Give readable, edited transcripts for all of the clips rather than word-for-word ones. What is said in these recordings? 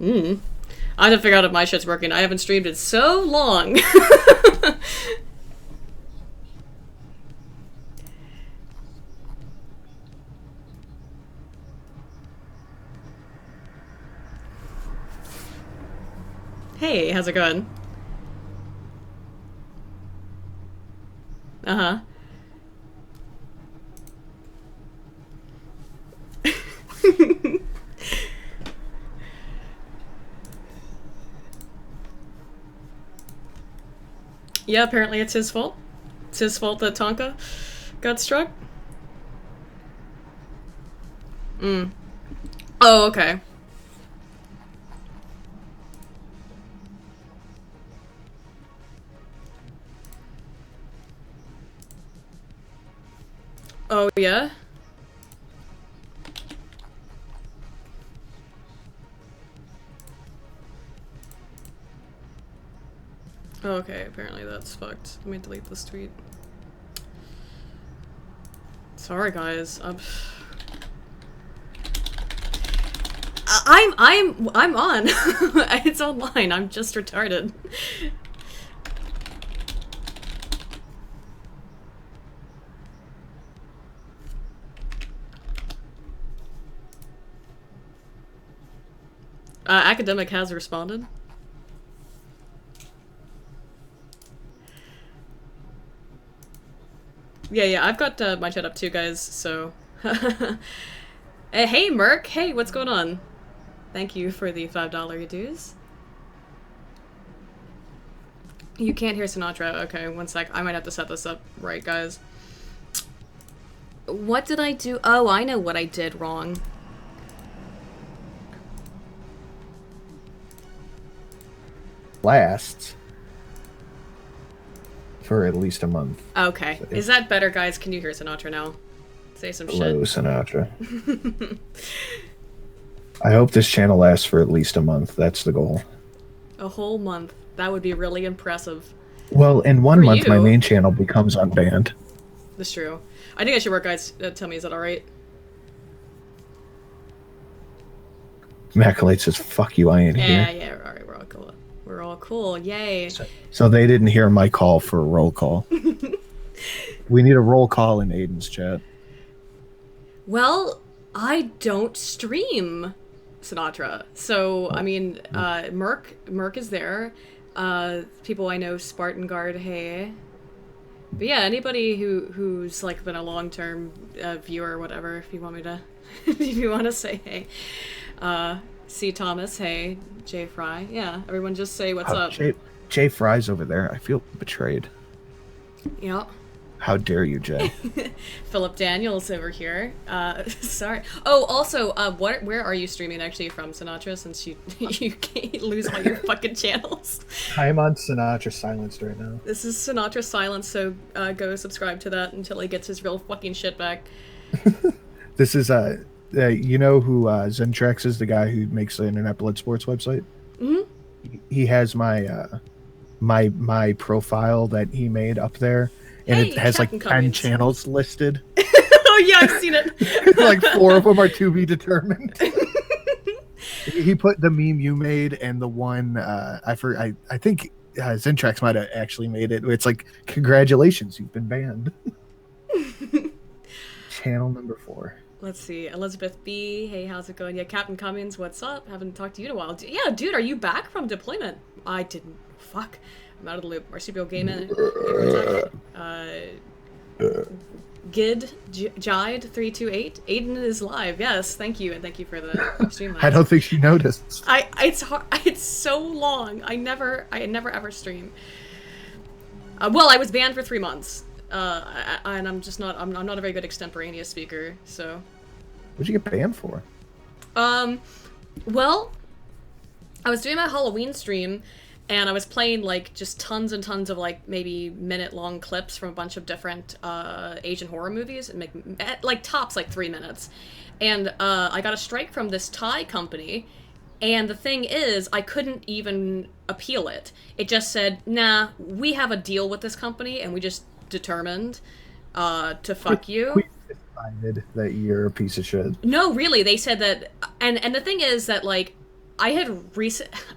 Mm. I have to figure out if my shit's working. I haven't streamed in so long. Hey, how's it going? Uh-huh. Yeah, apparently it's his fault. It's his fault that Tonka got struck. Mm. Oh, okay. Oh, yeah? Oh, okay, apparently that's fucked. Let me delete this tweet. Sorry, guys. I'm on. It's online. I'm just retarded. Academic has responded. Yeah, I've got my chat up too, guys, so... Hey, Merc! Hey, what's going on? Thank you for the $5 dues. You can't hear Sinatra. Okay, one sec. I might have to set this up right, guys. What did I do? Oh, I know what I did wrong. Lasts for at least a month. Okay. So, is that better, guys? Can you hear Sinatra now? Say some shit. Hello, Sinatra. I hope this channel lasts for at least a month. That's the goal. A whole month. That would be really impressive. Well, in 1 month, my main channel becomes unbanned. That's true. I think I should work, guys. Tell me, is that alright? Maculate says, fuck you, I ain't here. Yeah, alright, we're all cool. We're all cool, yay. So they didn't hear my call for a roll call. We need a roll call in Aiden's chat. Well, I don't stream Sinatra. So, I mean, Merc is there. People I know, Spartan Guard, hey. But yeah, anybody who's like been a long-term viewer or whatever, if you want me to, if you want to say hey. C. Thomas, hey. Jay Fry, yeah. Everyone just say what's up. Jay Fry's over there. I feel betrayed. Yep. How dare you, Jay? Philip Daniels over here. Sorry. Oh, also, where are you streaming actually from, Sinatra? Since you can't lose all your fucking channels. I'm on Sinatra Silenced right now. This is Sinatra Silenced, so go subscribe to that until he gets his real fucking shit back. This is you know who Zentrex is, the guy who makes the Internet Blood Sports website. Mm-hmm. He has my my profile that he made up there. And it has like 10 channels listed. Oh yeah, I've seen it. Like 4 of them are to be determined. He put the meme you made and the one I think Zentrex might have actually made it. It's like, congratulations, you've been banned. Channel number 4. Let's see, Elizabeth B. Hey, how's it going? Yeah, Captain Cummins, what's up? Haven't talked to you in a while. Yeah, dude, are you back from deployment? I didn't. Fuck. I'm out of the loop. Marsupial Gaming. Gid Jide 328. Aiden is live. Yes, thank you, and thank you for the stream. I don't think she noticed. It's hard. It's so long. I never ever stream. Well, I was banned for 3 months. And I'm just not. I'm not a very good extemporaneous speaker. So. What'd you get banned for? Well, I was doing my Halloween stream. And I was playing, like, just tons and tons of, like, maybe minute-long clips from a bunch of different Asian horror movies, and like, tops, like, 3 minutes. And I got a strike from this Thai company, and the thing is, I couldn't even appeal it. It just said, nah, we have a deal with this company, and we just determined to fuck you. We decided that you're a piece of shit. No, really, they said that, and the thing is that, like, I had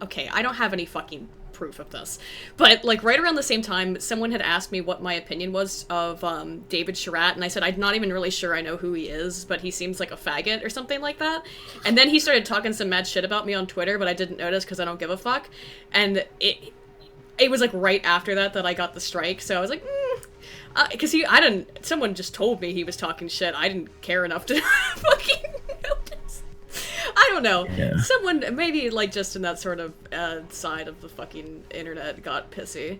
okay, I don't have any fucking proof of this, but like right around the same time, someone had asked me what my opinion was of David Charette, and I said I'm not even really sure I know who he is, but he seems like a faggot or something like that. And then he started talking some mad shit about me on Twitter, but I didn't notice because I don't give a fuck. And it was like right after that I got the strike, so I was like, because someone just told me he was talking shit. I didn't care enough to fucking notice. I don't know. Yeah. Someone, maybe like just in that sort of side of the fucking internet got pissy.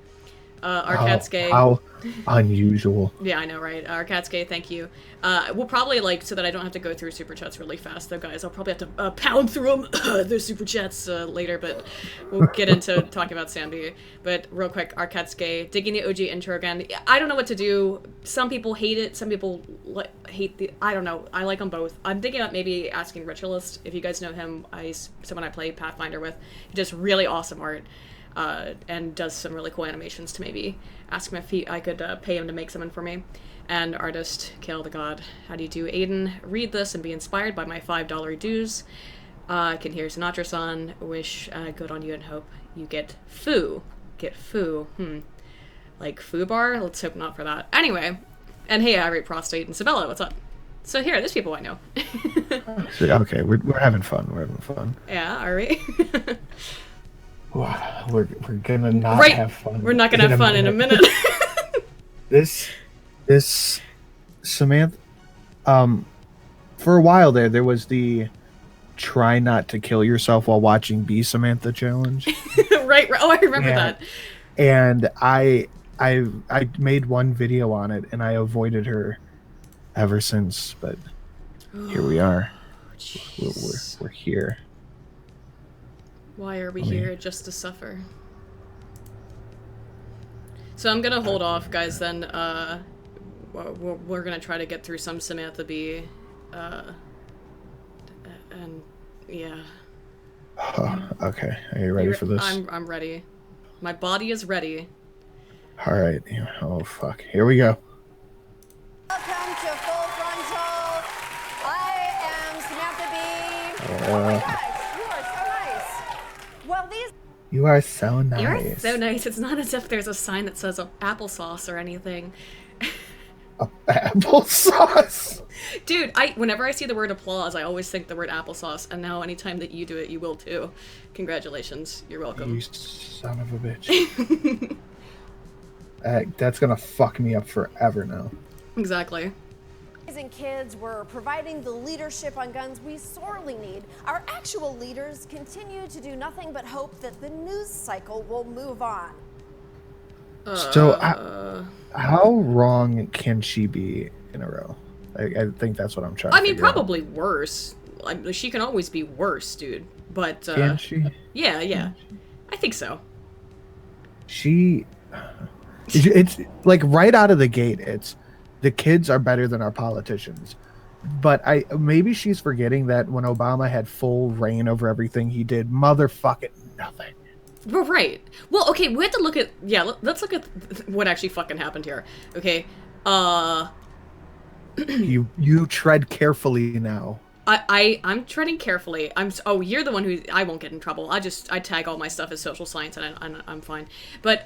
Our cat's gay. How unusual. Yeah, I know, right? Our cat's gay, thank you. We'll probably, like, so that I don't have to go through super chats really fast, though, guys, I'll probably have to pound through them, those super chats later, but we'll get into talking about Sandy. But real quick, our cat's gay. Digging the OG intro again. I don't know what to do. Some people hate it, some people hate the, I don't know. I like them both. I'm thinking about maybe asking Ritualist, if you guys know him, someone I play Pathfinder with. He does really awesome art. And does some really cool animations, to maybe ask him if I could pay him to make something for me. And artist, Kill the God. How do you do, Aiden? Read this and be inspired by my $5 dues. I can hear Sinatra-san. Wish good on you and hope you get foo. Get foo. Like foo bar? Let's hope not for that. Anyway. And hey, I rate prostate and Sabella, what's up? So here, there's people I know. Okay, we're having fun. We're having fun. Yeah, are we? We're gonna not have fun. We're not gonna have fun in a minute. This Samantha, for a while there was the try not to kill yourself while watching Be Samantha challenge. right. Oh, I remember that. And I made one video on it, and I avoided her ever since. But here we are. We're here. Why are we here? Just to suffer. So I'm gonna hold off, guys, then. We're gonna try to get through some Samantha B. And, yeah. Okay, are you ready for this? I'm ready. My body is ready. Alright, oh fuck. Here we go. Welcome to Full Frontal. I am Samantha B. Oh my gosh, you are so nice. Well, these... You are so nice. You're so nice. It's not as if there's a sign that says applesauce or anything. Applesauce? Dude, whenever I see the word applause, I always think the word applesauce, and now anytime that you do it, you will too. Congratulations. You're welcome. You son of a bitch. That's gonna fuck me up forever now. Exactly. And kids were providing the leadership on guns we sorely need. Our actual leaders continue to do nothing but hope that the news cycle will move on. So, how wrong can she be in a row? I think that's what I'm trying to figure probably worse. She can always be worse, dude. But, can she? Yeah. I think so. It's like right out of the gate, it's the kids are better than our politicians. But maybe she's forgetting that when Obama had full reign over everything, he did motherfucking nothing. Well, right. Well, okay, we have to look at... Yeah, let's look at what actually fucking happened here. Okay, You tread carefully now. I'm treading carefully. Oh, you're the one who... I won't get in trouble. I tag all my stuff as social science, and I'm fine. But,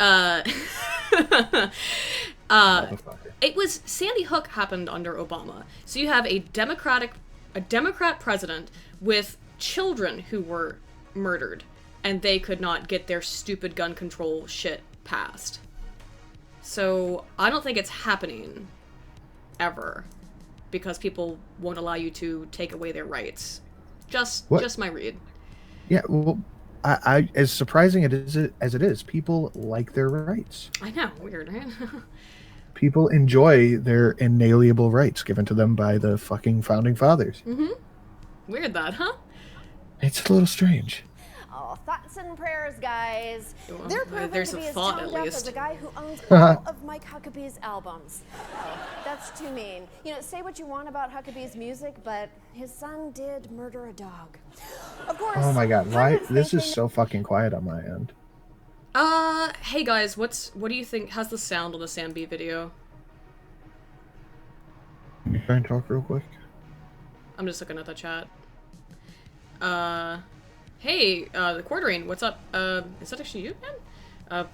it was... Sandy Hook happened under Obama. So you have a Democrat president with children who were murdered, and they could not get their stupid gun control shit passed. So I don't think it's happening ever, because people won't allow you to take away their rights. Just my read. Yeah, well, I as surprising as it is, people like their rights. I know, weird, right? People enjoy their inalienable rights given to them by the fucking founding fathers. Mm-hmm. Weird that, huh? It's a little strange. Oh, thoughts and prayers, guys. Well, They're proven there's to a be as thought, tone at deaf least. as the guy who owns all of Mike Huckabee's albums. Oh, that's too mean. You know, say what you want about Huckabee's music, but his son did murder a dog. Of course. Oh my god, why? This is so fucking quiet on my end. Hey guys, what do you think? How's the sound on the Sam B video? Can you try and talk real quick? I'm just looking at the chat. Hey, the Quartering, what's up? Is that actually you, man?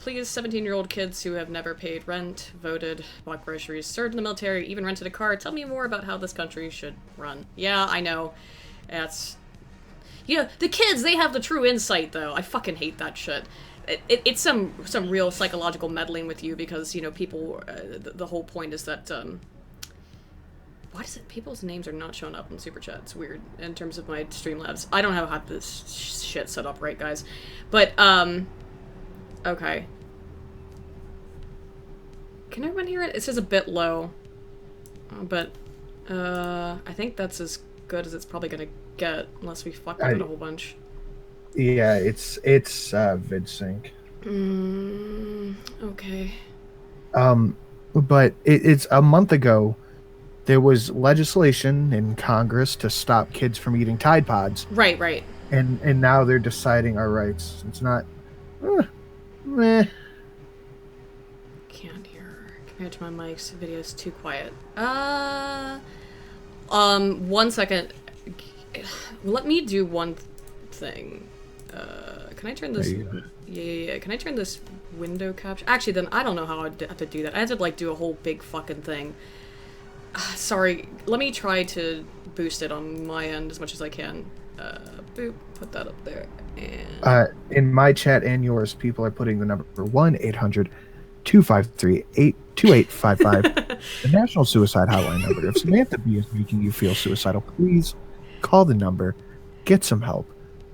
Please, 17-year-old kids who have never paid rent, voted, bought groceries, served in the military, even rented a car, tell me more about how this country should run. Yeah, I know. That's... Yeah, the kids, they have the true insight, though. I fucking hate that shit. It's some real psychological meddling with you because, you know, people... the whole point is that, why does it... People's names are not showing up in Super Chat. It's weird in terms of my Streamlabs. I don't know how this shit set up right, guys. But, okay. Can everyone hear it? It says a bit low. But, I think that's as good as it's probably gonna get, unless we fuck with it a whole bunch. Yeah, it's VidSync. Okay. But it's a month ago, there was legislation in Congress to stop kids from eating Tide Pods. Right. And now they're deciding our rights. It's not... meh. Can't hear. Compared to my mic's video's too quiet. 1 second. Let me do one thing. Can I turn this... Yeah. Can I turn this window capture? Actually, then I don't know how I'd have to do that. I have to, like, do a whole big fucking thing. Sorry. Let me try to boost it on my end as much as I can. Boop. Put that up there. And... in my chat and yours, people are putting the number 1-800-253-2855. The National Suicide Hotline number. If Samantha B is making you feel suicidal, please call the number. Get some help.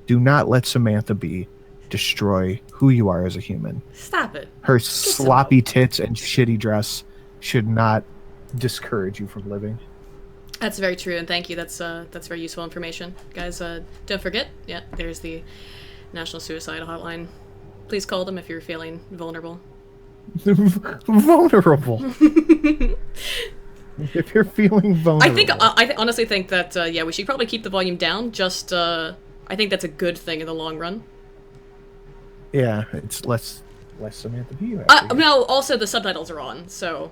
Do not let Samantha B destroy who you are as a human. Stop it. Her sloppy tits and shitty dress should not discourage you from living. That's very true, and thank you. That's very useful information. Guys, don't forget, there's the National Suicide Hotline. Please call them if you're feeling vulnerable. Vulnerable? If you're feeling vulnerable. I honestly think that, we should probably keep the volume down. Just, I think that's a good thing in the long run. Yeah, it's less Samantha B. No, also the subtitles are on, so...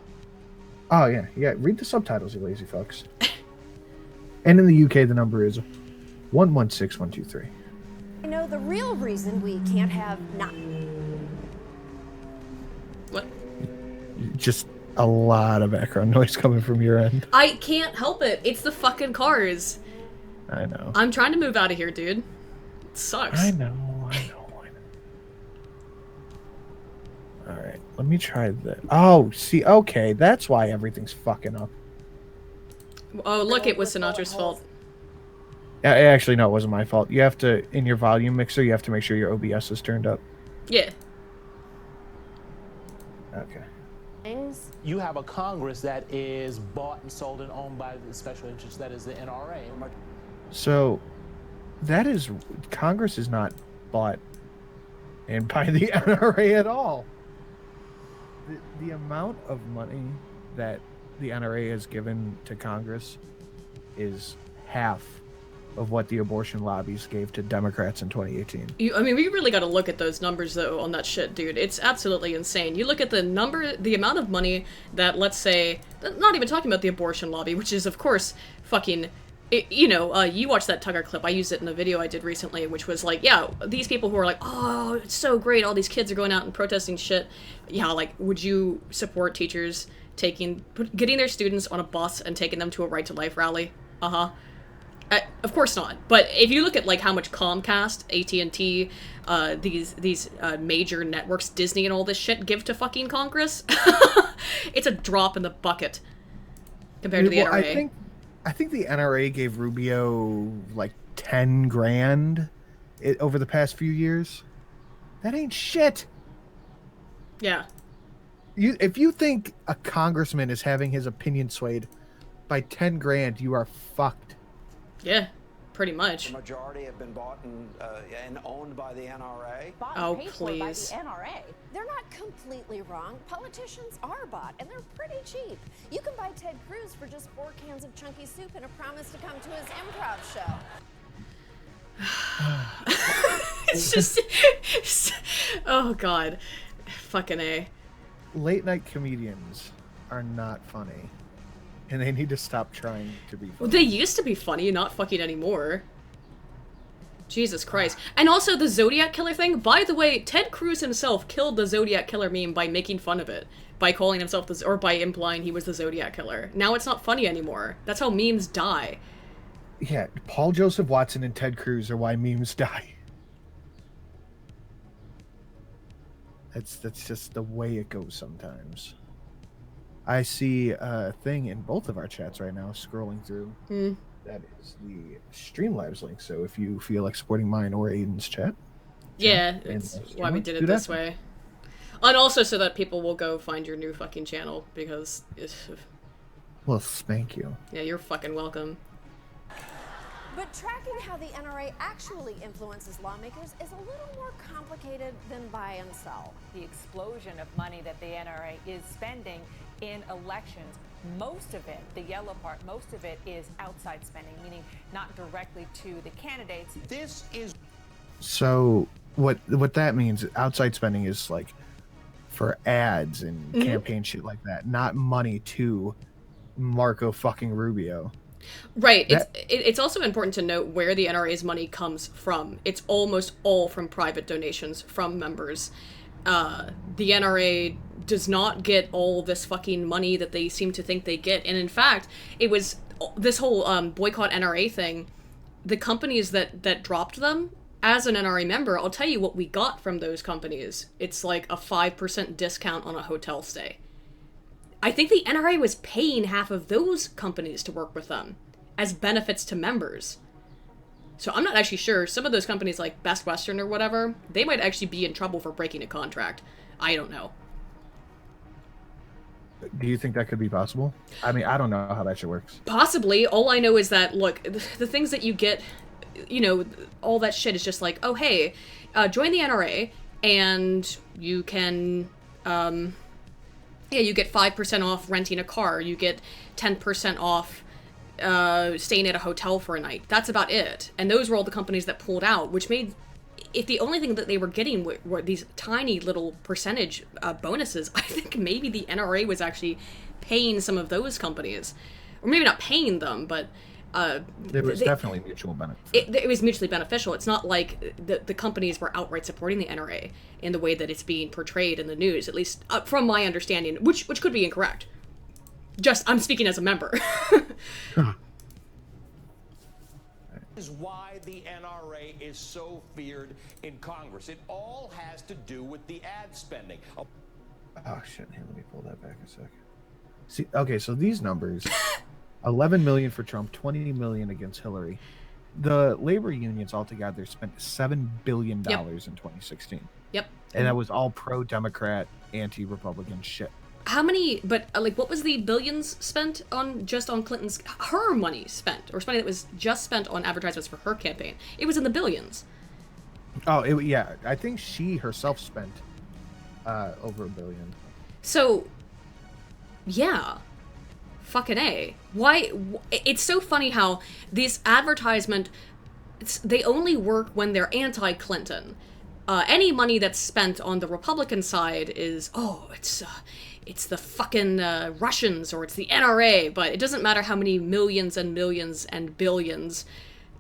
Oh, yeah. Read the subtitles, you lazy fucks. And in the UK, the number is 116123. You know, the real reason we can't have not... What? Just a lot of background noise coming from your end. I can't help it. It's the fucking cars. I know. I'm trying to move out of here, dude. It sucks. I know. Alright, let me try this. Oh, see, okay, that's why everything's fucking up. Oh, look, it was Sinatra's fault. Yeah, actually, no, it wasn't my fault. You have to, in your volume mixer, you have to make sure your OBS is turned up. Yeah. Okay. You have a Congress that is bought and sold and owned by the special interest that is the NRA. So, that is, Congress is not bought and by the NRA at all. The amount of money that the NRA has given to Congress is half of what the abortion lobbies gave to Democrats in 2018. I mean, we really got to look at those numbers, though, on that shit, dude. It's absolutely insane. You look at the amount of money that, let's say, not even talking about the abortion lobby, which is, of course, fucking... you watched that Tugger clip. I used it in a video I did recently, which was like, yeah, these people who are like, oh, it's so great, all these kids are going out and protesting shit. Yeah, like, would you support teachers getting their students on a bus and taking them to a Right to Life rally? Of course not. But if you look at, like, how much Comcast, AT&T, these major networks, Disney and all this shit, give to fucking Congress, it's a drop in the bucket compared to the NRA. I think the NRA gave Rubio like 10 grand over the past few years. That ain't shit. Yeah. If you think a congressman is having his opinion swayed by 10 grand, you are fucked. Yeah, pretty much. The majority have been bought and owned by the NRA. Bought Oh, and paid for by please. the NRA. They're not completely wrong. Politicians are bought, and they're pretty cheap. You can buy Ted Cruz for just 4 cans of chunky soup and a promise to come to his improv show. It's just... oh, God. Fucking A. Late night comedians are not funny. And they need to stop trying to be funny. Well, they used to be funny, not fucking anymore. Jesus Christ. And also the Zodiac Killer thing. By the way, Ted Cruz himself killed the Zodiac Killer meme by making fun of it. By calling himself the... or by implying he was the Zodiac Killer. Now it's not funny anymore. That's how memes die. Yeah, Paul Joseph Watson and Ted Cruz are why memes die. That's just the way it goes sometimes. I see a thing in both of our chats right now, scrolling through. That is the Streamlabs link. So if you feel like supporting mine or Aiden's chat, yeah, it's why we did it this way. And also so that people will go find your new fucking channel, because... well, thank you. Yeah, you're fucking welcome. But tracking how the NRA actually influences lawmakers is a little more complicated than buy and sell. The explosion of money that the NRA is spending in elections, most of it, the yellow part, most of it is outside spending, meaning not directly to the candidates. This is... So what that means, outside spending is like for ads and campaign shit like that, not money to Marco fucking Rubio. Right. It's also important to note where the NRA's money comes from. It's almost all from private donations from members. The NRA does not get all this fucking money that they seem to think they get. And in fact, it was this whole boycott NRA thing. The companies that dropped them, as an NRA member, I'll tell you what we got from those companies. It's like a 5% discount on a hotel stay. I think the NRA was paying half of those companies to work with them as benefits to members. So I'm not actually sure. Some of those companies like Best Western or whatever, they might actually be in trouble for breaking a contract. I don't know. Do you think that could be possible? I mean, I don't know how that shit works. Possibly. All I know is that, look, the things that you get, you know, all that shit is just like, oh, hey, join the NRA and you can... yeah, you get 5% off renting a car. You get 10% off staying at a hotel for a night. That's about it. And those were all the companies that pulled out, which made... if the only thing that they were getting were these tiny little percentage bonuses, I think maybe the NRA was actually paying some of those companies. Or maybe not paying them, but... it was definitely mutual benefit. It was mutually beneficial. It's not like the companies were outright supporting the NRA in the way that it's being portrayed in the news, at least from my understanding, which could be incorrect. Just, I'm speaking as a member. Is why the NRA is so feared in Congress. It all has to do with the ad spending. Oh shit, here, let me pull that back a sec. See, okay, so these numbers... 11 million for Trump, 20 million against Hillary. The labor unions altogether spent $7 billion in 2016. Yep. And that was all pro-Democrat, anti-Republican shit. How many, but like, what was the billions spent on, just on Clinton's, her money spent, or money that was just spent on advertisements for her campaign? It was in the billions. Oh, yeah, I think she herself spent over $1 billion. So, yeah. Fucking A. Why? It's so funny how these they only work when they're anti-Clinton. Any money that's spent on the Republican side is, it's the fucking Russians or it's the NRA, but it doesn't matter how many millions and millions and billions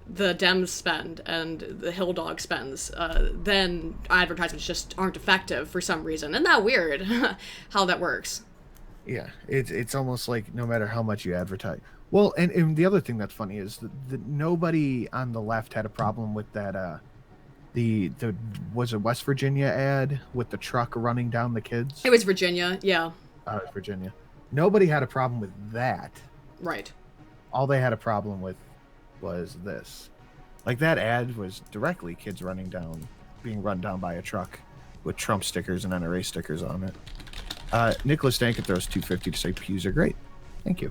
the Dems spend and the Hill Dog spends, then advertisements just aren't effective for some reason. Isn't that weird how that works? Yeah, it's almost like no matter how much you advertise. Well, and the other thing that's funny is that nobody on the left had a problem with that. The was it West Virginia ad with the truck running down the kids? It was Virginia, yeah. Oh, it was Virginia. Nobody had a problem with that. Right. All they had a problem with was this. Like, that ad was directly kids being run down by a truck with Trump stickers and NRA stickers on it. Nicholas Dankin throws $250 to say pews are great. Thank you.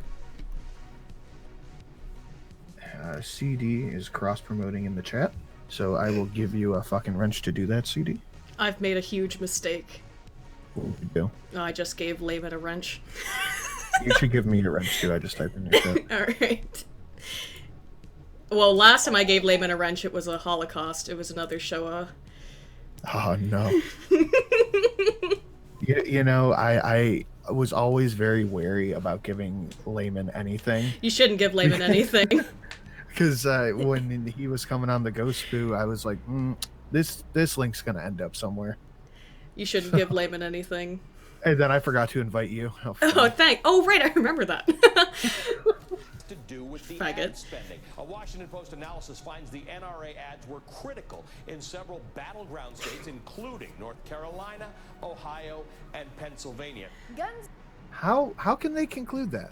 CD is cross-promoting in the chat, so I will give you a fucking wrench to do that, CD. I've made a huge mistake. What would you do? I just gave Layman a wrench. You should give me a wrench, too. I just typed in your chat. Alright. Well, last time I gave Layman a wrench, it was a Holocaust. It was another Shoah. Oh, no. You know, I was always very wary about giving Layman anything. You shouldn't give Layman anything. Because when he was coming on the Ghost Boo, I was like, this link's gonna end up somewhere. You shouldn't give Layman anything. And then I forgot to invite you. Oh, right, I remember that. To do with the Faggot. ad spending. A Washington Post analysis finds the NRA ads were critical in several battleground states, including North Carolina, Ohio, and Pennsylvania. Guns. How can they conclude that?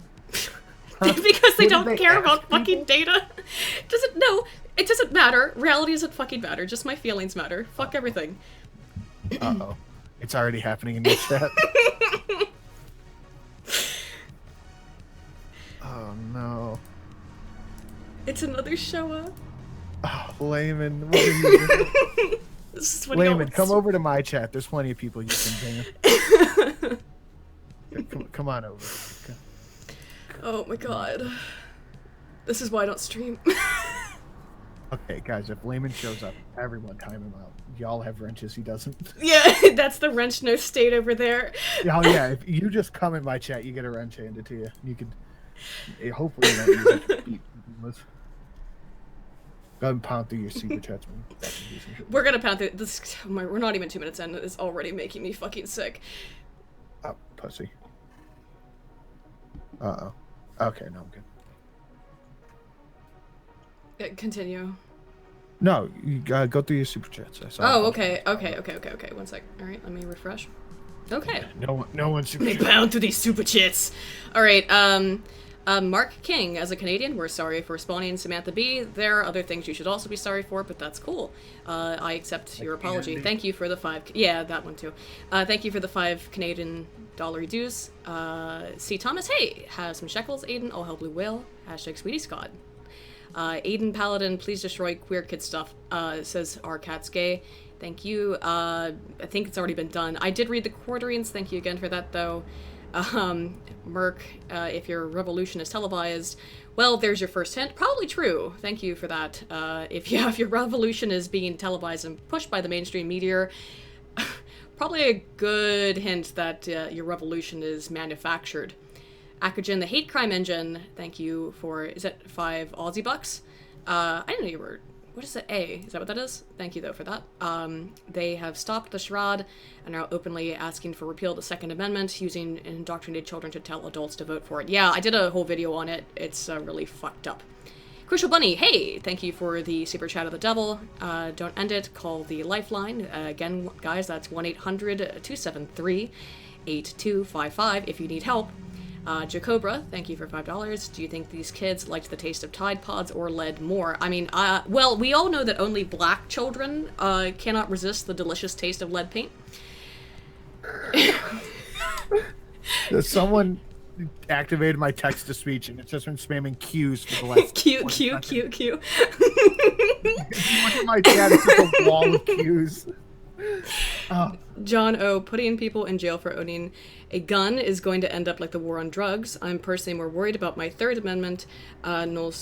Because they Didn't don't they care ask about fucking people? data. It doesn't matter. Reality doesn't fucking matter. Just my feelings matter. Fuck everything. Uh-oh. It's already happening in the chat. Oh, no. It's another Showa. Oh, Layman, what are you doing? This is what he Layman, always- come over to my chat. There's plenty of people you can ping. Come on over. Oh my god. This is why I don't stream. Okay, guys, if Layman shows up, everyone time him out. Y'all have wrenches, he doesn't. Yeah, that's the wrench no state over there. Oh, yeah, if you just come in my chat, you get a wrench handed to you. You can... Hopefully you don't use it to beat people. Go ahead and pound through your super chats, man. We're gonna pound through this. We're not even 2 minutes in. It's already making me fucking sick. Oh, pussy. Uh-oh. Okay, no, I'm good. Continue. No, you go through your super chats. I saw Oh, it. okay. 1 sec. All right, let me refresh. Okay. No one super They chats. pound through these super chits. All right. Mark King, as a Canadian, we're sorry for spawning Samantha B. There are other things you should also be sorry for, but that's cool. I accept your apology. Andy. Thank you for the 5. Yeah, that one too. Thank you for the 5 Canadian dollar dues. C. Thomas, hey, have some shekels, Aiden. Oh, hell, blue whale. Hashtag Sweetie Scott. Aiden Paladin, please destroy queer kid stuff, says our cat's gay. Thank you. I think it's already been done. I did read the quarterings. Thank you again for that, though. Merc, if your revolution is televised, well, there's your first hint. Probably true. Thank you for that. If your revolution is being televised and pushed by the mainstream media, probably a good hint that your revolution is manufactured. Akagen, the hate crime engine, thank you for, is it 5 Aussie bucks? I didn't know you were, what is it, A? Is that what that is? Thank you, though, for that. They have stopped the charade and are openly asking for repeal of the Second Amendment, using indoctrinated children to tell adults to vote for it. Yeah, I did a whole video on it. It's really fucked up. Crucial Bunny, hey, thank you for the super chat of the devil. Don't end it, call the lifeline. Again, guys, that's 1-800-273-8255 if you need help. Jacobra, thank you for $5. Do you think these kids liked the taste of Tide Pods or lead more? I mean, well, we all know that only black children cannot resist the delicious taste of lead paint. Someone activated my text-to-speech, and it's just been spamming Q's for the last... Q. Look at my chat, it's just a wall of Q's. Oh. John O. Putting people in jail for owning a gun is going to end up like the war on drugs. I'm personally more worried about my Third Amendment. No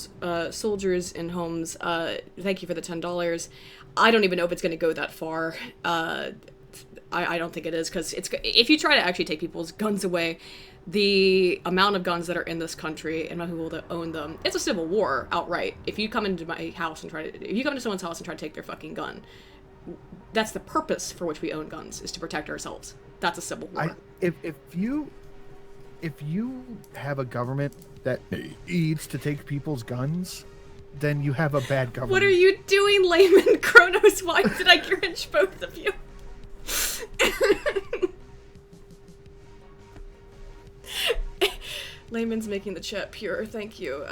soldiers in homes. Thank you for the $10. I don't even know if it's going to go that far. I don't think it is, because if you try to actually take people's guns away, the amount of guns that are in this country and who will own them, it's a civil war outright. If you come into my house and if you come into someone's house and try to take their fucking gun, that's the purpose for which we own guns, is to protect ourselves. That's a civil war. If you have a government that needs to take people's guns, then you have a bad government. What are you doing, Layman? Kronos, why did I cringe both of you? Layman's making the chat pure, thank you.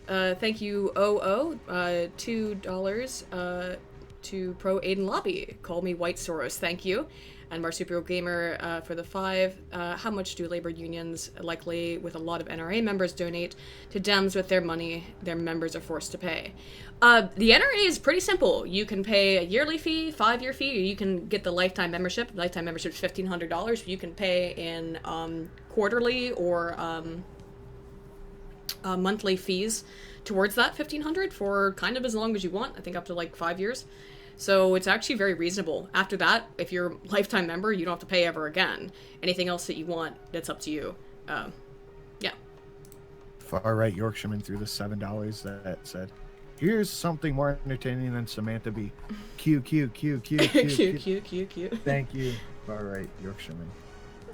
Thank you, OO, $2 to Pro Aiden Lobby. Call me White Soros, thank you. And Marsupial Gamer for the 5. How much do labor unions, likely with a lot of NRA members, donate to Dems with their money their members are forced to pay? The NRA is pretty simple. You can pay a yearly fee, 5-year fee, or you can get the lifetime membership. Lifetime membership is $1,500. You can pay in quarterly or monthly fees towards that $1,500 for kind of as long as you want. I think up to like 5 years. So it's actually very reasonable. After that, if you're a lifetime member, you don't have to pay ever again. Anything else that you want, that's up to you. Yeah. far right Yorkshireman threw the $7 that said, "Here's something more entertaining than Samantha B." Q Q Q Q Q Q, Q, Q, Q. Thank you, far right Yorkshireman.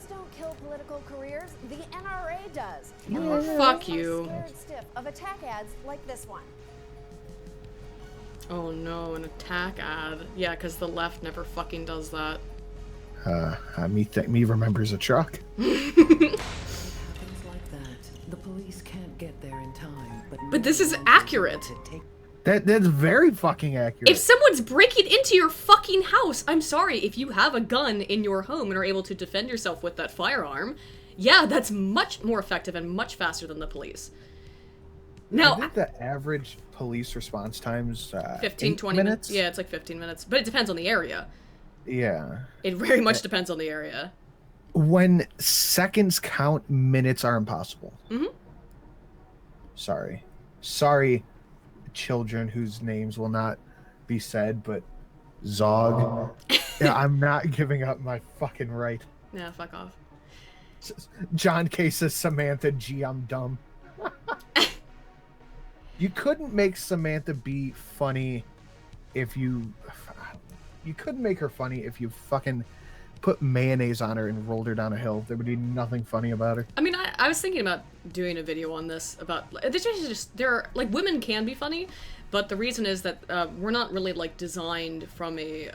Don't kill political careers. The NRA does. Oh, fuck you. Scared stiff of attack ads like this one. Oh no, an attack ad. Yeah, because the left never fucking does that. Me remembers a truck. Things like that. The police can't get there in time, But this is accurate. That's very fucking accurate. If someone's breaking into your fucking house, I'm sorry, if you have a gun in your home and are able to defend yourself with that firearm, yeah, that's much more effective and much faster than the police. Now, I think the average police response time's 15, 20 minutes. Yeah, it's like 15 minutes. But it depends on the area. Yeah. It very much depends on the area. When seconds count, minutes are impossible. Mm-hmm. Sorry, children whose names will not be said, but Zog. Yeah, I'm not giving up my fucking right. Yeah, fuck off. John K says Samantha G, I'm dumb. You couldn't make Samantha B funny if you couldn't make her funny if you fucking put mayonnaise on her and rolled her down a hill. There would be nothing funny about her. I mean, I was thinking about doing a video on this about there are like women can be funny, but the reason is that we're not really like designed from a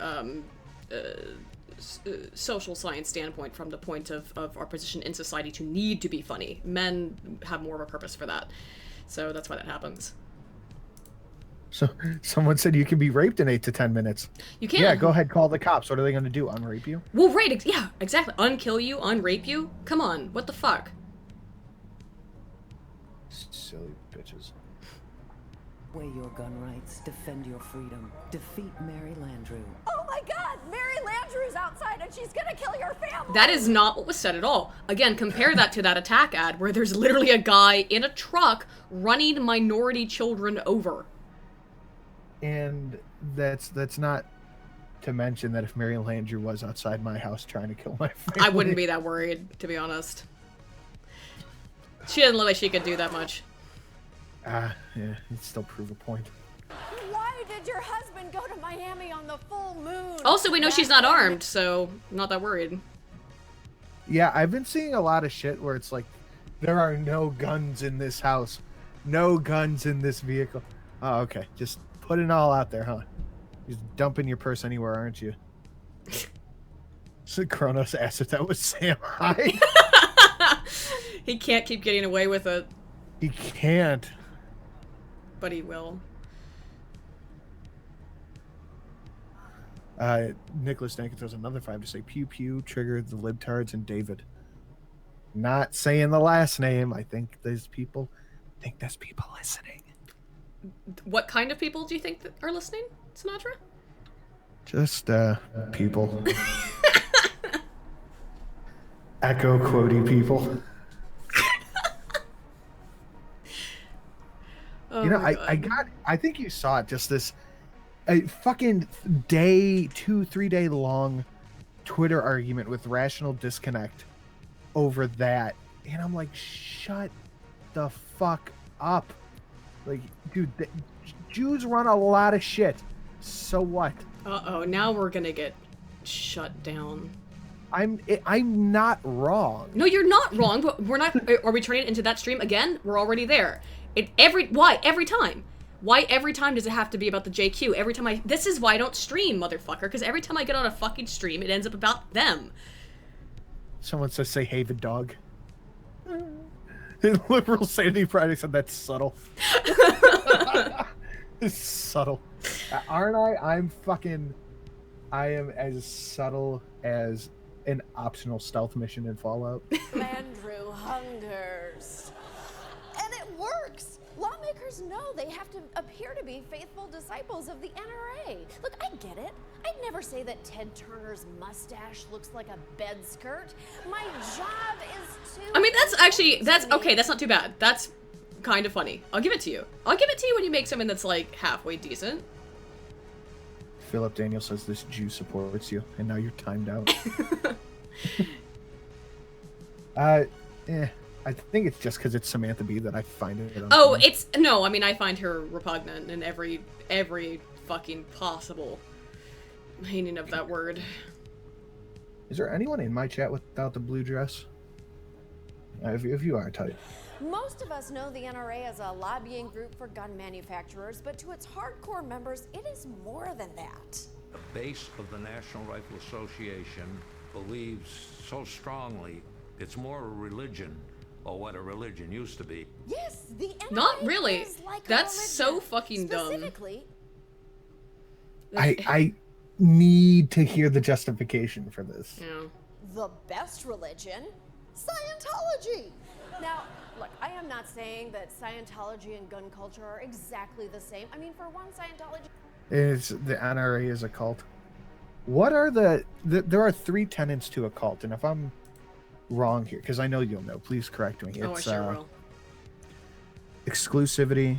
social science standpoint, from the point of our position in society to need to be funny. Men have more of a purpose for that, so that's why that happens. So someone said you can be raped in 8 to 10 minutes. You can. Yeah, go ahead, call the cops. What are they going to do? Unrape you? Well, right, yeah, exactly. Unkill you, unrape you? Come on, what the fuck? Silly bitches. Weigh your gun rights, defend your freedom, defeat Mary Landrieu. Oh my god, Mary Landrieu's outside and she's gonna kill your family! That is not what was said at all. Again, compare that to that attack ad where there's literally a guy in a truck running minority children over. And that's not to mention that if Mary Landrieu was outside my house trying to kill my family. I wouldn't be that worried, to be honest. She doesn't look like she could do that much. Yeah, it'd still prove a point. Why did your husband go to Miami on the full moon? Also, we know she's not armed, so I'm not that worried. Yeah, I've been seeing a lot of shit where it's like, there are no guns in this house. No guns in this vehicle. Oh, okay. Just put it all out there, huh? Just dumping your purse anywhere, aren't you? So Kronos asked if that was Sam Hyde. He can't keep getting away with it. He can't. But he will. Nicholas Dankin throws another 5 to say pew pew triggered the libtards and David. Not saying the last name. I think there's people listening. What kind of people do you think that are listening, Sinatra? Just people. Echo quotey people. Oh, you know, I think you saw it, just this a fucking 2-3 day long Twitter argument with Rational Disconnect over that. And I'm like, shut the fuck up. Like, dude, Jews run a lot of shit. So what? Uh-oh, now we're gonna get shut down. I'm not wrong. No, you're not wrong, but we're not. Are we turning it into that stream again? We're already there. Why every time? Why every time does it have to be about the JQ? Every time this is why I don't stream, motherfucker, because every time I get on a fucking stream, it ends up about them. Someone says, say hey, the dog. Liberal Sanity Friday said that's subtle. It's subtle. Aren't I? I am as subtle as an optional stealth mission in Fallout. Landrieu hungers. And it works! Lawmakers know they have to appear to be faithful disciples of the NRA. Look, I get it. I'd never say that Ted Turner's mustache looks like a bed skirt. My job is to... I mean, that's okay, that's not too bad. That's kind of funny. I'll give it to you. I'll give it to you when you make something that's, like, halfway decent. Philip Daniel says this Jew supports you, and now you're timed out. I think it's just because it's Samantha Bee that I find it. Oh, it's no. I mean, I find her repugnant in every fucking possible meaning of that word. Is there anyone in my chat without the blue dress? If you are tight. Most of us know the NRA as a lobbying group for gun manufacturers, but to its hardcore members, it is more than that. The base of the National Rifle Association believes so strongly it's more a religion, or what a religion used to be. Yes, the NRA Not really. is like That's a so religion. fucking dumb. Specifically, I need to hear the justification for this. Yeah. the best religion, Scientology. Now, look, I am not saying that Scientology and gun culture are exactly the same. I mean, for one, Scientology Is the NRA is a cult? What are there are 3 tenets to a cult, and if I'm wrong here, because I know you'll know, please correct me. Oh, I sure will. Exclusivity,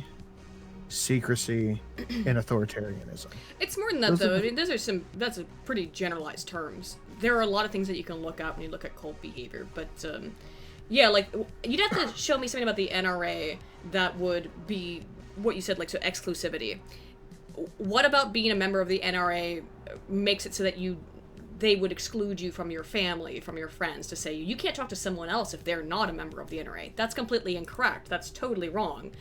secrecy, and authoritarianism. It's more than that, though. I mean, that's a pretty generalized terms. There are a lot of things that you can look at when you look at cult behavior, but yeah, like, you'd have to show me something about the NRA that would be what you said, like, so exclusivity. What about being a member of the NRA makes it so that they would exclude you from your family, from your friends, to say you can't talk to someone else if they're not a member of the NRA? That's completely incorrect. That's totally wrong.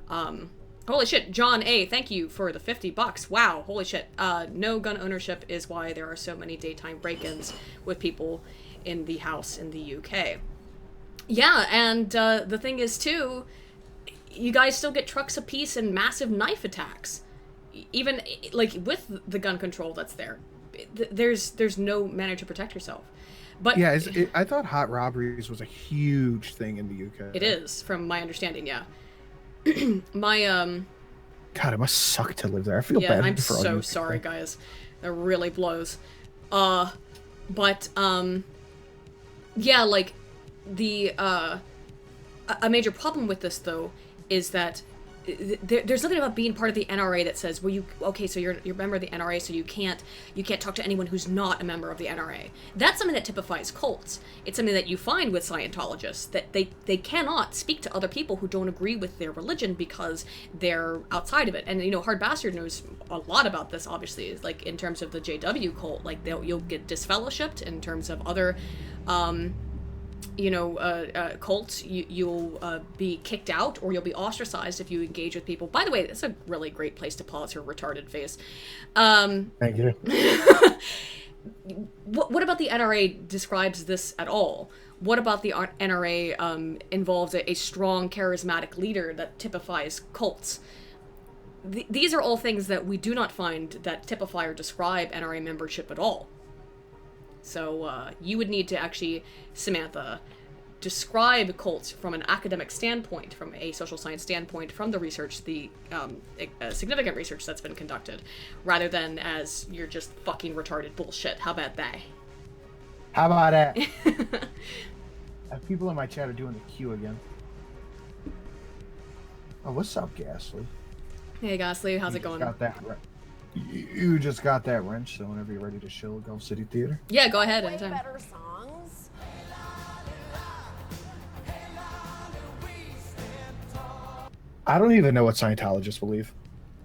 Holy shit, John A., thank you for the $50. Wow, holy shit. No gun ownership is why there are so many daytime break-ins with people in the house in the UK. Yeah, and the thing is, too, you guys still get trucks apiece and massive knife attacks. Even, like, with the gun control that's there. There's no manner to protect yourself. But yeah, I thought hot robberies was a huge thing in the UK. It is, from my understanding, yeah. My, God, it must suck to live there. I feel yeah, bad I'm for all so you sorry, people. guys. That really blows. But, yeah, like, a major problem with this, though, is that there's nothing about being part of the NRA that says, well, so you're a member of the NRA, so you can't talk to anyone who's not a member of the NRA. That's something that typifies cults. It's something that you find with Scientologists, that they cannot speak to other people who don't agree with their religion because they're outside of it. And, Hard Bastard knows a lot about this, obviously, like, in terms of the JW cult. Like, you'll get disfellowshipped in terms of other, cults. You'll be kicked out, or you'll be ostracized if you engage with people. By the way, that's a really great place to pause her retarded face. Thank you. What about the NRA describes this at all? What about the NRA involves a strong, charismatic leader that typifies cults? These are all things that we do not find that typify or describe NRA membership at all. So you would need to actually, Samantha, describe cults from an academic standpoint, from a social science standpoint, from the research, the significant research that's been conducted, rather than as you're just fucking retarded bullshit. How about that? How about that? People in my chat are doing the Q again. Oh, what's up, Ghastly? Hey, Ghastly, how's it going? You just got that wrench, so whenever you're ready to chill, go City Theater. Yeah, go ahead way anytime. better songs. I don't even know what Scientologists believe.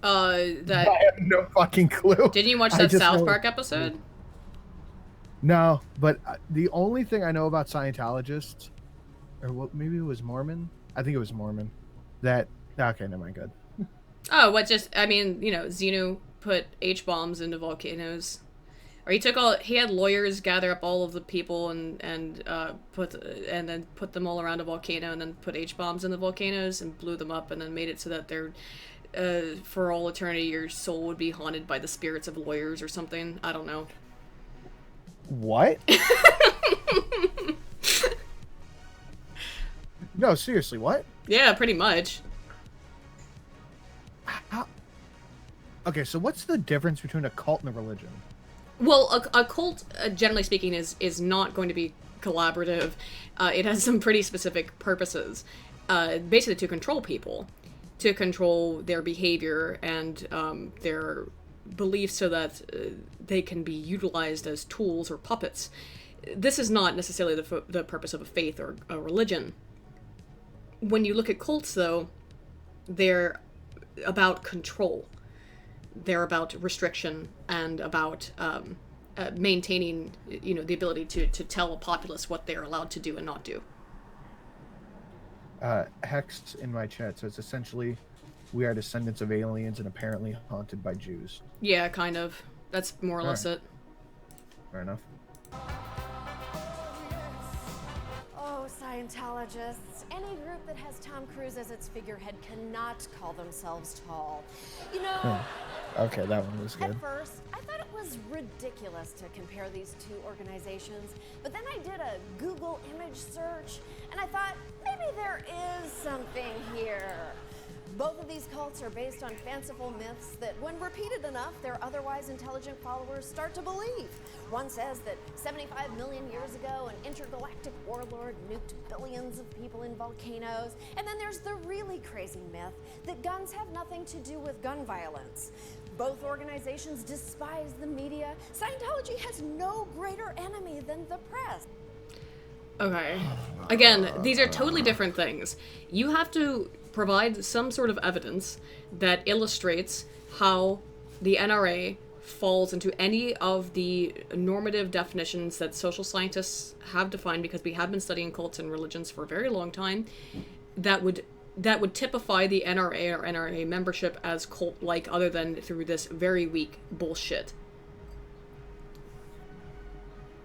That I have no fucking clue. didn't you watch I that just South know- Park episode? No, but the only thing I know about Scientologists, or what, maybe it was Mormon. I think it was Mormon. Okay, never mind. Good. Oh, Xenu put H-bombs into volcanoes. Or he had lawyers gather up all of the people and then put them all around a volcano and then put H-bombs in the volcanoes and blew them up and then made it so that they're, for all eternity, your soul would be haunted by the spirits of lawyers or something. I don't know. What? No, seriously, what? Yeah, pretty much. How? Okay, so what's the difference between a cult and a religion? Well, a cult, generally speaking, is not going to be collaborative. It has some pretty specific purposes, basically to control people, to control their behavior and their beliefs so that they can be utilized as tools or puppets. This is not necessarily the purpose of a faith or a religion. when you look at cults, though, they're about control. They're about restriction and about maintaining, the ability to tell a populace what they're allowed to do and not do. Hex in my chat says, essentially, we are descendants of aliens and apparently haunted by Jews. Yeah, kind of. That's more or less it. Fair enough. Oh, Scientologists. Any group that has Tom Cruise as its figurehead cannot call themselves tall. You know, Okay, that one was good. at first, I thought it was ridiculous to compare these two organizations, but then I did a Google image search, and I thought, maybe there is something here. Both of these cults are based on fanciful myths that, when repeated enough, their otherwise intelligent followers start to believe. One says that 75 million years ago, an intergalactic warlord nuked billions of people in volcanoes. And then there's the really crazy myth that guns have nothing to do with gun violence. Both organizations despise the media. Scientology has no greater enemy than the press. Okay. Again, these are totally different things. You have to provide some sort of evidence that illustrates how the NRA falls into any of the normative definitions that social scientists have defined, because we have been studying cults and religions for a very long time, that would typify the NRA or NRA membership as cult-like, other than through this very weak bullshit.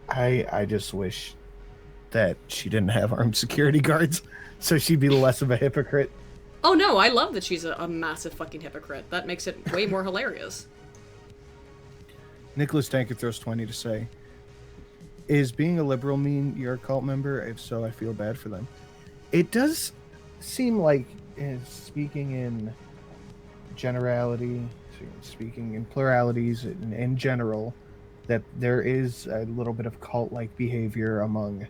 I just wish that she didn't have armed security guards, so she'd be less of a hypocrite. Oh no, I love that she's a massive fucking hypocrite. That makes it way more hilarious. Nicholas Tanker throws 20 to say, is being a liberal mean you're a cult member? If so, I feel bad for them. It does seem like, speaking in generality, speaking in pluralities in general, that there is a little bit of cult-like behavior among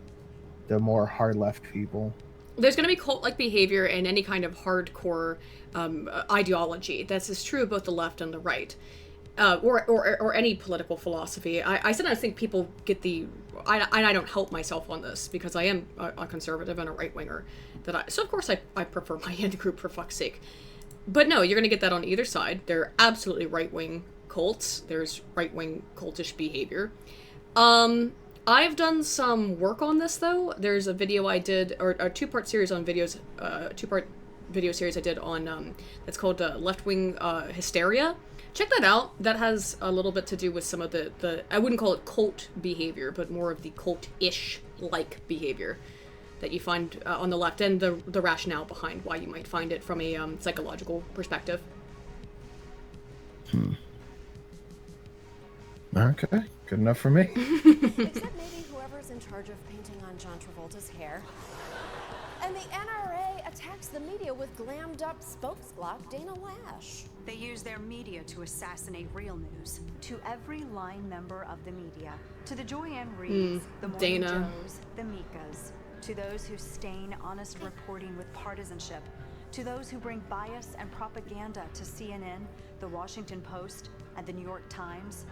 the more hard-left people. There's going to be cult-like behavior in any kind of hardcore ideology. This is true of both the left and the right, or any political philosophy. I sometimes think people get I don't help myself on this because I am a conservative and a right-winger. So of course I prefer my end group, for fuck's sake. But no, you're going to get that on either side. They're absolutely right-wing cults. There's right-wing cultish behavior. I've done some work on this, though. There's a video I did, or a two-part series on videos, two-part video series I did on, that's called Left-Wing Hysteria. Check that out. That has a little bit to do with some of the I wouldn't call it cult behavior, but more of the cult-ish-like behavior that you find on the left, and the rationale behind why you might find it from a psychological perspective. Okay, good enough for me. Except maybe whoever's in charge of painting on John Travolta's hair. And the NRA attacks the media with glammed up spokesglock Dana Lash. They use their media to assassinate real news. To every line member of the media, to the Joyanne Reeds, the Morning Dana. Joes, the Mikas, to those who stain honest reporting with partisanship, to those who bring bias and propaganda to CNN, the Washington Post, and the New York Times,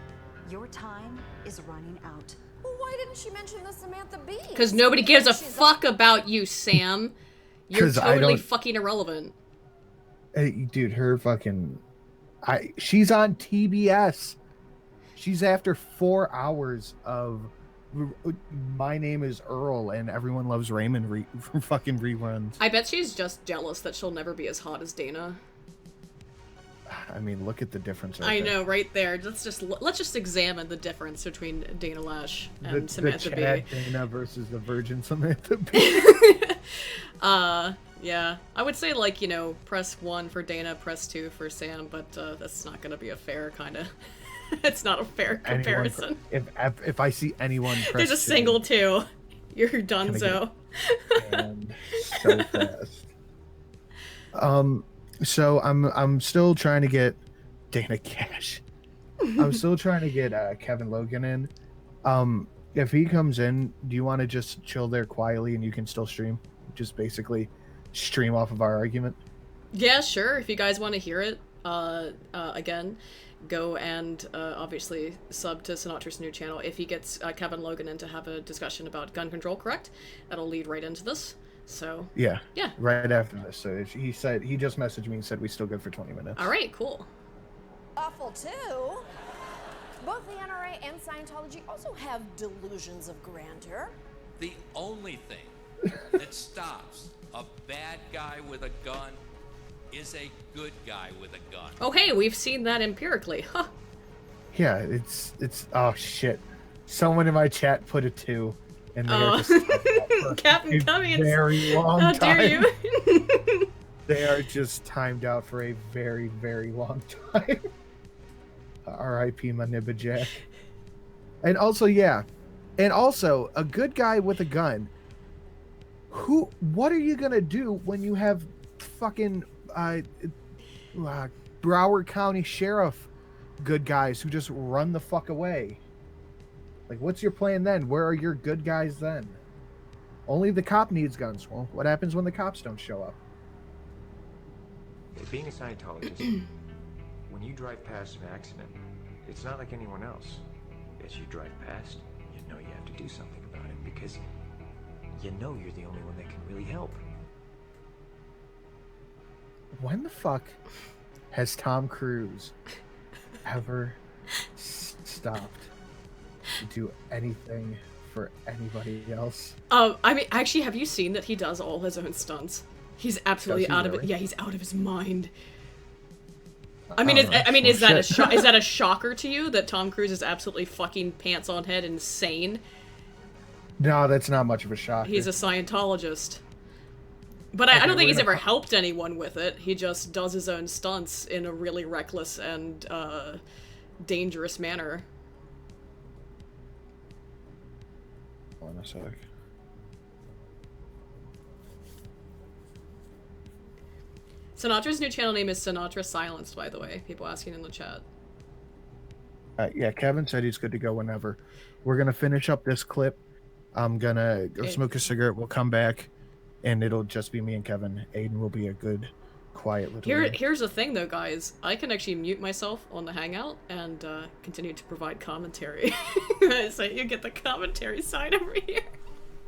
your time is running out. Well, why didn't she mention the Samantha Bee? Because nobody gives a fuck about you, Sam. You're totally fucking irrelevant. Hey, dude, her fucking... she's on TBS. She's after 4 hours of My Name is Earl and Everyone Loves Raymond fucking reruns. I bet she's just jealous that she'll never be as hot as Dana. I mean, look at the difference I know, right there. Let's just examine the difference between Dana Lash and Samantha Bee. The Chad Dana versus the Virgin Samantha Bee. Yeah. I would say, like, press 1 for Dana, press 2 for Sam, but that's not gonna be a fair kind of... It's not a fair comparison. If I see anyone press There's a single 2. You're donezo. And so fast. So I'm still trying to get Dana Cash. I'm still trying to get Kevin Logan in. If he comes in, do you want to just chill there quietly and you can still stream? Just basically stream off of our argument? Yeah, sure. If you guys want to hear it, again, go and obviously sub to Sinatra's new channel. If he gets Kevin Logan in to have a discussion about gun control, correct? That'll lead right into this. So Yeah. Yeah. Right after this. So he just messaged me and said we still good for 20 minutes. All right, cool. Awful too. Both the NRA and Scientology also have delusions of grandeur. The only thing that stops a bad guy with a gun is a good guy with a gun. Oh, hey, we've seen that empirically. Huh. Yeah, it's oh shit. Someone in my chat put a 2 and they are just Captain Cummings. Very long How time. dare you? They are just timed out for a very, very long time. R.I.P. my nibba jack. And also, a good guy with a gun. What are you gonna do when you have fucking Broward County Sheriff good guys who just run the fuck away? Like, what's your plan then? Where are your good guys then? Only the cop needs guns. Well, what happens when the cops don't show up? Being a Scientologist, when you drive past an accident, it's not like anyone else. As you drive past, you know you have to do something about it because you know you're the only one that can really help. When the fuck has Tom Cruise ever stopped to do anything for anybody else? I mean, actually, have you seen that he does all his own stunts? He's absolutely out of it. Yeah, he's out of his mind. I mean, is that a shocker to you that Tom Cruise is absolutely fucking pants on head insane? No, that's not much of a shocker. He's a Scientologist. But I don't think he's ever helped anyone with it. He just does his own stunts in a really reckless and dangerous manner. Hold on a sec. Sinatra's new channel name is Sinatra Silenced, by the way. People asking in the chat. Yeah, Kevin said he's good to go whenever. We're going to finish up this clip. I'm going to go smoke a cigarette. We'll come back, and it'll just be me and Kevin. Aiden will be a good, quiet little... Here's the thing, though, guys. I can actually mute myself on the Hangout and continue to provide commentary. So you get the commentary side over here.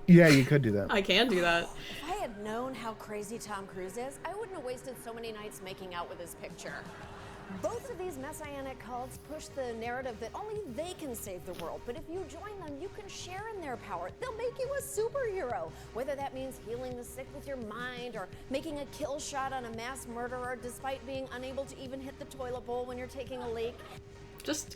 Yeah, you could do that. I can do that. If I had known how crazy Tom Cruise is, I wouldn't have wasted so many nights making out with his picture. Both of these messianic cults push the narrative that only they can save the world, but if you join them, you can share in their power. They'll make you a superhero, whether that means healing the sick with your mind or making a kill shot on a mass murderer despite being unable to even hit the toilet bowl when you're taking a leak.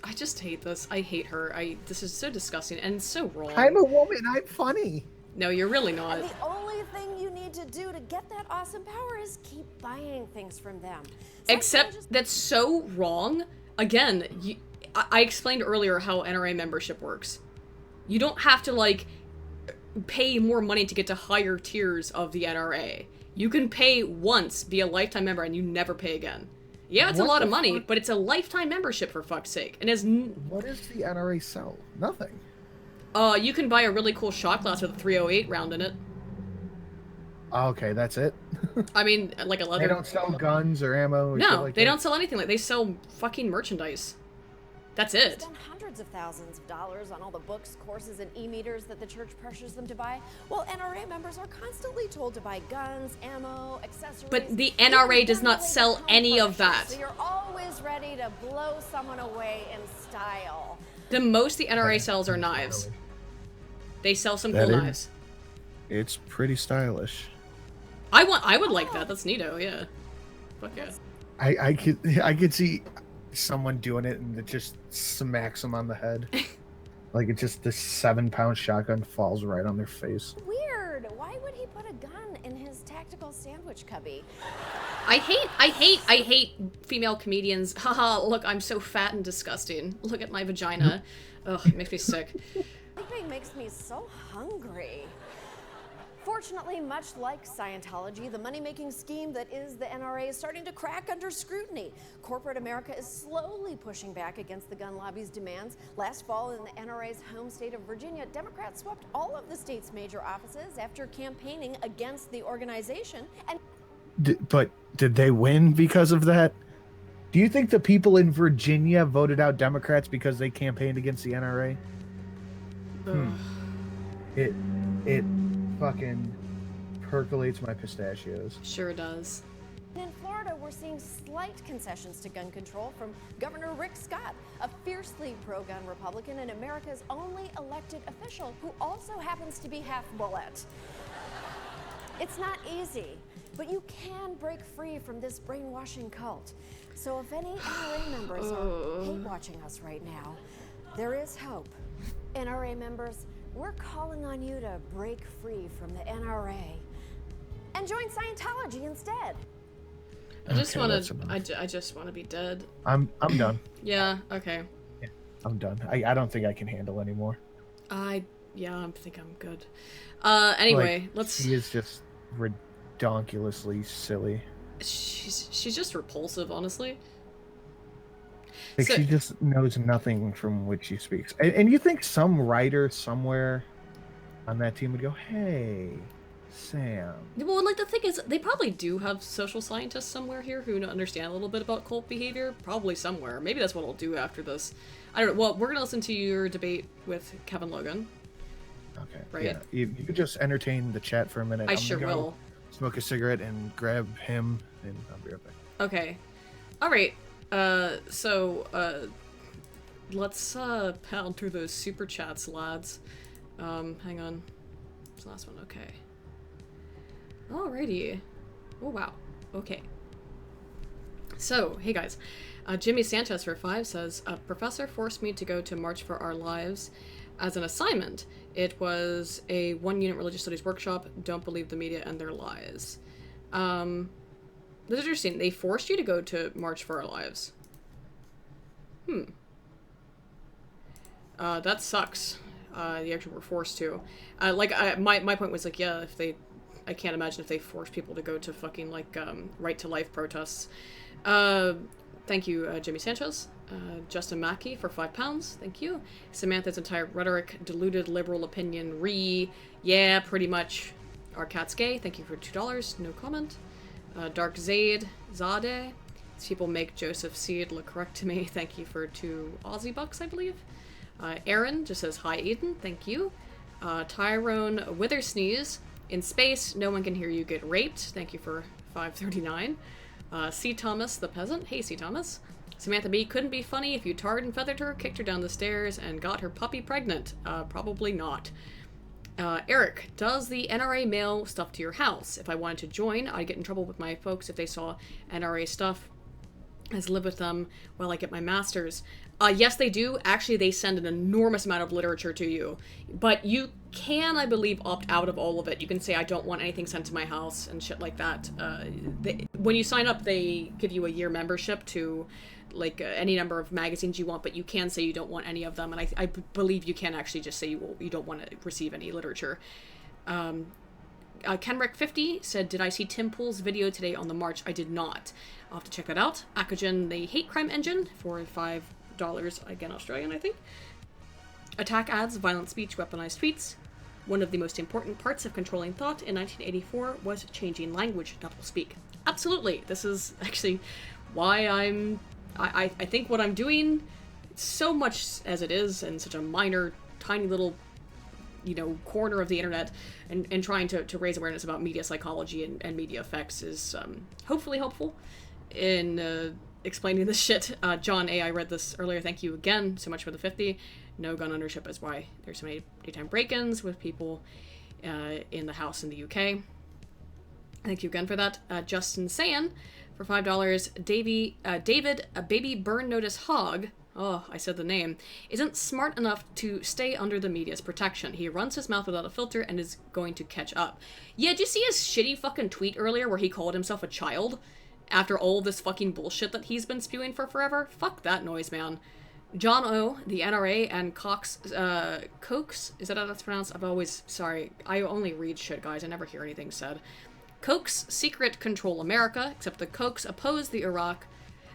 I just hate this. I hate her. This is so disgusting and so wrong. I'm a woman. I'm funny. No, you're really not. And the only thing you need to do to get that awesome power is keep buying things from them. Except that's so wrong. Again, I explained earlier how NRA membership works. You don't have to, like, pay more money to get to higher tiers of the NRA. You can pay once, be a lifetime member, and you never pay again. Yeah, it's a lot of money, but it's a lifetime membership, for fuck's sake. And what does the NRA sell? Nothing. You can buy a really cool shot glass with a 308 round in it. Okay, that's it? I mean, like a leather... They don't sell guns or ammo or No, like they that? don't sell anything. Like, they sell fucking merchandise. That's it. Spend hundreds of thousands of dollars on all the books, courses, and e-meters that the church pressures them to buy. Well, NRA members are constantly told to buy guns, ammo, accessories. But the NRA does not sell any of that. So you're always ready to blow someone away in style. The most the NRA sells are knives. They sell some cool knives. It's pretty stylish. I would like that. That's neato, yeah. Fuck yeah. I could see someone doing it and it just smacks them on the head. Like it just this 7-pound shotgun falls right on their face. Weird. Why would he put a gun in his tactical sandwich cubby? I hate female comedians. Haha, look, I'm so fat and disgusting. Look at my vagina. Ugh, it makes me sick. Sleeping makes me so hungry. Fortunately, much like Scientology, the money-making scheme that is the NRA is starting to crack under scrutiny. Corporate America is slowly pushing back against the gun lobby's demands. Last fall, in the NRA's home state of Virginia, Democrats swept all of the state's major offices after campaigning against the organization. And But did they win because of that? Do you think the people in Virginia voted out Democrats because they campaigned against the NRA? It fucking percolates my pistachios. Sure does. In Florida, we're seeing slight concessions to gun control from Governor Rick Scott, a fiercely pro-gun Republican and America's only elected official who also happens to be half bullet. It's not easy, but you can break free from this brainwashing cult. So if any NRA members are hate-watching us right now, there is hope. NRA members, we're calling on you to break free from the NRA and join Scientology instead. I just want to. I just want to be dead. I'm done. Yeah. Okay. Yeah, I'm done. I don't think I can handle anymore. I think I'm good. Anyway, let's. She is just redonkulously silly. She's just repulsive, honestly. Like, she just knows nothing from which she speaks. And you think some writer somewhere on that team would go, "Hey, Sam." Well, like, the thing is, they probably do have social scientists somewhere here who understand a little bit about cult behavior. Probably somewhere. Maybe that's what I'll do after this. I don't know. Well, we're gonna listen to your debate with Kevin Logan. Okay. Right? Yeah. You could just entertain the chat for a minute. I sure will. Smoke a cigarette and grab him, and I'll be right back. Okay. Alright. Let's pound through those super chats, lads. Hang on. This last one, okay. Alrighty. Oh, wow. Okay. So, hey guys. Jimmy Sanchez for 5 says, a professor forced me to go to March for Our Lives as an assignment. It was a 1-unit religious studies workshop. Don't believe the media and their lies. This is interesting. They forced you to go to March for Our Lives. That sucks. You actually were forced to. My point was, like, yeah, I can't imagine if they force people to go to fucking, like, right to life protests. Thank you, Jimmy Sanchez. Justin Mackey for £5. Thank you. Samantha's entire rhetoric, deluded liberal opinion, yeah, pretty much. Our cat's gay. Thank you for $2. No comment. Dark Zade. These people make Joseph Seed look correct to me. Thank you for 2 Aussie bucks, I believe. Aaron just says, hi, Eden. Thank you. Tyrone Withersneeze. In space, no one can hear you get raped. Thank you for $5.39. C. Thomas the Peasant. Hey, C. Thomas. Samantha B. couldn't be funny if you tarred and feathered her, kicked her down the stairs, and got her puppy pregnant. Probably not. Eric, does the NRA mail stuff to your house? If I wanted to join, I'd get in trouble with my folks if they saw NRA stuff. As live with them while I get my master's. Yes, they do. Actually, they send an enormous amount of literature to you. But you can, I believe, opt out of all of it. You can say, I don't want anything sent to my house and shit like that. When you sign up, they give you a year membership to, like, any number of magazines you want, but you can say you don't want any of them. And I believe you can actually just say you don't want to receive any literature. Kenrick50 said, did I see Tim Pool's video today on the march? I did not. I'll have to check that out. Akagen, the hate crime engine, for $5, again Australian, I think. Attack ads, violent speech, weaponized tweets. One of the most important parts of controlling thought in 1984 was changing language, not to speak. Absolutely. This is actually why I think what I'm doing, so much as it is, in such a minor, tiny little, corner of the internet, and trying to raise awareness about media psychology and media effects is hopefully helpful in explaining this shit. John A., I read this earlier. Thank you again so much for the 50. No gun ownership is why there's so many daytime break-ins with people in the house in the UK. Thank you again for that. Justin Sayan for $5. David, a baby burn notice hog. Oh, I said the name. Isn't smart enough to stay under the media's protection. He runs his mouth without a filter and is going to catch up. Yeah, did you see his shitty fucking tweet earlier where he called himself a child? After all this fucking bullshit that he's been spewing for forever? Fuck that noise, man. John O., the NRA, and Cox, is that how that's pronounced? Sorry, I only read shit, guys. I never hear anything said. Koch's secret control America, except the Kochs oppose the Iraq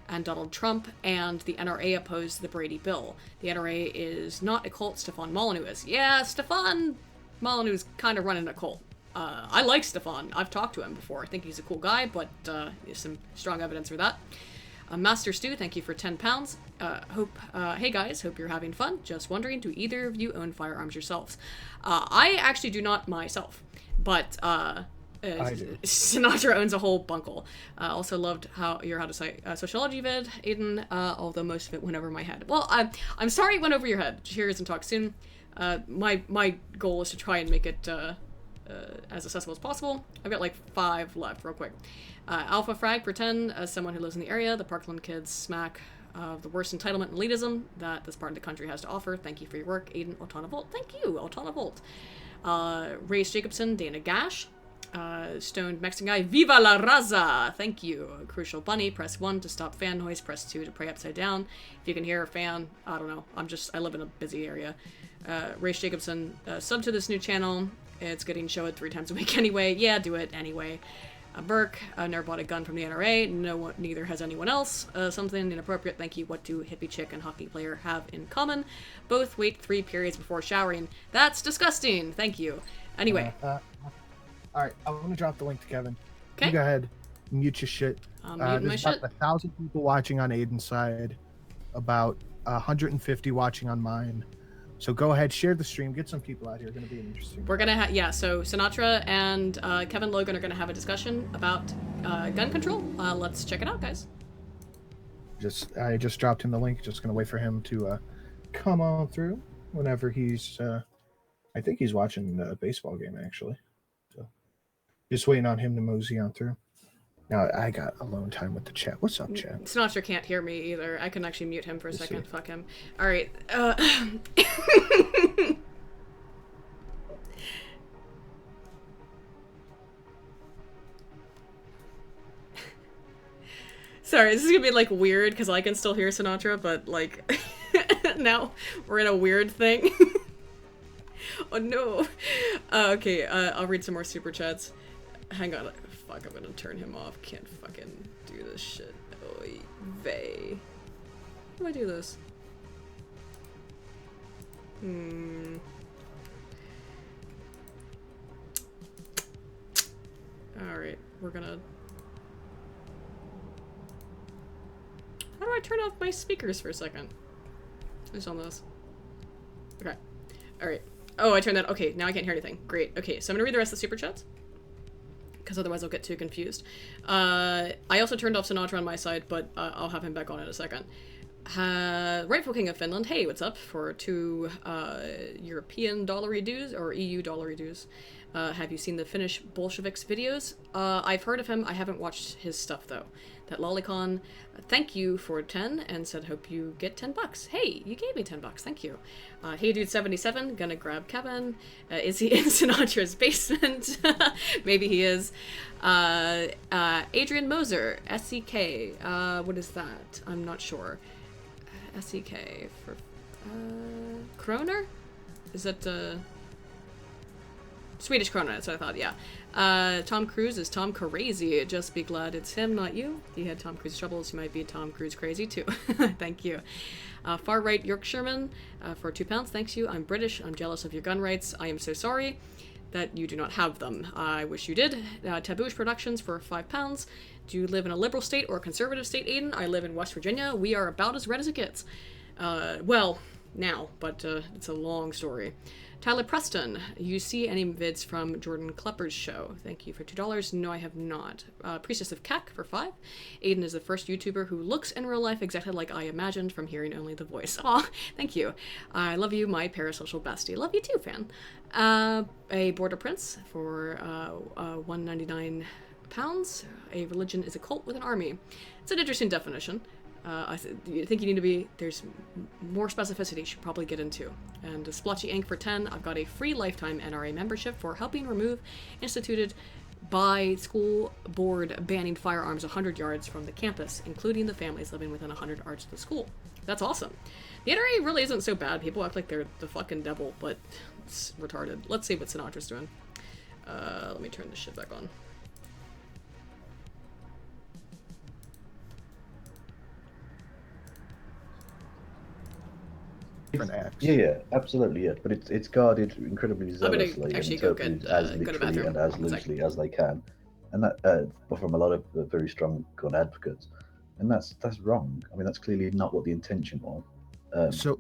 and Donald Trump, and the NRA opposed the Brady Bill. The NRA is not a cult, Stefan Molyneux is. Yeah, Stefan Molyneux's kind of running a cult. I like Stefan. I've talked to him before. I think he's a cool guy, but there's some strong evidence for that. Master Stu, thank you for £10. Hey guys, hope you're having fun. Just wondering, do either of you own firearms yourselves? I actually do not myself, but I do. Sinatra owns a whole bunkle. Also loved how to say sociology vid, Aiden. Although most of it went over my head. Well, I'm sorry it went over your head. Cheers and talk soon. My goal is to try and make it as accessible as possible. I've got like 5 left, real quick. Alpha Frag for 10. As someone who lives in the area, the Parkland kids smack the worst entitlement and elitism that this part of the country has to offer. Thank you for your work, Aiden Altana Volt. Thank you, Altana Volt. Rayce Jacobson, Dana Gash. Stoned Mexican guy, Viva la Raza! Thank you. Crucial Bunny, press 1 to stop fan noise, press 2 to pray upside down. If you can hear a fan, I don't know. I live in a busy area. Rayce Jacobson, sub to this new channel. It's getting showed 3 times a week anyway. Yeah, do it anyway. Burke, never bought a gun from the NRA. No, neither has anyone else. Something inappropriate. Thank you. What do hippie chick and hockey player have in common? Both wait 3 periods before showering. That's disgusting. Thank you. Anyway. All right, I'm gonna drop the link to Kevin. Okay. You go ahead, mute your shit. There's about 1,000 people watching on Aiden's side, about 150 watching on mine. So go ahead, share the stream, get some people out here. Gonna be interesting. We're gonna so Sinatra and Kevin Logan are gonna have a discussion about gun control. Let's check it out, guys. I just dropped him the link. Just gonna wait for him to come on through whenever he's. I think he's watching the baseball game actually. Just waiting on him to mosey on through. Now I got alone time with the chat. What's up, chat? Sinatra can't hear me either. I can actually mute him for a second. See. Fuck him. All right. Sorry, this is gonna be like weird because I can still hear Sinatra, but like now we're in a weird thing. Oh no. Okay. I'll read some more super chats. Hang on. Fuck, I'm gonna turn him off. Can't fucking do this shit. Oy vey. How do I do this? Alright, we're gonna... How do I turn off my speakers for a second? Just on this. Okay. Alright. Oh, I turned that... Okay, now I can't hear anything. Great. Okay, so I'm gonna read the rest of the super chats, because otherwise I'll get too confused. I also turned off Sinatra on my side, but I'll have him back on in a second. Rightful King of Finland, hey, what's up? For 2 European dollary dues, or EU dollary dues. Have you seen the Finnish Bolsheviks videos? I've heard of him, I haven't watched his stuff though. That Lolicon, thank you for 10, and said hope you get $10. Hey, you gave me $10, thank you. Hey dude 77, gonna grab Kevin. Is he in Sinatra's basement? Maybe he is. Adrian Moser, SEK, what is that? I'm not sure. SEK for, Kroner? Is that, Swedish krona, that's what I thought, yeah. Tom Cruise is Tom Crazy. Just be glad it's him, not you. He had Tom Cruise troubles, you might be Tom Cruise crazy too. Thank you. Far right Yorkshireman for £2, thanks you. I'm British, I'm jealous of your gun rights. I am so sorry that you do not have them. I wish you did. Taboosh Productions for £5. Do you live in a liberal state or a conservative state, Aiden? I live in West Virginia. We are about as red as it gets. Well, now, but it's a long story. Tyler Preston, you see any vids from Jordan Klepper's show? Thank you for $2. No, I have not. Priestess of Kek for 5. Aiden is the first YouTuber who looks in real life exactly like I imagined from hearing only the voice. Aw, thank you. I love you, my parasocial bestie. Love you too, fan. A Border Prince for £199. A religion is a cult with an army. It's an interesting definition. I think you need to be, there's more specificity you should probably get into. And Splotchy Inc. for 10, I've got a free lifetime NRA membership for helping remove instituted by school board banning firearms 100 yards from the campus, including the families living within 100 yards of the school. That's awesome. The NRA really isn't so bad. People act like they're the fucking devil, but it's retarded. Let's see what Sinatra's doing. Let me turn this shit back on. Yeah, absolutely, yeah. But it's guarded incredibly zealously and actually interpreted as literally and as loosely as they can, and that from a lot of very strong gun advocates, and that's wrong. I mean, that's clearly not what the intention was. So,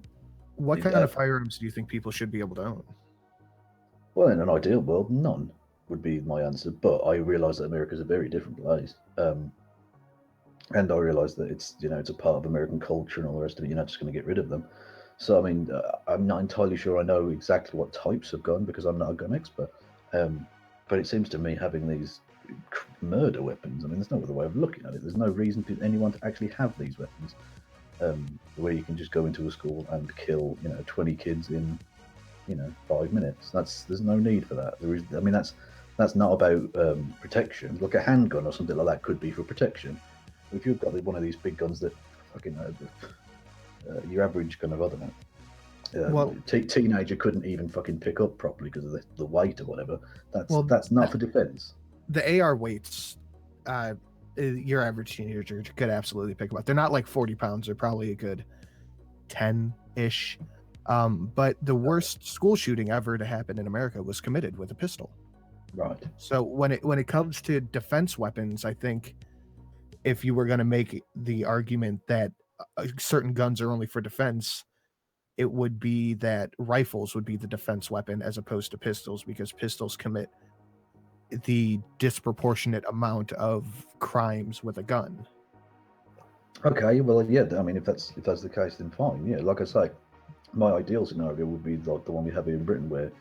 what kind of firearms do you think people should be able to own? Well, in an ideal world, none. would be my answer. But I realise that America's a very different place, and I realise that it's it's a part of American culture and all the rest of it. You're not just going to get rid of them. So I mean, I'm not entirely sure I know exactly what types of gun because I'm not a gun expert. But it seems to me having these murder weapons. I mean, there's no other way of looking at it. There's no reason for anyone to actually have these weapons, where you can just go into a school and kill 20 kids in 5 minutes. There's no need for that. There is. I mean, that's not about protection. Like a handgun or something like that could be for protection. If you've got one of these big guns that fucking your average kind of, I don't know, teenager couldn't even fucking pick up properly because of the weight or whatever. That's not for defense. The AR weights, your average teenager could absolutely pick them up. They're not like 40 pounds. They're probably a good 10-ish. But the worst school shooting ever to happen in America was committed with a pistol. Right. So when it comes to defense weapons, I think if you were going to make the argument that certain guns are only for defense, it would be that rifles would be the defense weapon as opposed to pistols, because pistols commit the disproportionate amount of crimes with a gun. Okay, well, yeah. I mean, if that's the case, then fine. Yeah, like I say, my ideal scenario would be the one we have here in Britain, where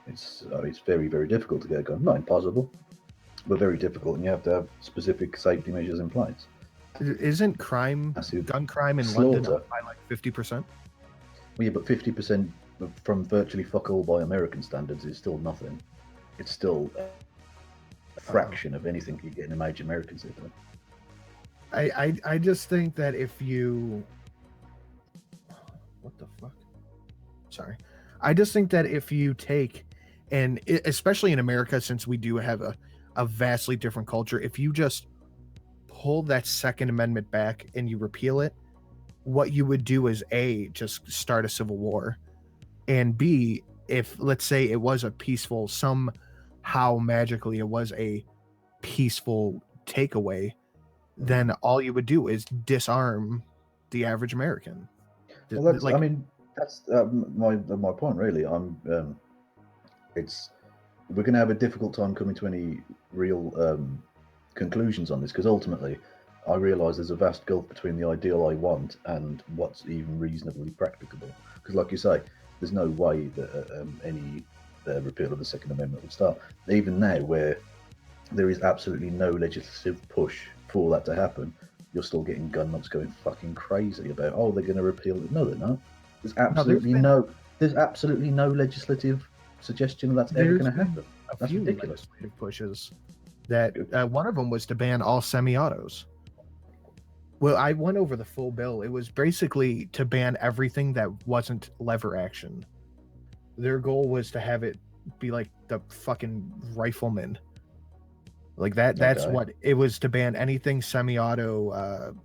it's very, very difficult to get a gun. Not impossible, but very difficult, and you have to have specific safety measures in place. Isn't gun crime in London up by like 50%? Well, yeah, but 50% from virtually fuck all by American standards is still nothing. It's still a fraction of anything you get in a major American city. I just think that if you... What the fuck? Sorry. I just think that if you take, and especially in America, since we do have a vastly different culture, if you just pull that Second Amendment back and you repeal it, what you would do is A, just start a civil war, and B, if let's say it was a peaceful, somehow magically it was a peaceful takeaway, then all you would do is disarm the average American. Well, that's my point really. We're going to have a difficult time coming to any real conclusions on this, because ultimately I realise there's a vast gulf between the ideal I want and what's even reasonably practicable. Because, like you say, there's no way that any repeal of the Second Amendment would start. Even now, where there is absolutely no legislative push for that to happen, you're still getting gun nuts going fucking crazy about, oh, they're going to repeal it. No, they're not. There's absolutely no legislative suggestion that's ever going to happen. That's ridiculous. Legislative pushes that one of them was to ban all semi-autos. Well, I went over the full bill. It was basically to ban everything that wasn't lever action. Their goal was to have it be like the fucking rifleman. Like that. That's what it was, to ban anything semi-auto,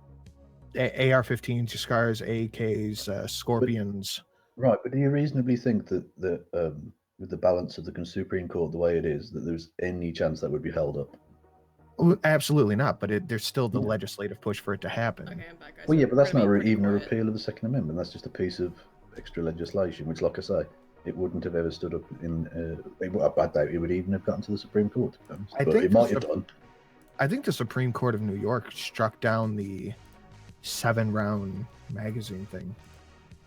AR-15s, Scars, AKs, Scorpions. Right, but do you reasonably think that with the balance of the Supreme Court the way it is, that there's any chance that would be held up? Well, absolutely not. But there's still the legislative push for it to happen. Okay, I'm back, guys. Well, yeah, but that's not even a repeal of the Second Amendment. That's just a piece of extra legislation, which, like I say, it wouldn't have ever stood up in. I doubt it would even have gotten to the Supreme Court. But it might have done. I think the Supreme Court of New York struck down the 7-round magazine thing.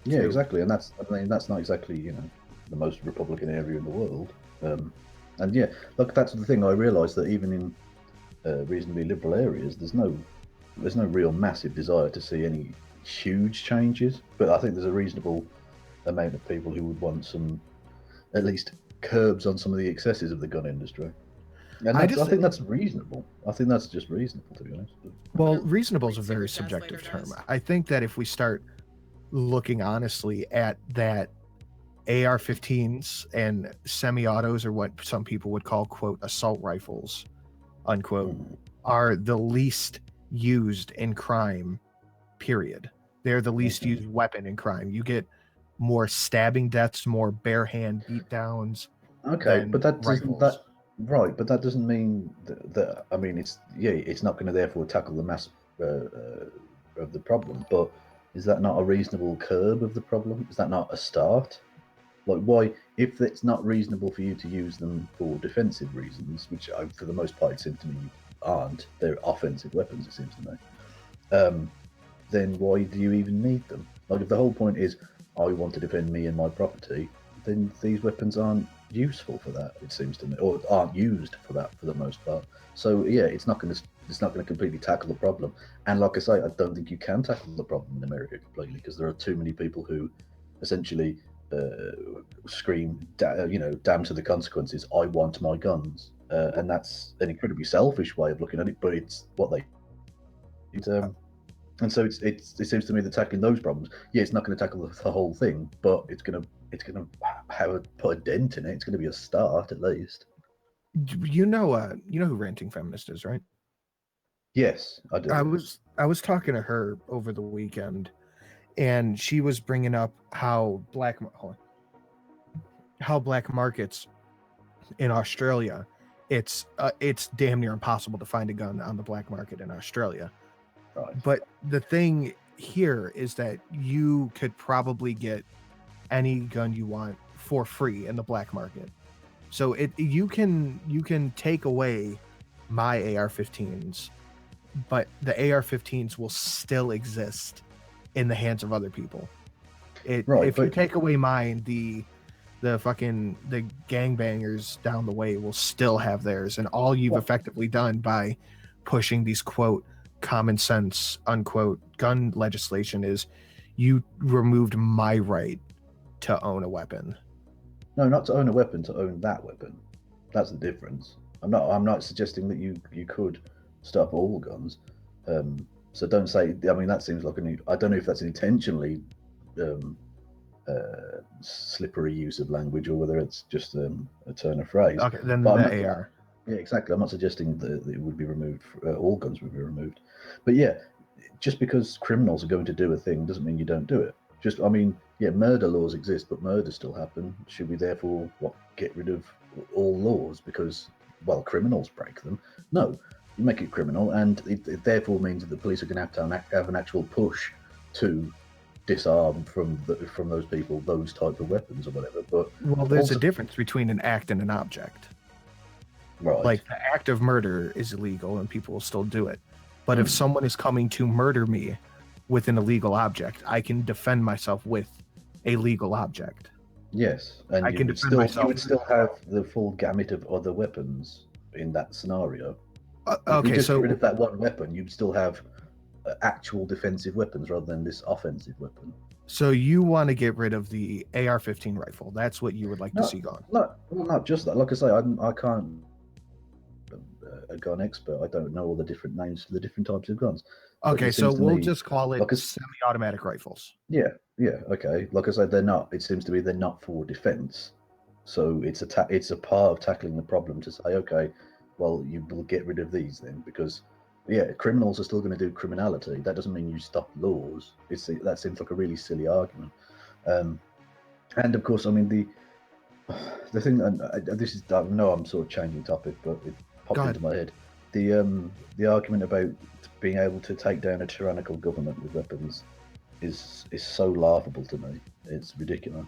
Yeah, exactly, and that's not exactly the most Republican area in the world. And yeah, look, that's the thing. I realise that even in reasonably liberal areas, there's no real massive desire to see any huge changes. But I think there's a reasonable amount of people who would want some, at least, curbs on some of the excesses of the gun industry. And I think that's reasonable. I think that's just reasonable, to be honest. Well, reasonable is a very subjective term. I think that if we start looking honestly at that, AR-15s and semi-autos, or what some people would call, quote, assault rifles, unquote, are the least used in crime, period. They're the least used weapon in crime. You get more stabbing deaths, more bare hand beatdowns. Okay, but that doesn't mean that I mean, it's not going to therefore tackle the mass of the problem. But is that not a reasonable curb of the problem? Is that not a start? Like, why, if it's not reasonable for you to use them for defensive reasons, which for the most part it seems to me aren't, they're offensive weapons, it seems to me, then why do you even need them? Like, if the whole point is, I want to defend me and my property, then these weapons aren't useful for that, it seems to me, or aren't used for that for the most part. So yeah, it's not going to completely tackle the problem. And like I say, I don't think you can tackle the problem in America completely, because there are too many people who essentially scream, damn to the consequences. I want my guns, and that's an incredibly selfish way of looking at it, but it's what they. And so it seems to me that tackling those problems, yeah, it's not going to tackle the whole thing, but it's going to put a dent in it. It's going to be a start at least. You know who Ranting Feminist is, right? Yes, I do. I was talking to her over the weekend, and she was bringing up how black markets in Australia, it's damn near impossible to find a gun on the black market in Australia. Right. But the thing here is that you could probably get any gun you want for free in the black market. So you can take away my AR-15s, but the AR-15s will still exist in the hands of other people. If you take away mine, the gangbangers down the way will still have theirs, and all you've effectively done by pushing these quote common sense unquote gun legislation is you removed my right to own a weapon. No, not to own a weapon, to own that weapon. That's the difference. I'm not suggesting that you could stop all guns. So don't say. I mean, that seems like I don't know if that's an intentionally slippery use of language, or whether it's just a turn of phrase. Okay, then but the AR. Yeah, exactly. I'm not suggesting that it would be removed. All guns would be removed. But yeah, just because criminals are going to do a thing doesn't mean you don't do it. Murder laws exist, but murders still happen. Should we therefore get rid of all laws because, criminals break them? No, you make it criminal, and it therefore means that the police are going to have an actual push to disarm from those people those type of weapons or whatever. But there's a difference between an act and an object. Right. Like, the act of murder is illegal and people will still do it. But if someone is coming to murder me with an illegal object, I can defend myself with a legal object. Yes, and you would still have the full gamut of other weapons in that scenario. If we just get rid of that one weapon, you'd still have actual defensive weapons rather than this offensive weapon. So you want to get rid of the AR-15 rifle? That's what you would like to see gone? Not just that. Like I say, I can't a gun expert. I don't know all the different names for the different types of guns. Okay, so we'll just call it semi-automatic rifles. Yeah, okay. Like I said, they're not. It seems to be they're not for defense. So it's a part of tackling the problem to say, okay, well, you will get rid of these then, because criminals are still going to do criminality. That doesn't mean you stop laws. That seems like a really silly argument. And of course, I mean the thing, and this is, I know I'm sort of changing topic, but it popped into my head. The argument about being able to take down a tyrannical government with weapons is so laughable to me. It's ridiculous.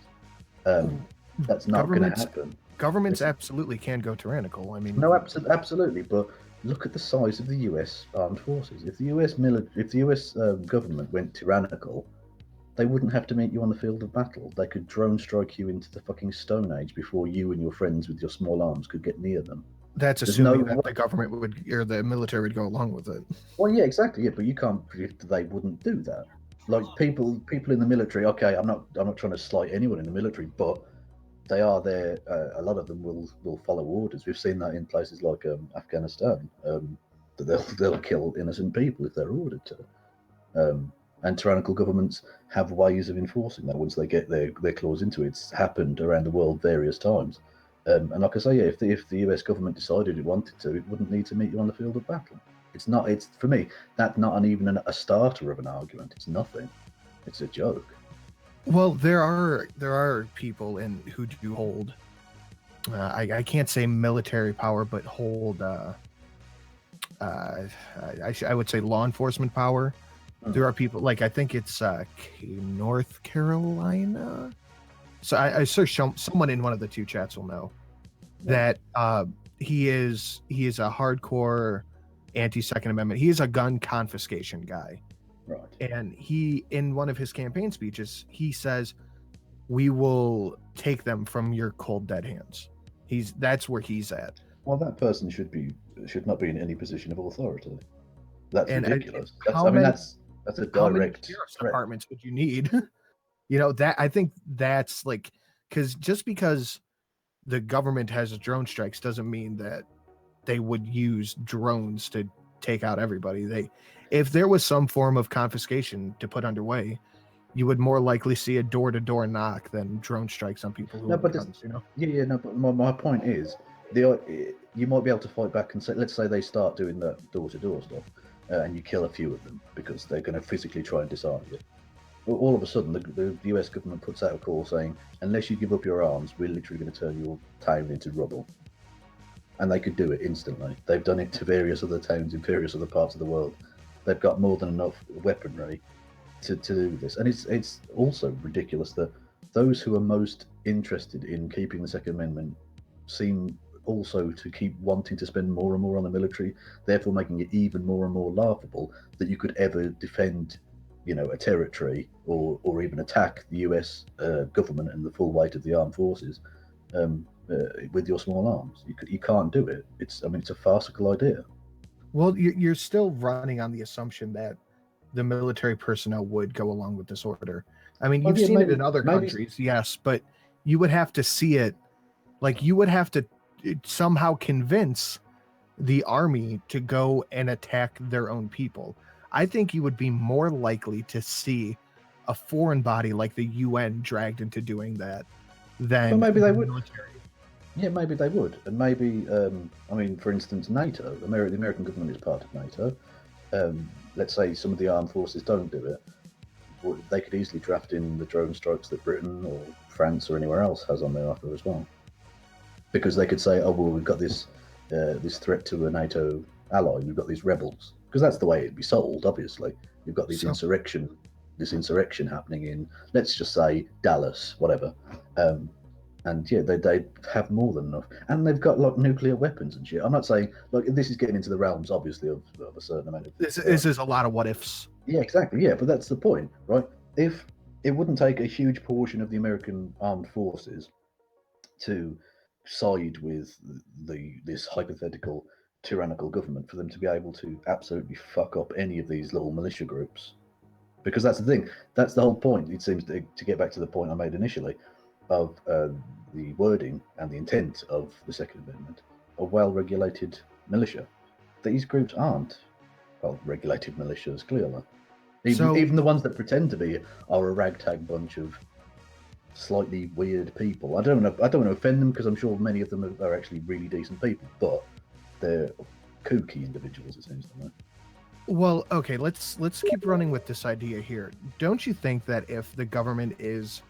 That's not going to happen. Governments absolutely can go tyrannical. I mean, no, absolutely. But look at the size of the U.S. armed forces. If the U.S. Government went tyrannical, they wouldn't have to meet you on the field of battle. They could drone strike you into the fucking Stone Age before you and your friends with your small arms could get near them. That's assuming that the government or the military would go along with it. Well, yeah, exactly. Yeah, but you can't predict that they wouldn't do that. Like people in the military. Okay, I'm not trying to slight anyone in the military, but they are there. A lot of them will follow orders. We've seen that in places like Afghanistan. That they'll kill innocent people if they're ordered to. And tyrannical governments have ways of enforcing that once they get their claws into it. It's happened around the world various times. And like I say, if the US government decided it wanted to, it wouldn't need to meet you on the field of battle. It's for me, that's not even a starter of an argument. It's nothing. It's a joke. Well, there are people who do hold, I can't say military power, but hold, I would say law enforcement power. There are people, like, I think it's North Carolina. So I searched someone in one of the two chats will know that he is a hardcore anti-Second Amendment. He is a gun confiscation guy. Right. And he, in one of his campaign speeches, he says, "We will take them from your cold dead hands." That's where he's at. Well, that person should not be in any position of authority. That's ridiculous. That's a direct sheriff's departments would you need? That I think that's like, because just because the government has drone strikes doesn't mean that they would use drones to take out everybody. If there was some form of confiscation to put underway, you would more likely see a door-to-door knock than drone strikes on people who own guns. No, but my point is, you might be able to fight back and say, let's say they start doing that door-to-door stuff, and you kill a few of them because they're going to physically try and disarm you. Well, all of a sudden, the US government puts out a call saying, unless you give up your arms, we're literally going to turn your town into rubble. And they could do it instantly. They've done it to various other towns in various other parts of the world. They've got more than enough weaponry to do this. And it's also ridiculous that those who are most interested in keeping the Second Amendment seem also to keep wanting to spend more and more on the military, therefore making it even more and more laughable that you could ever defend, a territory or even attack the US government and the full weight of the armed forces with your small arms. You can't do it. It's a farcical idea. Well, you're still running on the assumption that the military personnel would go along with this order. You've seen it in other countries, yes, but you would have to see it. Like, you would have to somehow convince the army to go and attack their own people. I think you would be more likely to see a foreign body like the UN dragged into doing that than maybe they would. Military. Yeah, maybe they would. And maybe, for instance, NATO, the American government is part of NATO. Let's say some of the armed forces don't do it. They could easily draft in the drone strikes that Britain or France or anywhere else has on their offer as well. Because they could say, oh, well, we've got this threat to a NATO ally. We've got these rebels. Because that's the way it'd be sold, obviously. You've got this insurrection happening in, let's just say, Dallas, whatever. And yeah, they have more than enough, and they've got like nuclear weapons and shit. I'm not saying this is getting into the realms, obviously, of a certain amount of. This is a lot of what ifs. Yeah, exactly. Yeah, but that's the point, right? If it wouldn't take a huge portion of the American armed forces to side with this hypothetical tyrannical government for them to be able to absolutely fuck up any of these little militia groups, because that's the thing. That's the whole point. It seems to get back to the point I made initially. Of the wording and the intent of the Second Amendment, a well-regulated militia. These groups aren't well-regulated militias, clearly. Even the ones that pretend to be are a ragtag bunch of slightly weird people. I don't want to offend them because I'm sure many of them are actually really decent people, but they're kooky individuals, it seems to me. Well, okay, let's keep running with this idea here. Don't you think that if the government is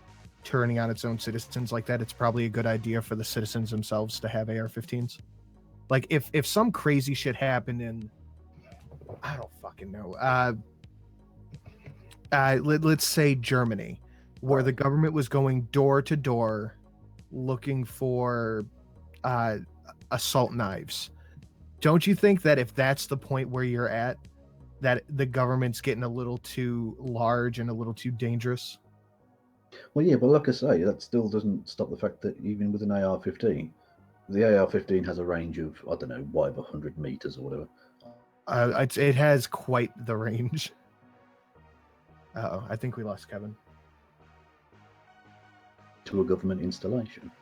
turning on its own citizens like that, it's probably a good idea for the citizens themselves to have AR-15s? Like, if some crazy shit happened in, I don't fucking know, let's say Germany, where the government was going door to door looking for assault knives, don't you think that if that's the point where you're at, that the government's getting a little too large and a little too dangerous? Well, yeah, but like I say, that still doesn't stop the fact that even with an AR-15, the AR-15 has a range of, I don't know, 100 meters or whatever. It has quite the range. Uh-oh, I think we lost Kevin. To a government installation.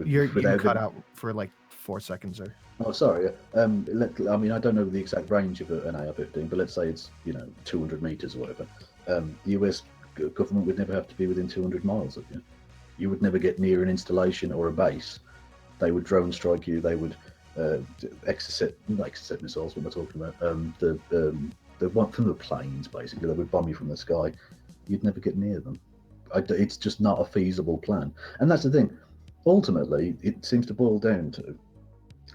You cut out for like 4 seconds there. Oh, sorry. I don't know the exact range of an AR-15, but let's say it's 200 meters or whatever. The US government would never have to be within 200 miles of you. You would never get near an installation or a base. They would drone strike you. They would exocet missiles. What am I talking about? The one from the planes, basically. They would bomb you from the sky. You'd never get near them. It's just not a feasible plan. And that's the thing. Ultimately, it seems to boil down to,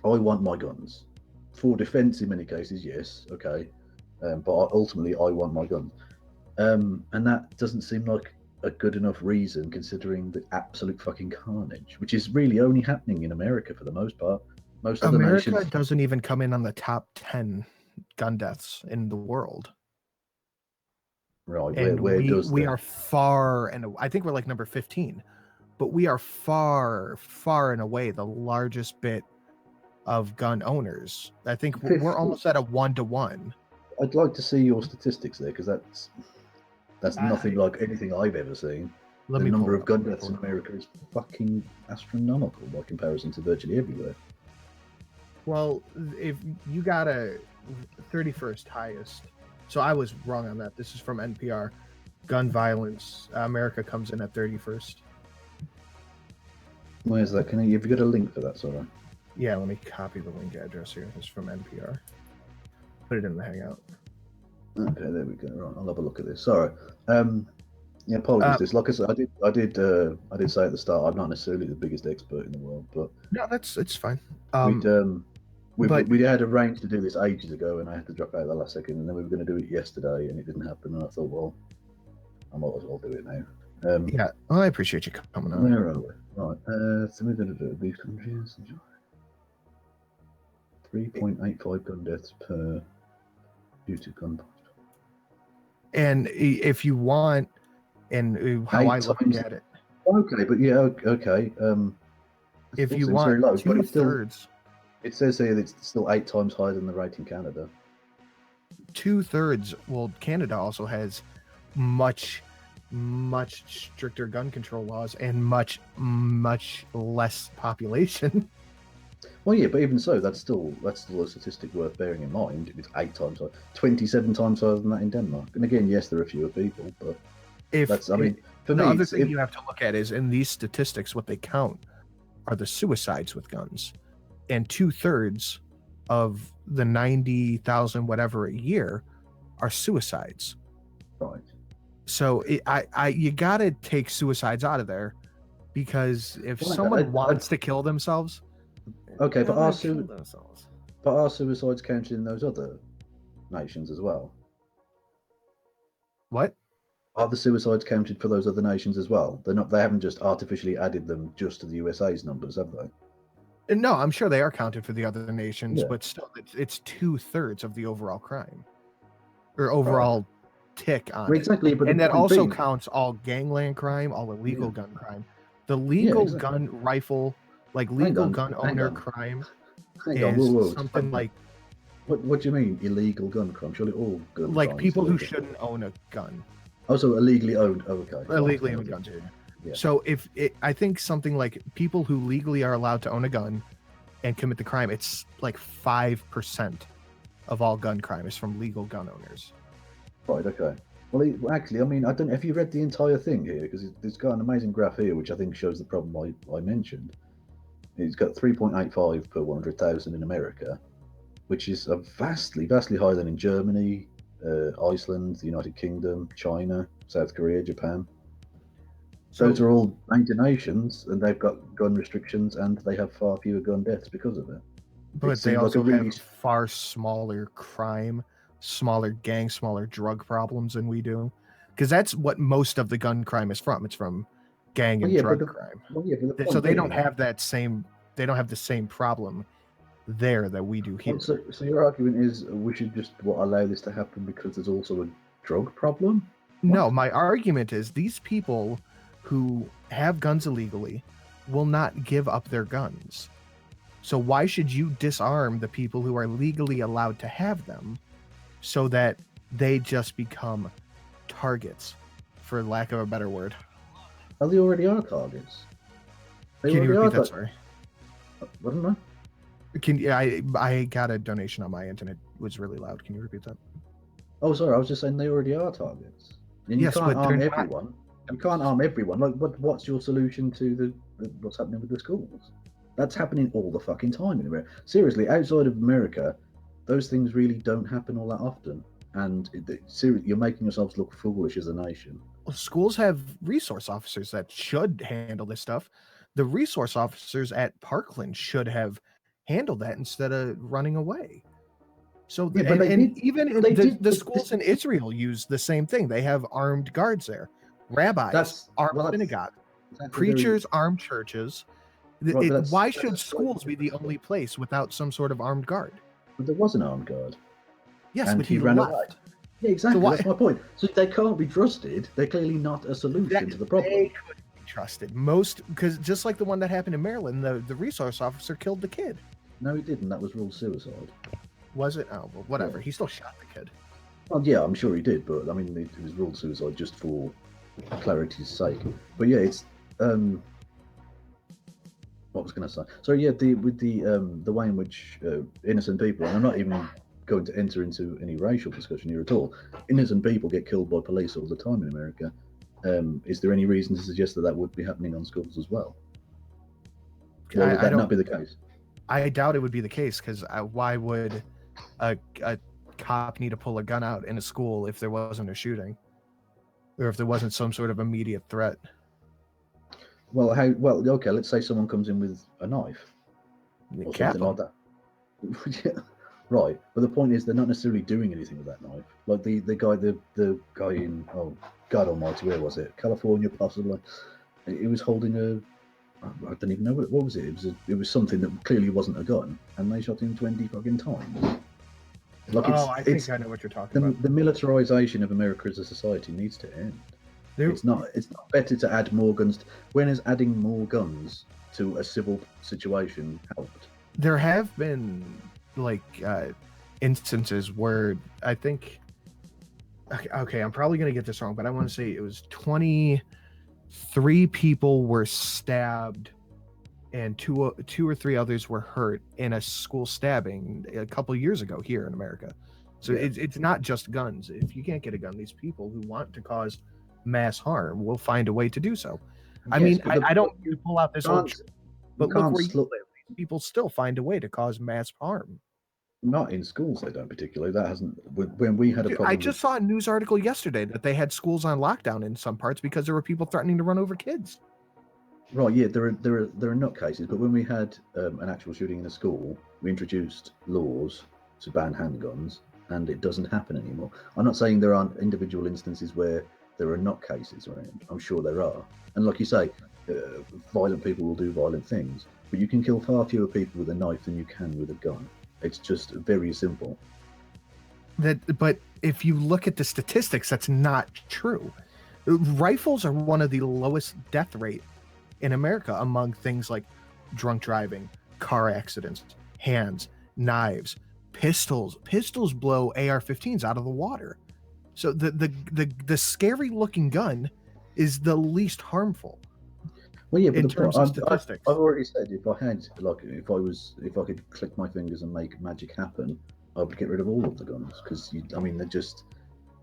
I want my guns. For defense in many cases, yes, okay. But ultimately, I want my guns. And that doesn't seem like a good enough reason considering the absolute fucking carnage, which is really only happening in America for the most part. Most other America nations doesn't even come in on the top 10 gun deaths in the world. Right, And where does we that? are far, and I think we're like number 15, but we are far, far and away the largest bit of gun owners. I think we're almost at a 1-to-1. I'd like to see your statistics there, because that's nothing like anything I've ever seen. Let The me number pull of it gun up. deaths in America is fucking astronomical by comparison to virtually everywhere. Well, if you got a 31st highest, so I was wrong on that. This is from NPR. Gun violence, America comes in at 31st. Where's that? Have you got a link for that, sorry? Yeah, let me copy the link address here. It's from NPR. Put it in the Hangout. Okay, there we go. Right, I'll have a look at this. Sorry. Yeah, apologies. This, like I said, I did say at the start, I'm not necessarily the biggest expert in the world, but no, it's fine. We had arranged to do this ages ago, and I had to drop out at the last second, and then we were going to do it yesterday, and it didn't happen. And I thought, well, I might as well do it now. Yeah, well, I appreciate you coming on. Where are we? Right. So we're going to do these countries. 3.85 gun deaths per due to gun. And if you want, and how I look at it. Okay, but yeah, okay. If you seems want very low, but it's still, 2/3, it says here that it's still 8 times higher than the rate in Canada. 2/3. Well, Canada also has much stricter gun control laws and much less population. Well, yeah, but even so, that's still a statistic worth bearing in mind. If it's 8 times higher, 27 times higher than that in Denmark. And again, yes, there are fewer people, but for me, the other thing you have to look at is in these statistics, what they count are the suicides with guns, and 2/3 of the 90,000 whatever a year are suicides. Right. So you got to take suicides out of there, because if someone wants to kill themselves, okay, but are themselves. But are suicides counted in those other nations as well? What? Are the suicides counted for those other nations as well? They're not. They haven't just artificially added them just to the USA's numbers, have they? No, I'm sure they are counted for the other nations, Yeah. but still, it's 2/3 of the overall crime or overall tick on exactly, it. but And the that point also being- counts all gangland crime, all illegal gun crime, the legal exactly. gun rifle, like legal gun owner crime is something like. What do you mean illegal gun crime? Surely all gun like crime is people who illegal. shouldn't own a gun. Also illegally owned. Oh, okay. Illegally owned guns. Yeah. So I think something like people who legally are allowed to own a gun and commit the crime, it's like 5% of all gun crime is from legal gun owners. Right. Okay. Well, actually, I mean, I don't. Have you read the entire thing here? Because it's got an amazing graph here, which I think shows the problem I mentioned. It's got 3.85 per 100,000 in America, which is vastly higher than in Germany, Iceland, the United Kingdom, China, South Korea, Japan. Those are all major nations, and they've got gun restrictions, and they have far fewer gun deaths because of it. But they also have far smaller crime, smaller gang, smaller drug problems than we do, because that's what most of the gun crime is from. It's from gang and drug crime. So they don't have that same. They don't have the same problem there that we do here. So your argument is we should just allow this to happen because there's also a drug problem? No, my argument is these people who have guns illegally will not give up their guns. So why should you disarm the people who are legally allowed to have them so that they just become targets, for lack of a better word? Oh, they already are targets. Can you repeat that? Sorry. What am I? I got a donation on my end and it was really loud. Can you repeat that? Oh, sorry. I was just saying they already are targets. And you can't arm everyone. You can't arm everyone. Like, what's your solution to what's happening with the schools? That's happening all the fucking time in America. Seriously, outside of America, those things really don't happen all that often. And seriously, you're making yourselves look foolish as a nation. Well, schools have resource officers that should handle this stuff. The resource officers at Parkland should have handled that instead of running away. So, even the schools in Israel use the same thing. They have armed guards there. Rabbis armed well, synagogues. that's Preachers armed churches. Right, but Why that's should schools be the only place without some sort of armed guard? But there was an armed guard. Yes, and but he ran left. away. Yeah, exactly. So that's my point. So they can't be trusted. They're clearly not a solution to the problem. They couldn't be trusted. Because just like the one that happened in Maryland, the resource officer killed the kid. No, he didn't. That was ruled suicide. Was it? Oh, well, whatever. Yeah. He still shot the kid. Well, yeah, I'm sure he did, but I mean, it was ruled suicide just for clarity's sake. But yeah, it's what was going to say? So yeah, the way in which innocent people, and I'm not even going to enter into any racial discussion here at all. Innocent people get killed by police all the time in America. Is there any reason to suggest that would be happening on schools as well? Or would that not be the case? I doubt it would be the case, because why would a cop need to pull a gun out in a school if there wasn't a shooting, or if there wasn't some sort of immediate threat? Well, okay, let's say someone comes in with a knife or something like that. Yeah, right, but the point is they're not necessarily doing anything with that knife. Like the guy in, oh God Almighty, where was it? California, possibly. He was holding I don't even know what was it. It was something that clearly wasn't a gun, and they shot him 20 fucking times. Like I think I know what you're talking about. The militarization of America as a society needs to end. It's not better to add more guns. When is adding more guns to a civil situation helped? There have been instances where I think, okay, I'm probably going to get this wrong, but I want to say it was 23 people were stabbed and two or three others were hurt in a school stabbing a couple years ago here in America. So yeah. It's not just guns. If you can't get a gun, these people who want to cause mass harm will find a way to do so. I mean, I don't pull out this old, but look where you live. People still find a way to cause mass harm. Not in schools, they don't particularly. That hasn't. When we had a problem. I just saw a news article yesterday that they had schools on lockdown in some parts because there were people threatening to run over kids. Right, yeah, there are nutcases, but when we had an actual shooting in a school, we introduced laws to ban handguns, and it doesn't happen anymore. I'm not saying there aren't individual instances where there are nutcases around. I'm sure there are, and like you say, violent people will do violent things, but you can kill far fewer people with a knife than you can with a gun. It's just very simple. But if you look at the statistics, that's not true. Rifles are one of the lowest death rate in America among things like drunk driving, car accidents, hands, knives, pistols. Pistols blow AR-15s out of the water. So the scary looking gun is the least harmful. Well, yeah, but in terms of statistics. I've already said if I could click my fingers and make magic happen, I would get rid of all of the guns because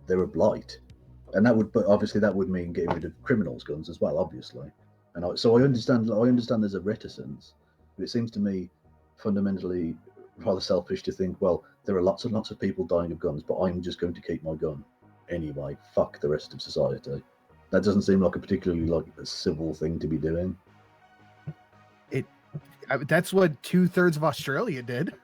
they're a blight, and but obviously that would mean getting rid of criminals' guns as well, obviously. And so I understand there's a reticence, but it seems to me fundamentally rather selfish to think, well, there are lots and lots of people dying of guns, but I'm just going to keep my gun anyway. Fuck the rest of society. That doesn't seem like a particularly a civil thing to be doing. That's what 2/3 of Australia did.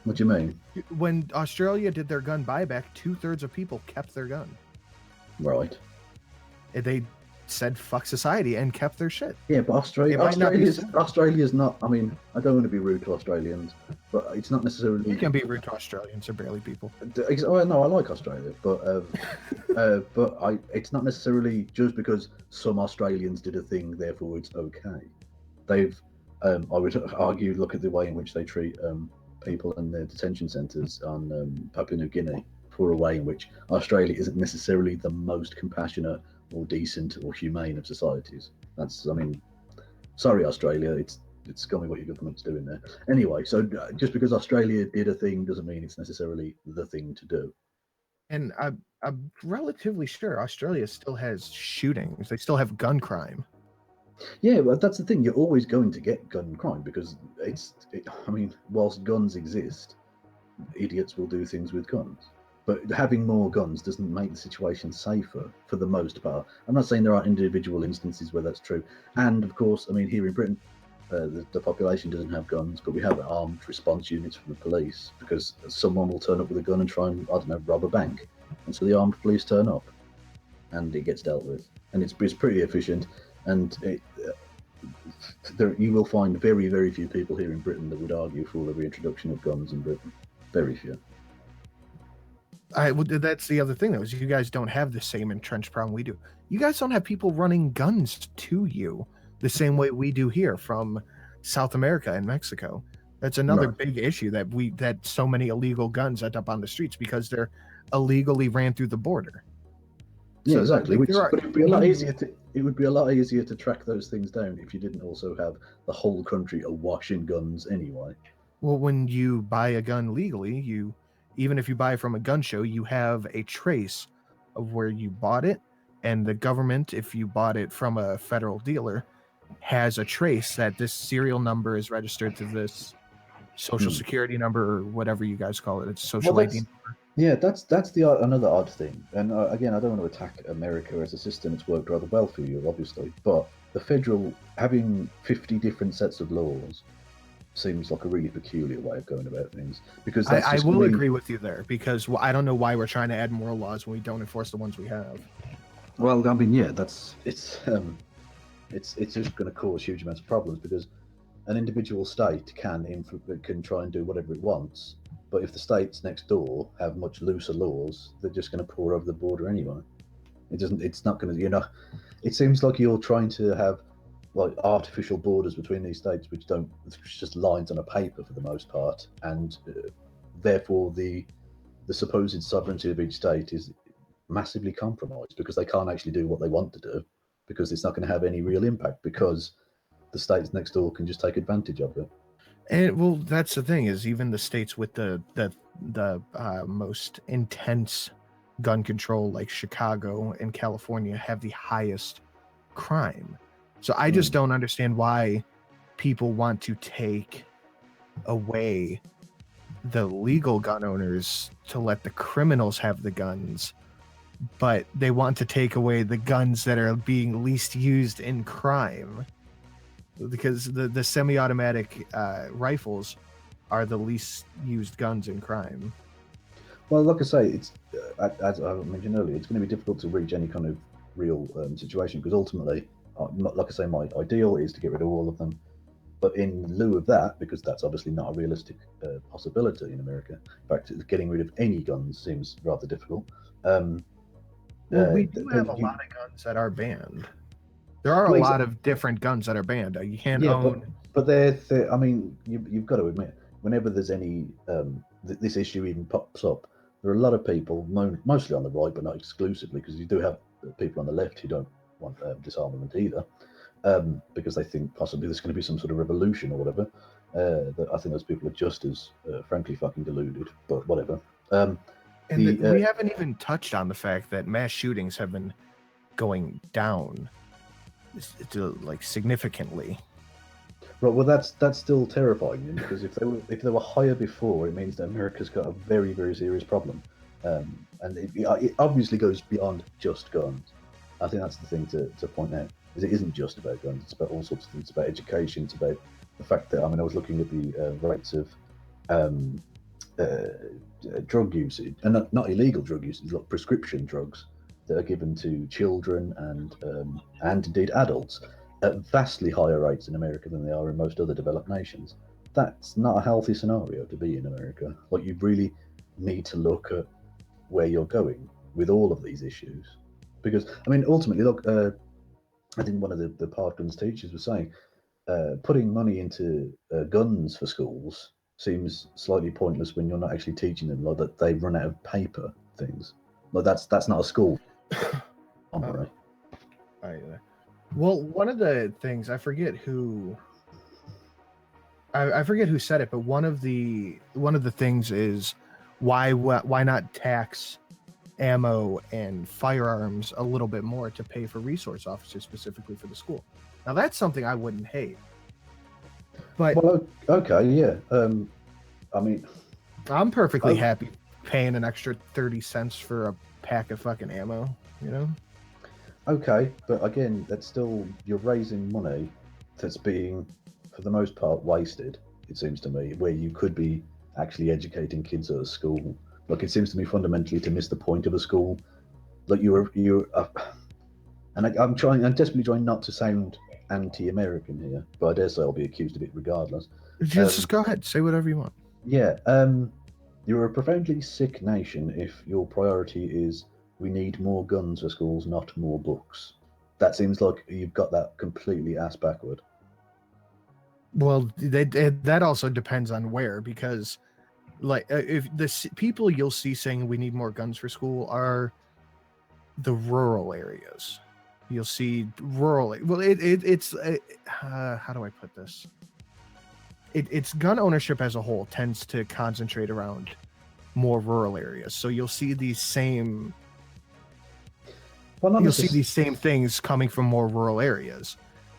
What do you mean? When Australia did their gun buyback, 2/3 of people kept their gun. Right. They said fuck society and kept their shit. Yeah, but Australia's not. I mean, I don't want to be rude to Australians, but it's not necessarily. You can be rude to Australians; they're barely people. Oh no, I like Australia, but it's not necessarily just because some Australians did a thing, therefore it's okay. They've, I would argue, look at the way in which they treat people in their detention centres on Papua New Guinea, for a way in which Australia isn't necessarily the most compassionate or decent or humane of societies. Sorry Australia, it's scummy what your government's doing there. Anyway, so just because Australia did a thing doesn't mean it's necessarily the thing to do. And I'm relatively sure Australia still has shootings. They still have gun crime. Yeah, but that's the thing. You're always going to get gun crime because whilst guns exist, idiots will do things with guns. But having more guns doesn't make the situation safer for the most part. I'm not saying there are individual instances where that's true. And of course, here in Britain, the population doesn't have guns, but we have armed response units from the police because someone will turn up with a gun and try and, rob a bank. And so the armed police turn up. and it gets dealt with, and it's pretty efficient. And you will find very, very few people here in Britain that would argue for the reintroduction of guns in Britain. Very few. Well, that's the other thing, though, is you guys don't have the same entrenched problem we do. You guys don't have people running guns to you the same way we do here from South America and Mexico. That's another big issue, that so many illegal guns end up on the streets because they're illegally ran through the border. Yeah, so exactly. But it would be a lot easier to track those things down if you didn't also have the whole country awash in guns anyway. Well, when you buy a gun legally, even if you buy from a gun show, you have a trace of where you bought it, and the government, if you bought it from a federal dealer, has a trace that this serial number is registered to this social security number, or whatever you guys call it. It's social ID number. Yeah, that's another odd thing. And again, I don't want to attack America as a system. It's worked rather well for you, obviously. But the federal having 50 different sets of laws seems like a really peculiar way of going about things. Because I will agree with you there, because I don't know why we're trying to add more laws when we don't enforce the ones we have. Well, I mean, yeah, it's just going to cause huge amounts of problems, because an individual state can try and do whatever it wants, but if the states next door have much looser laws, they're just going to pour over the border anyway. It's not going to, it seems like you're trying to have like artificial borders between these states, which it's just lines on a paper for the most part, and therefore the supposed sovereignty of each state is massively compromised, because they can't actually do what they want to do, because it's not going to have any real impact, because the states next door can just take advantage of it. And well, that's the thing, is even the states with the most intense gun control, like Chicago and California, have the highest crime. So I just don't understand why people want to take away the legal gun owners to let the criminals have the guns, but they want to take away the guns that are being least used in crime, because the semi-automatic rifles are the least used guns in crime. Well, like I say, it's as I mentioned earlier, it's going to be difficult to reach any kind of real situation, because ultimately, like I say, my ideal is to get rid of all of them. But in lieu of that, because that's obviously not a realistic possibility in America, in fact, getting rid of any guns seems rather difficult. Well, we do have a lot of guns that are banned. There are a lot of different guns that are banned. You can't own. But they're I mean, you've got to admit, whenever there's any this issue even pops up, there are a lot of people, mostly on the right, but not exclusively, because you do have people on the left who don't want disarmament either, because they think possibly there's going to be some sort of revolution or whatever. I think those people are just as frankly fucking deluded, but whatever. We haven't even touched on the fact that mass shootings have been going down, like significantly. Right. Well, that's still terrifying, because if they were higher before, it means that America's got a very, very serious problem, and it obviously goes beyond just guns. I think that's the thing to point out, is it isn't just about guns. It's about all sorts of things. It's about education. It's about the fact that, I mean, I was looking at the rates of drug usage, and not illegal drug usage, like prescription drugs that are given to children and indeed adults at vastly higher rates in America than they are in most other developed nations. That's not a healthy scenario to be in America. Like, you really need to look at where you're going with all of these issues. Because, I mean, ultimately, look, I think one of the Part Guns teachers was saying, putting money into guns for schools seems slightly pointless when you're not actually teaching them, like that they run out of paper things. Like, that's not a school. Well, one of the things, I forget who said it, but one of the things is why not tax ammo and firearms a little bit more to pay for resource officers specifically for the school. Now, that's something I wouldn't hate. But well, okay, yeah. I mean, I'm perfectly happy paying an extra 30 cents for a pack of fucking ammo, you know? Okay, but again, that's still, you're raising money that's being, for the most part, wasted, it seems to me, where you could be actually educating kids at a school. Like, it seems to me fundamentally to miss the point of a school like and I'm desperately trying not to sound anti-American here, but I dare say I'll be accused of it regardless. Just go ahead, say whatever you want. Yeah, you're a profoundly sick nation if your priority is we need more guns for schools, not more books. That seems like you've got that completely ass backward. Well, that also depends on where, because like if the people you'll see saying we need more guns for school are the rural areas. You'll see rural. Well, it's how do I put this? It's gun ownership as a whole tends to concentrate around more rural areas. So you'll see these same. You'll see these same things coming from more rural areas.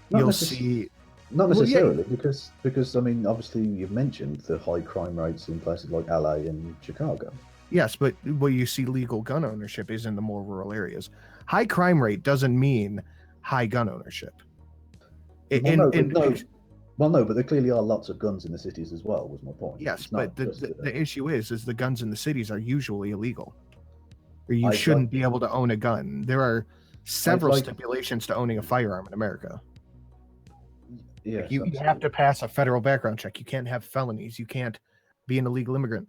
You'll see. Not necessarily, because I mean, obviously you've mentioned the high crime rates in places like LA and Chicago. Yes, but where you see legal gun ownership is in the more rural areas. High crime rate doesn't mean high gun ownership. No, but there clearly are lots of guns in the cities as well, was my point. Yes, but the issue is the guns in the cities are usually illegal. Or you shouldn't be able to own a gun. There are several stipulations to owning a firearm in America. Yeah, like you have to pass a federal background check. You can't have felonies. You can't be an illegal immigrant.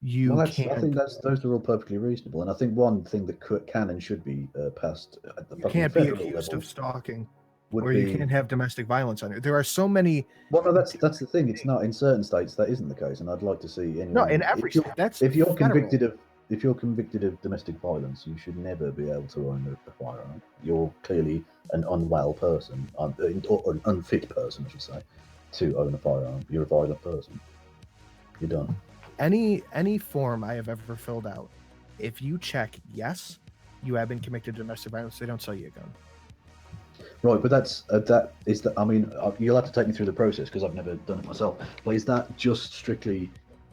I think those are all perfectly reasonable, and I think one thing that can and should be passed at the can't be accused of stalking, or you can't have domestic violence on it. There are so many. Well, no, that's the thing. It's not in certain states that isn't the case, and I'd like to see anyone. No, in every state. That's if you're convicted of domestic violence, you should never be able to own a firearm. You're clearly an unwell person, or an unfit person, I should say, to own a firearm. You're a violent person. You're done. Any form I have ever filled out, if you check yes, you have been convicted of domestic violence, they don't sell you a gun. Right, but I mean, you'll have to take me through the process because I've never done it myself. But is that just strictly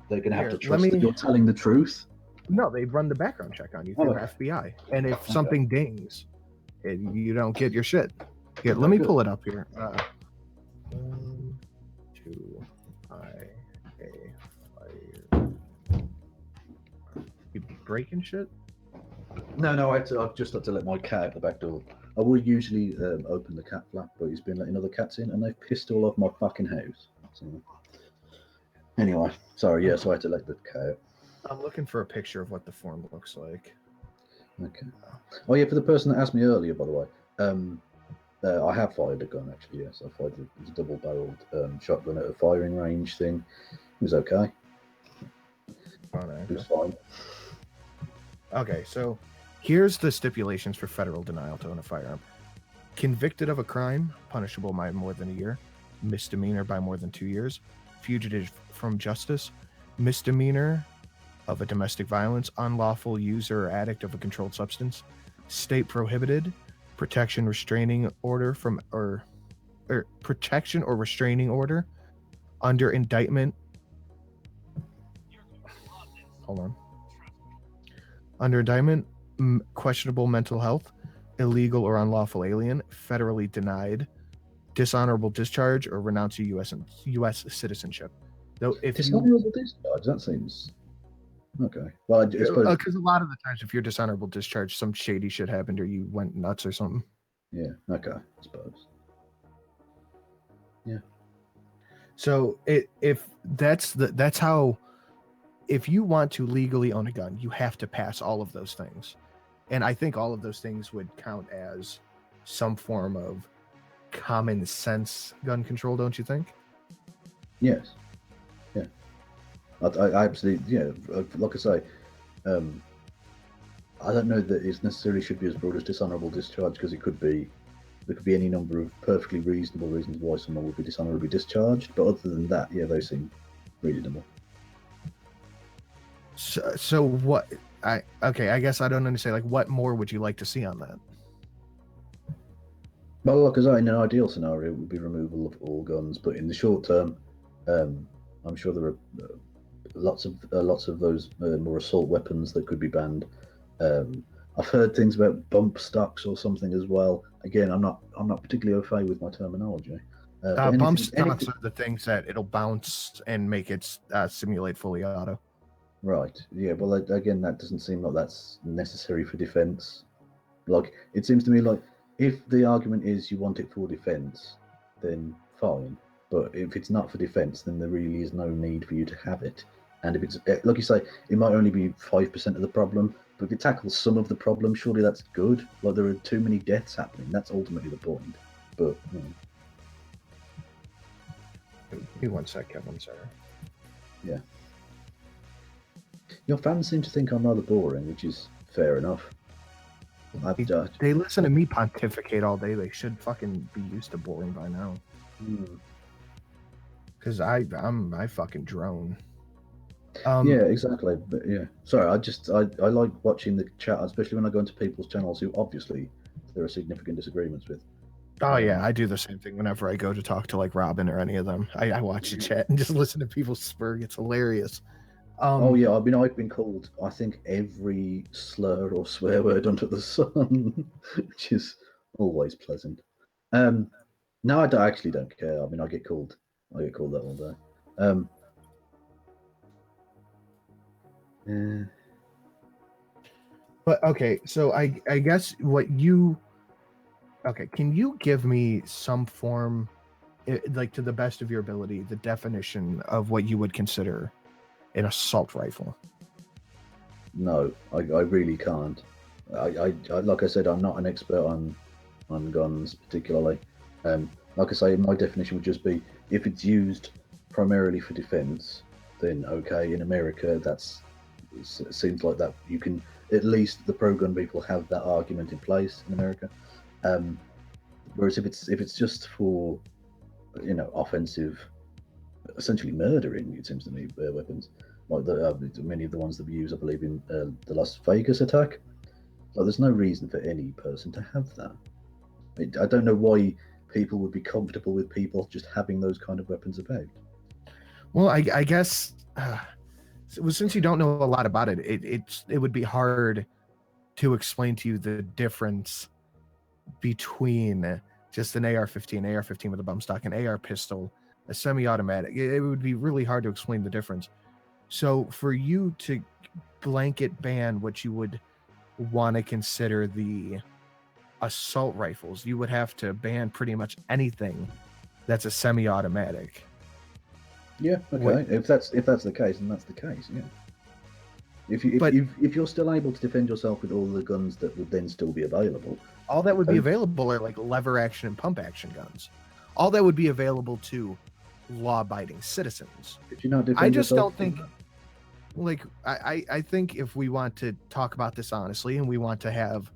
they're going to have to trust that you're telling the truth? No, they run the background check on you through FBI, and if something dings, you don't get your shit. Here, let me pull it up here. 2 I-A fire. You breaking shit? No, I've just had to let my cat out the back door. I would usually open the cat flap, but he's been letting other cats in, and they've pissed all off my fucking house. So, anyway, sorry, so I had to let the cat out. I'm looking for a picture of what the form looks like. Okay. Oh yeah, for the person that asked me earlier, by the way, I have fired a gun actually. Yes, I fired a double-barreled shotgun at a firing range thing. It was okay. It was fine. Okay, so here's the stipulations for federal denial to own a firearm. Convicted of a crime, punishable by more than a year. Misdemeanor by more than 2 years. Fugitive from justice. Misdemeanor of a domestic violence, unlawful user or addict of a controlled substance, state prohibited, protection restraining order from or protection or restraining order under indictment. Hold on. Under indictment, questionable mental health, illegal or unlawful alien, federally denied, dishonorable discharge, or renounce your U.S. citizenship. Though if dishonorable discharge, that seems. Okay. Well, I suppose because a lot of the times, if you're dishonorable discharge, some shady shit happened, or you went nuts or something. Yeah. Okay. I suppose. Yeah. So if that's how, if you want to legally own a gun, you have to pass all of those things, and I think all of those things would count as some form of common sense gun control. Don't you think? Yes. Yeah. I absolutely, like I say, I don't know that it necessarily should be as broad as dishonorable discharge, because there could be any number of perfectly reasonable reasons why someone would be dishonorably discharged, but other than that, those seem reasonable. So what? I guess I don't understand. Like, what more would you like to see on that? Well, like I say, in an ideal scenario, it would be removal of all guns, but in the short term, I'm sure there are lots of those more assault weapons that could be banned. I've heard things about bump stocks or something as well. Again, I'm not particularly au fait with my terminology. Bump stocks are the things that it'll bounce and make it simulate fully auto. Right. Yeah. Well, again, that doesn't seem like that's necessary for defense. Like, it seems to me like if the argument is you want it for defense, then fine. But if it's not for defense, then there really is no need for you to have it. And if it's, like you say, it might only be 5% of the problem, but if it tackles some of the problem, surely that's good. Like, there are too many deaths happening. That's ultimately the point. But, Give me one sec, Kevin. I'm sorry. yeah. Your fans seem to think I'm rather boring, which is fair enough. They listen to me pontificate all day. They should fucking be used to boring by now. Because I fucking drone. Yeah, exactly. But yeah, sorry. I like watching the chat, especially when I go into people's channels who obviously there are significant disagreements with. Oh yeah, I do the same thing whenever I go to talk to like Robin or any of them. I watch the chat and just listen to people spur. It's hilarious. Oh yeah, I've been called, I think, every slur or swear word under the sun, which is always pleasant. No, I actually don't care. I mean, I get called that all day. Yeah. But okay, so I guess can you give me some form, like to the best of your ability, the definition of what you would consider an assault rifle? No, I really can't. I like I said, I'm not an expert on guns particularly. Like I say, my definition would just be if it's used primarily for defense, then okay. In America, it seems like that you can, at least the pro-gun people have that argument in place in America. Whereas if it's just for, offensive, essentially murdering, it seems to me, weapons like many of the ones that we use, I believe, in the Las Vegas attack. Like, there's no reason for any person to have that. I don't know why people would be comfortable with people just having those kind of weapons about. Well, I guess since you don't know a lot about it, it would be hard to explain to you the difference between just an AR-15 with a bump stock, an AR pistol, a semi-automatic. It would be really hard to explain the difference. So for you to blanket ban what you would want to consider the assault rifles, you would have to ban pretty much anything that's a semi-automatic. Yeah, okay. If that's the case, then that's the case. Yeah. If you're still able to defend yourself with all the guns that would then still be available, all that would be available are like lever action and pump action guns. All that would be available to law-abiding citizens. Could you not defend I just yourself? don't think. Like, I think if we want to talk about this honestly and we want to have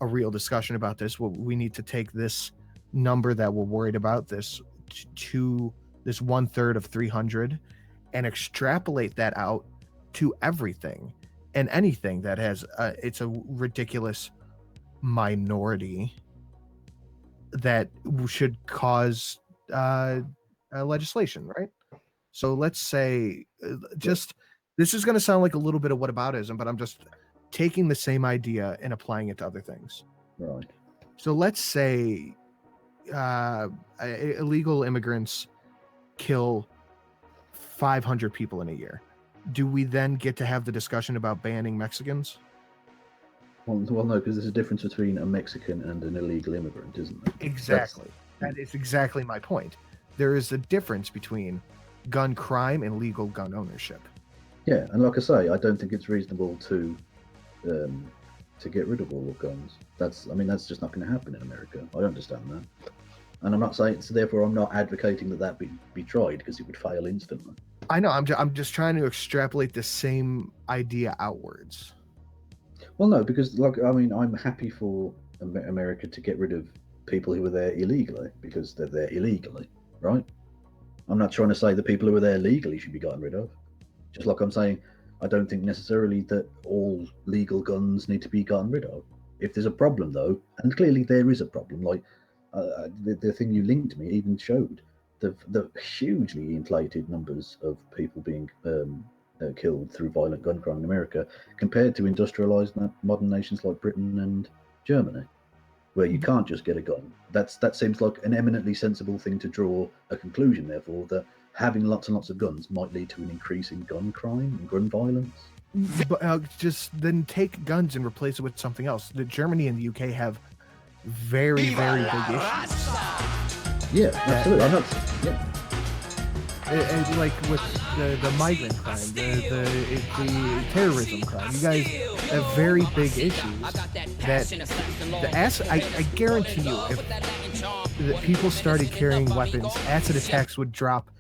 a real discussion about this, we need to take this number that we're worried about, this to this 1/3 of 300, and extrapolate that out to everything and anything that has it's a ridiculous minority that should cause legislation, right? So let's say this is going to sound like a little bit of whataboutism, but I'm just taking the same idea and applying it to other things. Right. So let's say illegal immigrants kill 500 people in a year. Do we then get to have the discussion about banning Mexicans? Well, no, because there's a difference between a Mexican and an illegal immigrant, isn't there? Exactly. That is exactly my point. There is a difference between gun crime and legal gun ownership. Yeah, and like I say, I don't think it's reasonable to get rid of all guns. That's just not going to happen in America. I understand that, and I'm not saying so. Therefore, I'm not advocating that be tried, because it would fail instantly. I know. I'm just trying to extrapolate the same idea outwards. Well, no, because I'm happy for America to get rid of people who are there illegally, because they're there illegally, right? I'm not trying to say the people who are there legally should be gotten rid of. Just like I'm saying, I don't think necessarily that all legal guns need to be gotten rid of. If there's a problem, though, and clearly there is a problem, like the thing you linked to me even showed the hugely inflated numbers of people being killed through violent gun crime in America compared to industrialized modern nations like Britain and Germany, where you can't just get a gun. That seems like an eminently sensible thing to draw a conclusion, therefore, that having lots and lots of guns might lead to an increase in gun crime and gun violence. But just then take guns and replace it with something else. The Germany and the UK have very, very big issues. Yeah, absolutely. I'm not. Yeah. And like with the migrant crime, the terrorism crime, you guys have very big issues. That I guarantee you, if people started carrying weapons, acid attacks would drop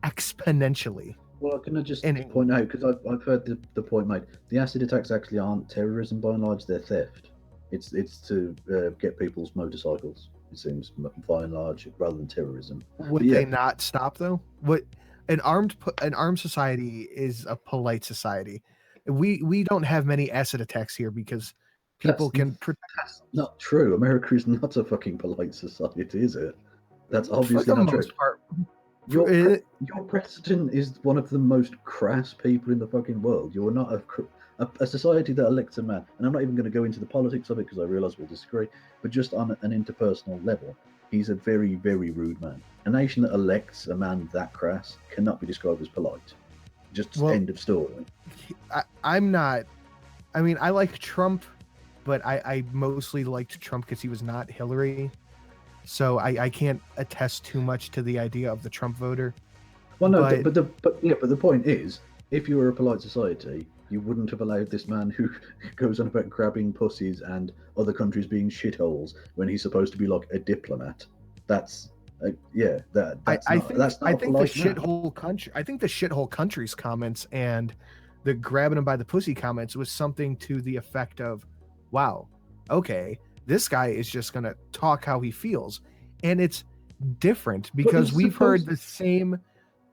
exponentially. Well, can I just point out, because I've heard the point made, the acid attacks actually aren't terrorism by and large, they're theft. It's to get people's motorcycles, it seems, by and large, rather than terrorism. Would they not stop though? What an armed society is a polite society. We don't have many acid attacks here because people can protect. That's not true. America is not a fucking polite society, is it? That's obviously not true. Your president is one of the most crass people in the fucking world. You're not a society that elects a man, and I'm not even going to go into the politics of it because I realise we'll disagree, but just on an interpersonal level, he's a very, very rude man. A nation that elects a man that crass cannot be described as polite. Just end of story. I'm not. I mean, I like Trump, but I mostly liked Trump because he was not Hillary. So I can't attest too much to the idea of the Trump voter. Well, no, but the point is, if you were a polite society, you wouldn't have allowed this man who goes on about grabbing pussies and other countries being shitholes when he's supposed to be like a diplomat. That's I think the shithole country. I think the shithole country's comments and the grabbing him by the pussy comments was something to the effect of, "Wow, okay, this guy is just gonna talk how he feels," and it's different because we've heard the same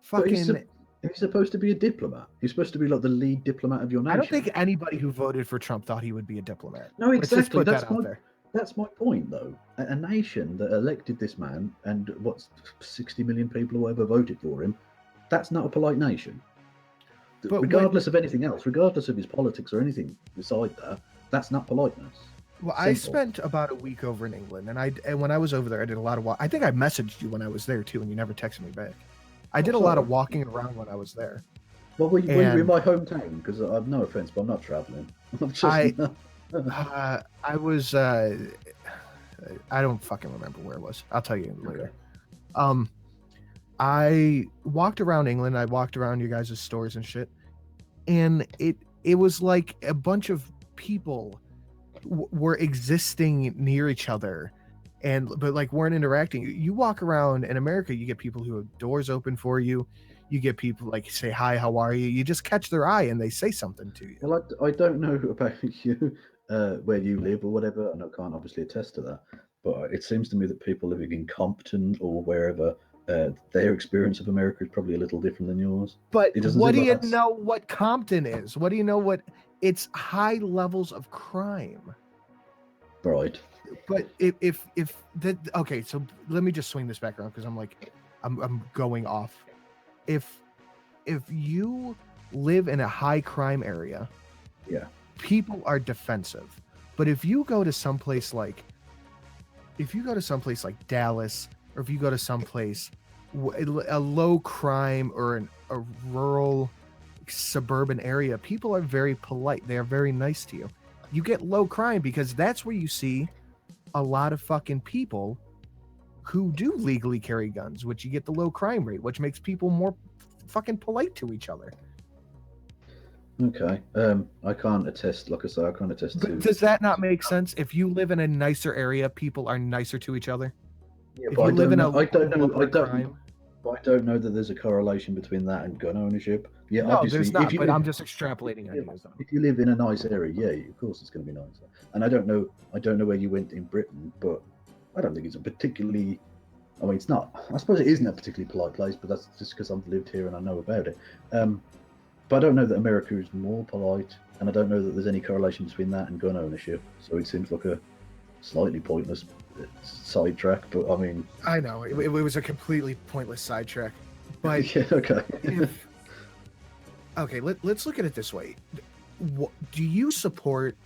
fucking. He's supposed to be a diplomat. He's supposed to be like the lead diplomat of your nation. I don't think anybody who voted for Trump thought he would be a diplomat. No, exactly. That's my point, though. A nation that elected this man and 60 million people or whatever voted for him, that's not a polite nation. But regardless of anything else, regardless of his politics or anything beside that, that's not politeness. Well, I spent about a week over in England, and when I was over there, I did a lot of I think I messaged you when I was there too, and you never texted me back. I did a lot of walking around when I was there. Well, were you in my hometown? Because I've no offense, but I'm not traveling. I was. I don't fucking remember where it was. I'll tell you later. Okay. I walked around England. I walked around you guys' stores and shit, and it was like a bunch of people were existing near each other, but like weren't interacting. You walk around in America, you get people who have doors open for you. You get people like say hi, how are you? You just catch their eye and they say something to you. Well, I don't know about you, where you live or whatever, and I can't obviously attest to that. But it seems to me that people living in Compton or wherever, their experience of America is probably a little different than yours. But what do you know what Compton is? What do you know what? It's high levels of crime. Right. But if that okay, so let me just swing this back around because I'm going off. If you live in a high crime area, yeah, people are defensive. But if you go to someplace like Dallas, or if you go to someplace a low crime or a rural suburban area, people are very polite. They are very nice to you. You get low crime because that's where you see a lot of fucking people who do legally carry guns, which you get the low crime rate, which makes people more fucking polite to each other. Okay. I can't attest, like I say, I can't attest to. Does that not make sense? If you live in a nicer area, people are nicer to each other? Yeah, but I don't know that there's a correlation between that and gun ownership. Yeah, no, obviously, there's not, but I'm just extrapolating ideas. If you live in a nice area, yeah, of course it's going to be nicer. And I don't know where you went in Britain, but I don't think it's a particularly, I mean, it's not, I suppose it isn't a particularly polite place, but that's just because I've lived here and I know about it. But I don't know that America is more polite, and I don't know that there's any correlation between that and gun ownership. So it seems like a slightly pointless sidetrack, but I mean... I know, it was a completely pointless sidetrack. But yeah, okay. Okay, let's look at it this way. Do you support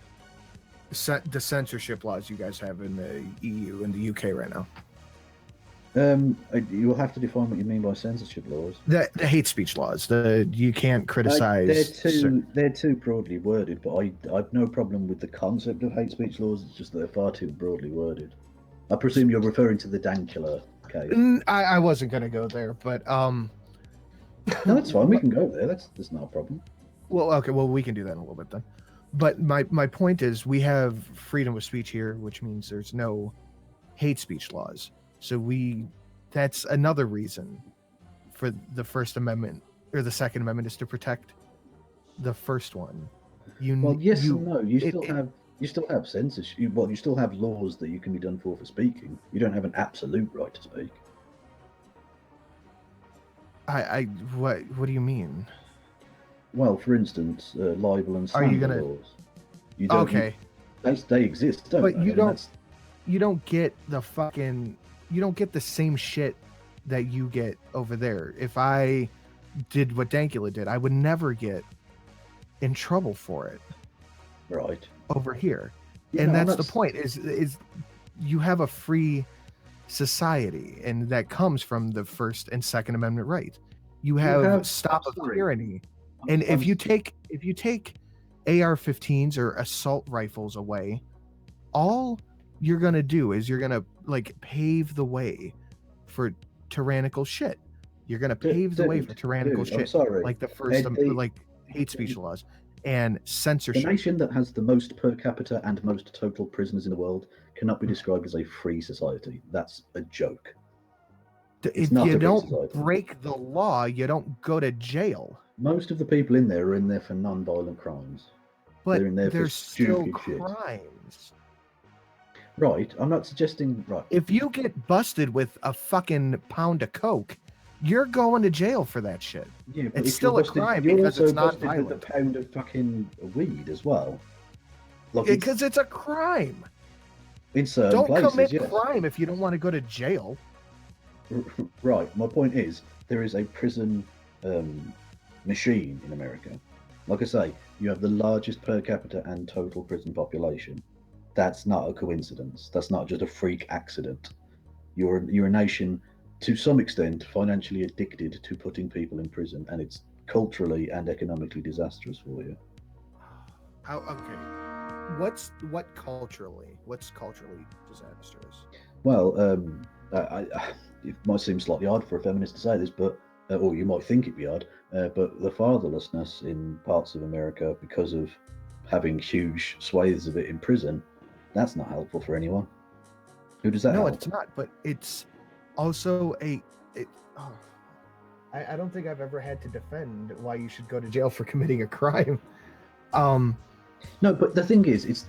the censorship laws you guys have in the EU and the UK right now? You'll have to define what you mean by censorship laws. The hate speech laws. You can't criticize. They're too broadly worded, but I've no problem with the concept of hate speech laws. It's just that they're far too broadly worded. I presume you're referring to the Dankula case. I wasn't gonna go there, but No, that's fine. We can go there. That's not a problem. Well, okay. Well, we can do that in a little bit then. But my point is, we have freedom of speech here, which means there's no hate speech laws. So that's another reason for the First Amendment or the Second Amendment is to protect the first one. And no. You still have censorship. You still have laws that you can be done for speaking. You don't have an absolute right to speak. What do you mean? Well, for instance, libel and slander laws. Okay. They exist, don't but they? You don't get the same shit that you get over there. If I did what Dankula did, I would never get in trouble for it. Right. Over here. And that's the point is you have a free society, and that comes from the First and Second Amendment right. You have stop of tyranny. And if you take AR-15s or assault rifles away, all you're gonna do is you're gonna pave the way for tyrannical shit. You're gonna pave the way for tyrannical shit, like the first hate speech laws and censorship. The nation that has the most per capita and most total prisoners in the world cannot be described as a free society. That's a joke. If you don't break the law, you don't go to jail. Most of the people in there are in there for non-violent crimes. But they're in there for still stupid crimes. Right, I'm not suggesting... Right. If you get busted with a fucking pound of coke, you're going to jail for that shit. Yeah, but it's still a crime because it's not violent. With a pound of fucking weed as well. Because it's a crime. In certain don't places, commit crime if you don't want to go to jail. Right, my point is, there is a prison machine in America. Like I say, you have the largest per capita and total prison population. That's not a coincidence. That's not just a freak accident. You're a nation, to some extent, financially addicted to putting people in prison, and it's culturally and economically disastrous for you. Okay. What's culturally disastrous? Well, it might seem slightly odd for a feminist to say this, but or you might think it'd be odd, but the fatherlessness in parts of America because of having huge swathes of it in prison, that's not helpful for anyone. Who does that help? No, it's not, but it's also I don't think I've ever had to defend why you should go to jail for committing a crime. No, but the thing is, it's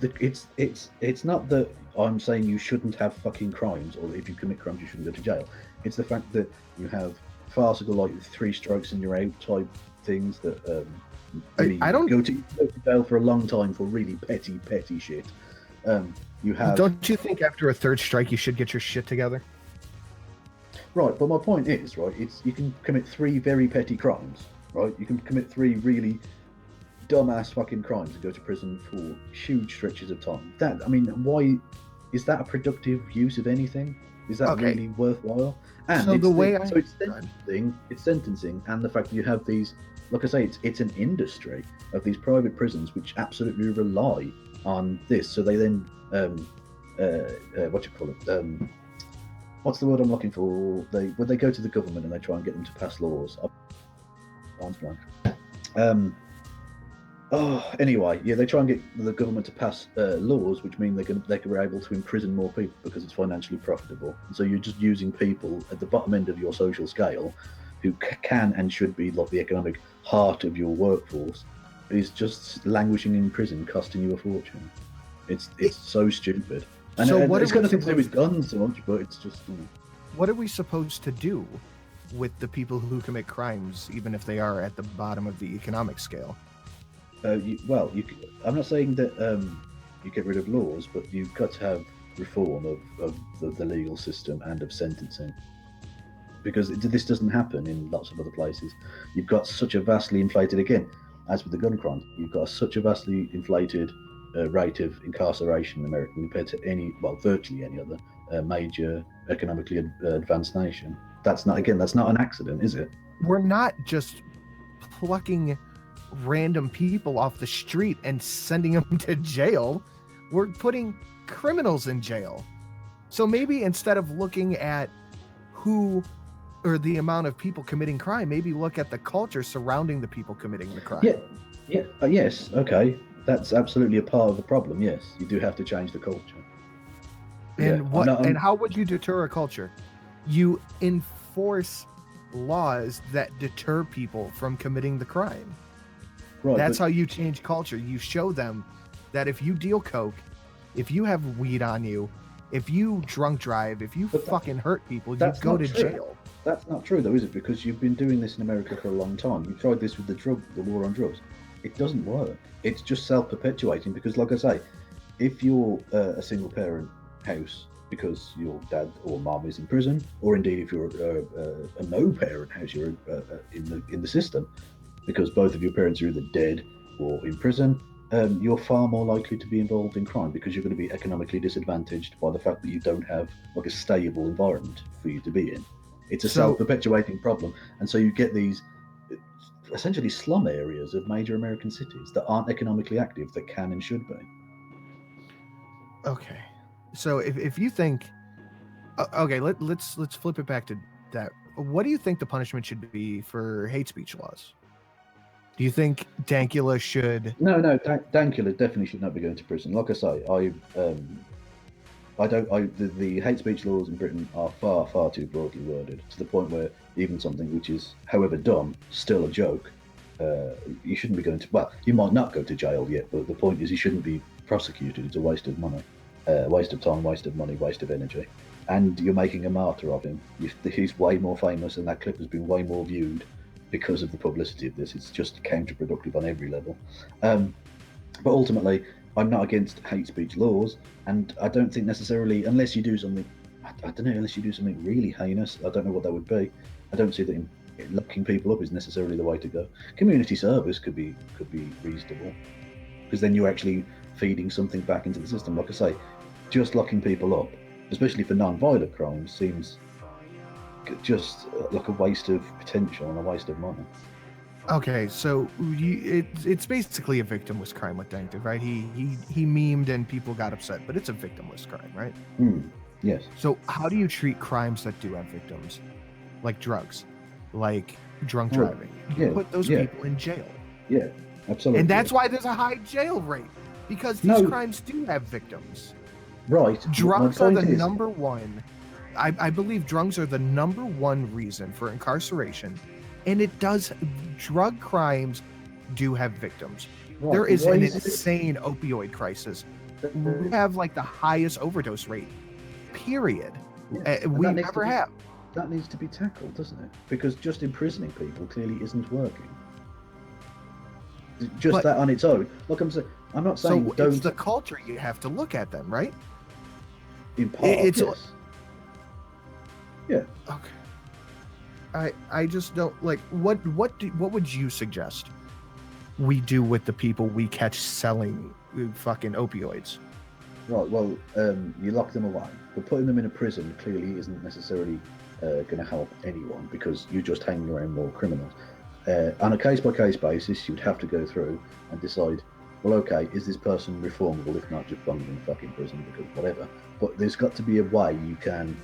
not that I'm saying you shouldn't have fucking crimes, or if you commit crimes you shouldn't go to jail. It's the fact that you have farcical, 3 strikes and you're out type things that I don't go to jail for a long time for really petty shit. You have. Don't you think after a 3rd strike you should get your shit together? Right, but my point is, right, you can commit 3 very petty crimes, right? You can commit 3 really dumbass fucking crimes and go to prison for huge stretches of time. Why is that a productive use of anything? Is that really worthwhile? And so it's sentencing, and the fact that you have these, like I say, it's an industry of these private prisons which absolutely rely on this. So they then what's the word I'm looking for? When they go to the government and they try and get them to pass laws. Anyway, they try and get the government to pass laws, which mean they can be able to imprison more people because it's financially profitable. And so you're just using people at the bottom end of your social scale, who can and should be like the economic heart of your workforce, is just languishing in prison, costing you a fortune. It's so stupid. And it's got nothing to do with guns so much, but it's just. What are we supposed to do with the people who commit crimes, even if they are at the bottom of the economic scale? I'm not saying that you get rid of laws, but you've got to have reform of the legal system and of sentencing, because this doesn't happen in lots of other places. You've got such a vastly inflated, again, as with the gun crime, you've got such a vastly inflated rate of incarceration in America compared to virtually any other major economically advanced nation. That's not an accident, is it? We're not just plucking random people off the street and sending them to jail. We're putting criminals in jail. So maybe instead of looking at who or the amount of people committing crime, maybe look at the culture surrounding the people committing the crime. Yes, okay. That's absolutely a part of the problem. Yes, you do have to change the culture. And how would you deter a culture? You enforce laws that deter people from committing the crime. Right. That's how you change culture. You show them that if you deal coke, if you have weed on you, if you drunk drive, if you fucking hurt people, you go to jail. That's not true, though, is it? Because you've been doing this in America for a long time. You tried this with the war on drugs. It doesn't work. It's just self-perpetuating because, like I say, if you're a single-parent house because your dad or mom is in prison, or indeed if you're a no-parent house, you're in the system because both of your parents are either dead or in prison, you're far more likely to be involved in crime because you're going to be economically disadvantaged by the fact that you don't have like a stable environment for you to be in. It's a self-perpetuating problem, and so you get these essentially slum areas of major American cities that aren't economically active that can and should be. Okay, so if you think, okay, let's flip it back to that. What do you think the punishment should be for hate speech laws? Do you think Dankula should? No, Dankula definitely should not be going to prison. Like I say, the hate speech laws in Britain are far too broadly worded to the point where even something which is, however dumb, still a joke. You shouldn't be going to. Well, you might not go to jail yet, but the point is you shouldn't be prosecuted. It's a waste of money, waste of time, waste of money, waste of energy, and you're making a martyr of him. He's way more famous, and that clip has been way more viewed because of the publicity of this. It's just counterproductive on every level. But ultimately, I'm not against hate speech laws, and I don't think necessarily, unless you do something, unless you do something really heinous, I don't know what that would be. I don't see that locking people up is necessarily the way to go. Community service could be reasonable, because then you're actually feeding something back into the system. Like I say, just locking people up, especially for non-violent crimes, seems just like a waste of potential and a waste of money. Okay, so it's basically a victimless crime with Dankula, right? He memed and people got upset, but it's a victimless crime, right? Yes. So how do you treat crimes that do have victims, like drugs, like drunk driving? You put those people in jail. Yeah, absolutely. And that's why there's a high jail rate, because these crimes do have victims. Right. Drugs are the number one. I believe drugs are the number one reason for incarceration, and it does. Drug crimes do have victims. Right. There is an insane opioid crisis. We have like the highest overdose rate, period. We never have. That needs to be tackled, doesn't it? Because just imprisoning people clearly isn't working. Just that on its own. Look, I'm not saying so don't. It's the culture you have to look at them, right? In part, yes. Yeah. Okay. I just don't like what would you suggest we do with the people we catch selling fucking opioids? Right. Well, you lock them away, but putting them in a prison clearly isn't necessarily going to help anyone because you're just hanging around more criminals. On a case-by-case basis, you'd have to go through and decide, well, okay, is this person reformable? If not, just bung them in fucking prison because whatever. But there's got to be a way you can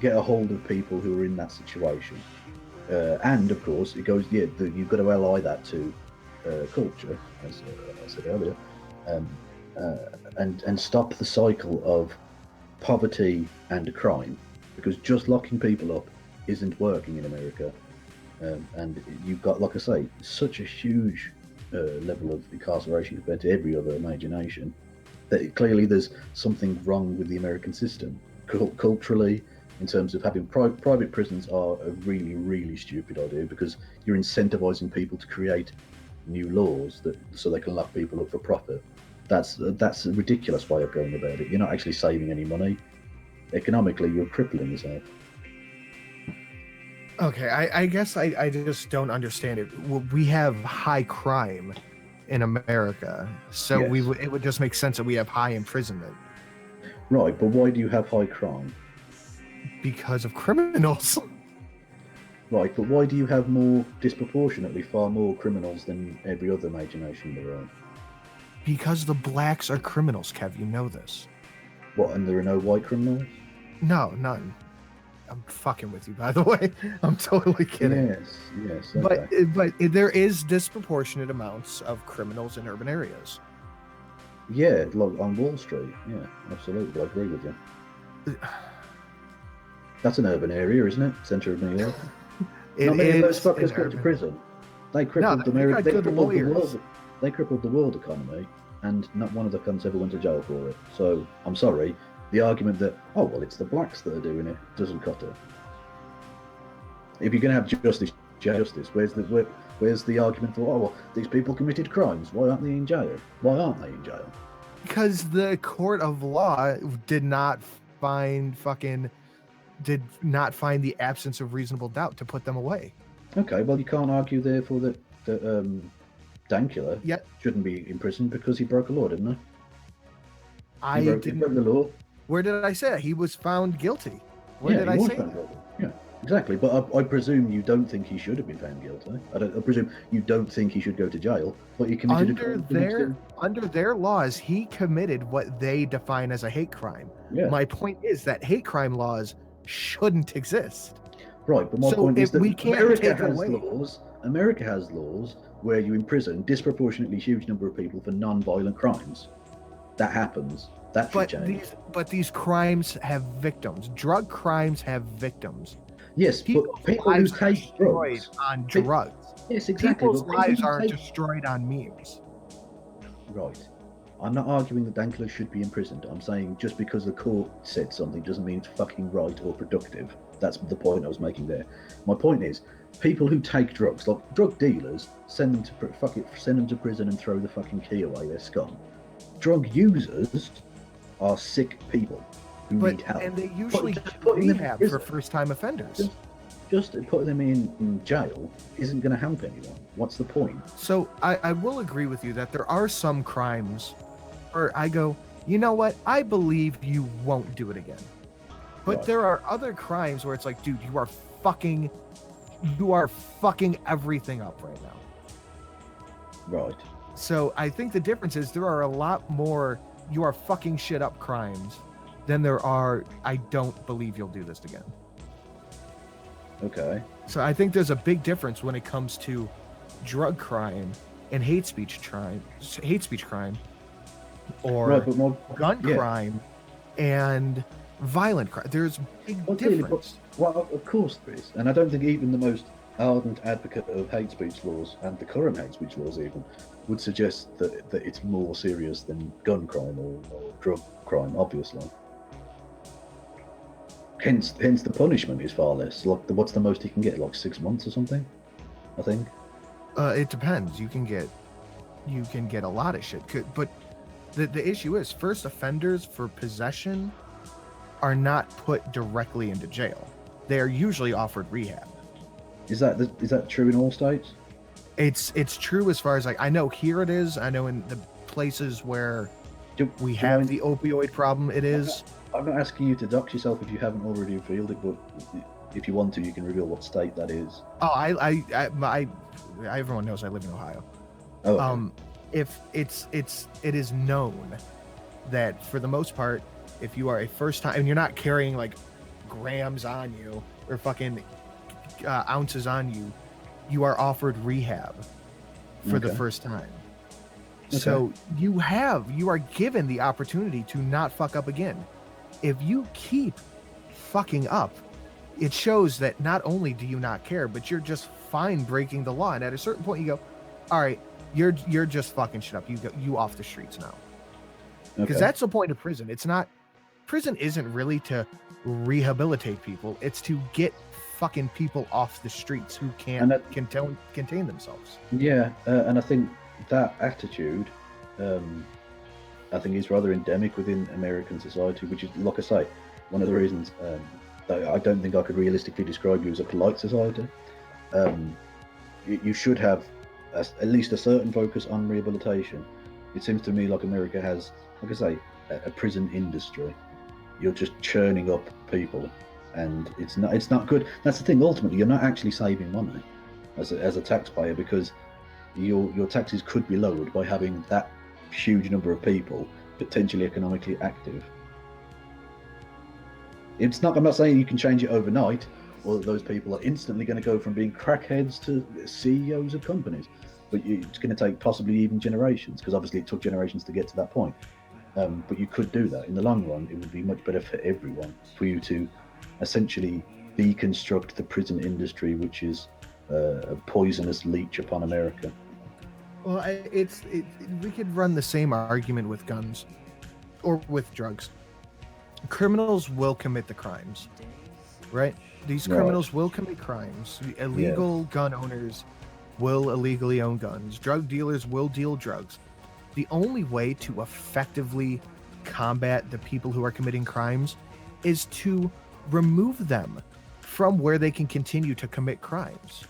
get a hold of people who are in that situation. And, of course, it goes, you've got to ally that to culture, as I said earlier, and stop the cycle of poverty and crime, because just locking people up isn't working in America. And you've got, like I say, such a huge level of incarceration compared to every other major nation that clearly there's something wrong with the American system. Culturally, in terms of having private prisons are a really, really stupid idea because you're incentivizing people to create new laws so they can lock people up for profit. That's a ridiculous way of going about it. You're not actually saving any money. Economically, you're crippling yourself. Okay, I guess I just don't understand it. We have high crime in America, so Yes. it would just make sense that we have high imprisonment Right, but why do you have high crime? because of criminals. Right, but why do you have disproportionately far more criminals than every other major nation in the world? Because the blacks are criminals, Kev. You know this. What, and there are no white criminals? No, none. I'm fucking with you, by the way. I'm totally kidding. Yes. Okay. But there is disproportionate amounts of criminals in urban areas. Yeah, like on Wall Street. Yeah, absolutely. I agree with you. That's an urban area, isn't it? Centre of New York. Not many of those fuckers go to prison. They crippled America. They crippled the world. They crippled the world economy, and not one of the cunts ever went to jail for it. So I'm sorry. The argument that it's the blacks that are doing it doesn't cut it. If you're going to have justice, where's the argument for these people committed crimes? Why aren't they in jail? Why aren't they in jail? Because the court of law did not find the absence of reasonable doubt to put them away. Okay, well you can't argue therefore that Dankula shouldn't be in prison because he broke a law, didn't he? He broke the law. Where did I say that? He was found guilty. Where did I say that? Yeah, exactly. But I presume you don't think he should have been found guilty. I presume you don't think he should go to jail. But he committed under their laws, he committed what they define as a hate crime. Yeah. My point is that hate crime laws shouldn't exist. Right, but my point is that we can't America has laws where you imprison disproportionately huge number of people for non-violent crimes. That happens. That should change. But these crimes have victims. Drug crimes have victims. Yes, but people who take drugs on drugs. Yes, exactly. People's lives aren't destroyed on memes. Right. I'm not arguing that Dankula should be imprisoned. I'm saying just because the court said something doesn't mean it's fucking right or productive. That's the point I was making there. My point is, people who take drugs, like drug dealers, send them to prison and throw the fucking key away. They're scum. Drug users are sick people who need help. And they usually rehab for first-time offenders. Just putting them in jail isn't going to help anyone. What's the point? So I will agree with you that there are some crimes where I go, you know what? I believe you won't do it again. But there are other crimes where it's like, dude, you are fucking everything up right now. Right. So I think the difference is there are a lot more you are fucking shit up crimes than there are I don't believe you'll do this again. Okay. So I think there's a big difference when it comes to drug crime and hate speech crime, or gun crime and violent crime. There's a big difference. Well, of course there is. And I don't think even the most ardent advocate of hate speech laws, and the current hate speech laws even, would suggest that it's more serious than gun crime or drug crime, obviously. Hence the punishment is far less. Like, what's the most you can get? Like 6 months or something, I think. It depends. You can get a lot of shit. But the issue is, first offenders for possession are not put directly into jail. They are usually offered rehab. Is that true in all states? It's true as far as I know here it is. I know in the places where we have the opioid problem, it is. I'm not asking you to dox yourself if you haven't already revealed it, but if you want to, you can reveal what state that is. Oh, everyone knows I live in Ohio. Oh, okay. It is known that for the most part, if you are a first time and you're not carrying like grams on you or fucking ounces on you, you are offered rehab for the first time. Okay. So you are given the opportunity to not fuck up again. If you keep fucking up, it shows that not only do you not care, but you're just fine breaking the law. And at a certain point you go, all right, you're just fucking shit up. You off the streets now. Because that's the point of prison. Prison isn't really to rehabilitate people. It's to get fucking people off the streets who can't contain themselves. Yeah, and I think that attitude, I think is rather endemic within American society, which is, like I say, one of the reasons that I don't think I could realistically describe you as a polite society. You should have at least a certain focus on rehabilitation. It seems to me like America has, like I say, a prison industry. You're just churning up people, and it's not good. That's the thing. Ultimately, you're not actually saving money as a taxpayer, because your taxes could be lowered by having that huge number of people potentially economically active. I'm not saying you can change it overnight, or that those people are instantly going to go from being crackheads to CEOs of companies, but it's going to take possibly even generations, because obviously it took generations to get to that point. But you could do that. In the long run, it would be much better for everyone for you to essentially deconstruct the prison industry, which is a poisonous leech upon America. Well, we could run the same argument with guns or with drugs. Criminals will commit the crimes, right? These criminals will commit crimes. Illegal gun owners will illegally own guns. Drug dealers will deal drugs. The only way to effectively combat the people who are committing crimes is to remove them from where they can continue to commit crimes.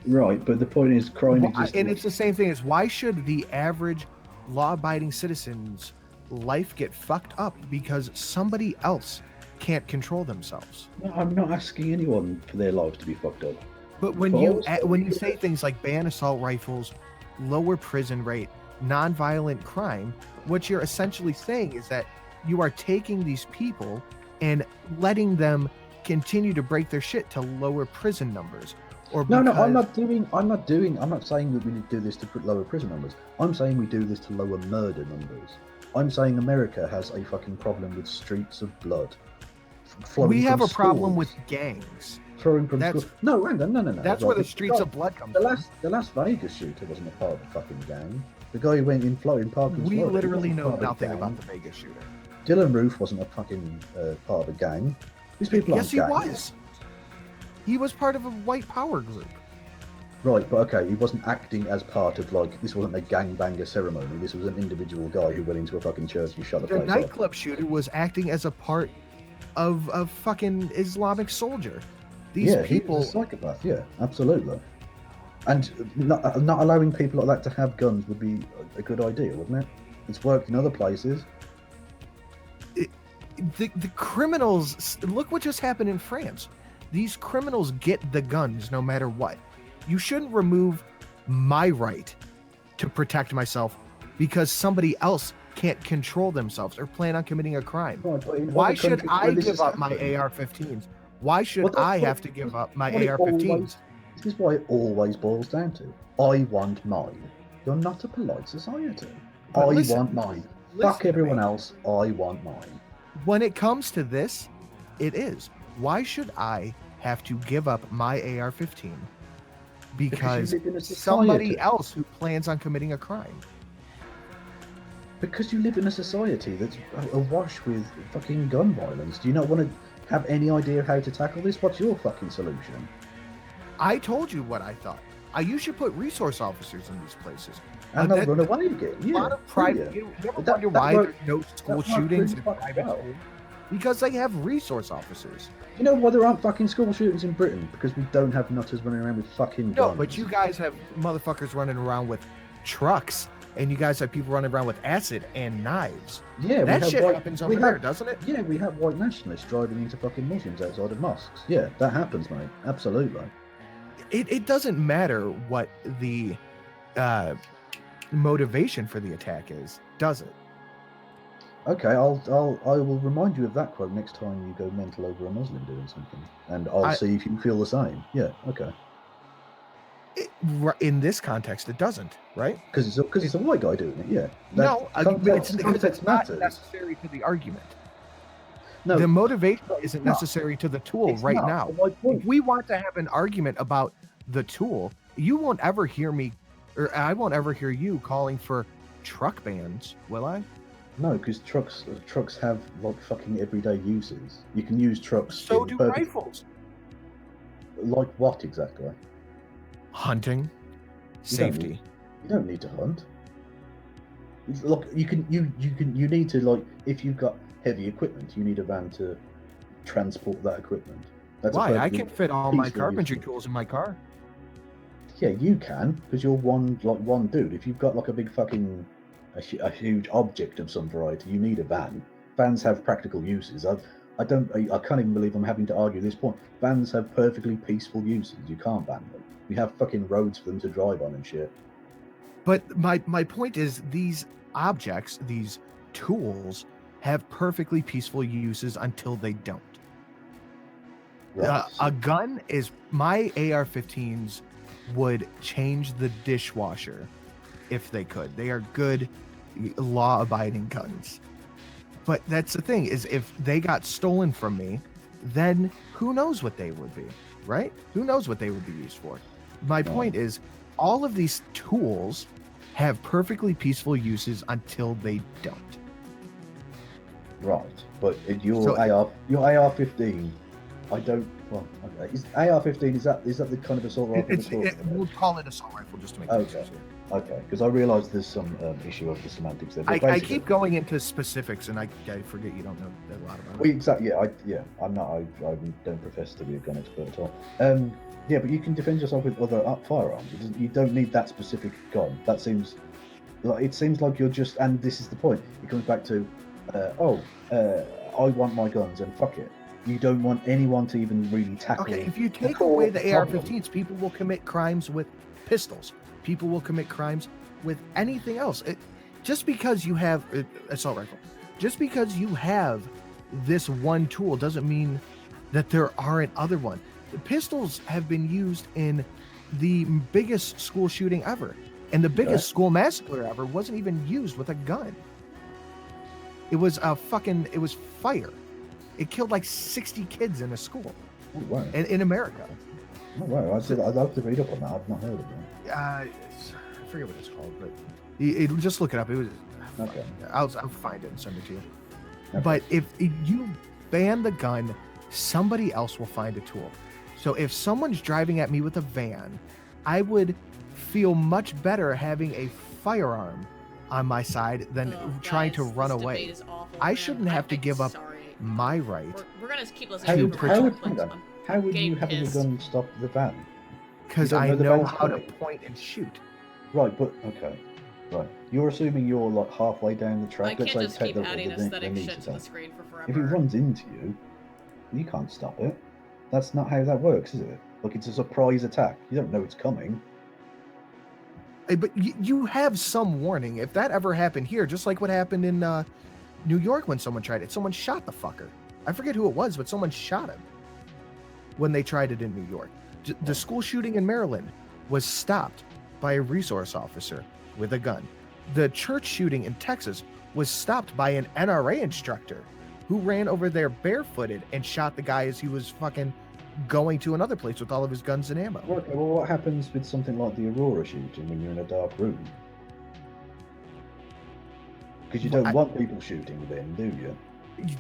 Right, but the point is crime exists. And it's the same thing as, why should the average law-abiding citizen's life get fucked up because somebody else can't control themselves? No, I'm not asking anyone for their lives to be fucked up. But when you say things like ban assault rifles, lower prison rate, nonviolent crime, what you're essentially saying is that you are taking these people and letting them continue to break their shit to lower prison numbers. No, I'm not saying that we need to do this to lower prison numbers. I'm saying we do this to lower murder numbers. I'm saying America has a fucking problem with streets of blood. We have a problem with gangs. Flowing from schools. No, hang on, no. That's where the streets of blood come from. The Las Vegas shooter wasn't a part of the fucking gang. The guy who went in Parkland. We literally know nothing about the Vegas shooter. Dylan Roof wasn't a fucking part of a gang. These people aren't gangs. Yes, he was. He was part of a white power group. Right, but okay, he wasn't acting as part of, like, this wasn't a gangbanger ceremony. This was an individual guy who went into a fucking church and shot the place up. The nightclub shooter was acting as a part of a fucking Islamic soldier. These people... he was a psychopath, yeah, absolutely. And not allowing people like that to have guns would be a good idea, wouldn't it? It's worked in other places. The criminals... Look what just happened in France. These criminals get the guns no matter what. You shouldn't remove my right to protect myself because somebody else can't control themselves or plan on committing a crime. Why should I give up my AR-15s? Why should I have to give up my AR-15s? This is what it always boils down to. I want mine. You're not a polite society. I want mine. Fuck everyone else. I want mine. When it comes to this, it is. Why should I have to give up my AR-15 because somebody else who plans on committing a crime? Because you live in a society that's awash with fucking gun violence. Do you not want to have any idea of how to tackle this? What's your fucking solution? I told you what I thought. You should put resource officers in these places. And they'll run away again. A lot of private. You ever wonder why there's no school shootings in private schools? Because they have resource officers. You know why there aren't fucking school shootings in Britain? Because we don't have nutters running around with fucking guns. No, but you guys have motherfuckers running around with trucks, and you guys have people running around with acid and knives. Yeah, that shit happens over there, doesn't it? Yeah, we have white nationalists driving into fucking Muslims outside of mosques. Yeah, that happens, mate. Absolutely. It doesn't matter what the motivation for the attack is, does it? Okay, I will remind you of that quote next time you go mental over a Muslim doing something, and I'll see if you feel the same. Yeah, okay. In this context, it doesn't, right? Because it's a white guy doing it. Yeah. It's not necessary to the argument. No, the motivation isn't necessary to the tool right now. If we want to have an argument about the tool, you won't ever hear me, or I won't ever hear you calling for truck bans, will I? No, because trucks have like fucking everyday uses. You can use trucks. So do rifles. Like what exactly? Hunting, safety. You don't need to hunt. Look, you need to, like, if you've got heavy equipment, you need a van to transport that equipment. Why? I can fit all my carpentry tools in my car. Yeah, you can, because you're one dude. If you've got like a big fucking a huge object of some variety, you need a van. Vans have practical uses. I can't even believe I'm having to argue this point. Vans have perfectly peaceful uses. You can't ban them. We have fucking roads for them to drive on and shit. But my point is, these objects, these tools, have perfectly peaceful uses until they don't. Right. A gun is, my AR-15s would change the dishwasher if they could. They are good, law-abiding guns. But that's the thing, is if they got stolen from me, then who knows what they would be, right? Who knows what they would be used for? My point is, all of these tools have perfectly peaceful uses until they don't. Right, but your AR-15, I don't. Well, okay. Is AR-15 is that the kind of assault rifle? We'll call it assault rifle just to make it easier. Okay, because I realise there's some issue of the semantics there. I keep going into specifics, and I forget you don't know a lot about it. Well, exactly. I'm not. I don't profess to be a gun expert at all. Yeah, but you can defend yourself with other firearms. You don't need that specific gun. That seems like you're just. And this is the point. It comes back to, I want my guns and fuck it. You don't want anyone to even really tackle. Okay, if you take away the AR-15s, people will commit crimes with pistols. People will commit crimes with anything else. Just because you have assault rifle, just because you have this one tool doesn't mean that there aren't other ones. Pistols have been used in the biggest school shooting ever, and the biggest school massacre ever wasn't even used with a gun. It was fire. It killed like 60 kids in a school. Oh, wow. In America. Oh, wow. I'd love to read up on that. I've not heard of it. I forget what it's called, but just look it up. It was okay. I'll find it and send it to you. Okay. But if you ban the gun, somebody else will find a tool. So if someone's driving at me with a van, I would feel much better having a firearm on my side than trying to run away. I shouldn't have to give up my right. We're gonna keep listening to how would you having a gun stop the van? Because I know how to point and shoot. Right, but okay. Right. You're assuming you're like halfway down the track. I can't just keep adding aesthetic shit to the screen for forever. If it runs into you, you can't stop it. That's not how that works, is it? Like, it's a surprise attack. You don't know it's coming. But you have some warning. If that ever happened here, just like what happened in New York when someone tried it, someone shot the fucker. I forget who it was, but someone shot him when they tried it in New York. The school shooting in Maryland was stopped by a resource officer with a gun. The church shooting in Texas was stopped by an NRA instructor who ran over there barefooted and shot the guy as he was fucking going to another place with all of his guns and ammo. Okay, well, what happens with something like the Aurora shooting when you're in a dark room? Because you don't want people shooting then, do you?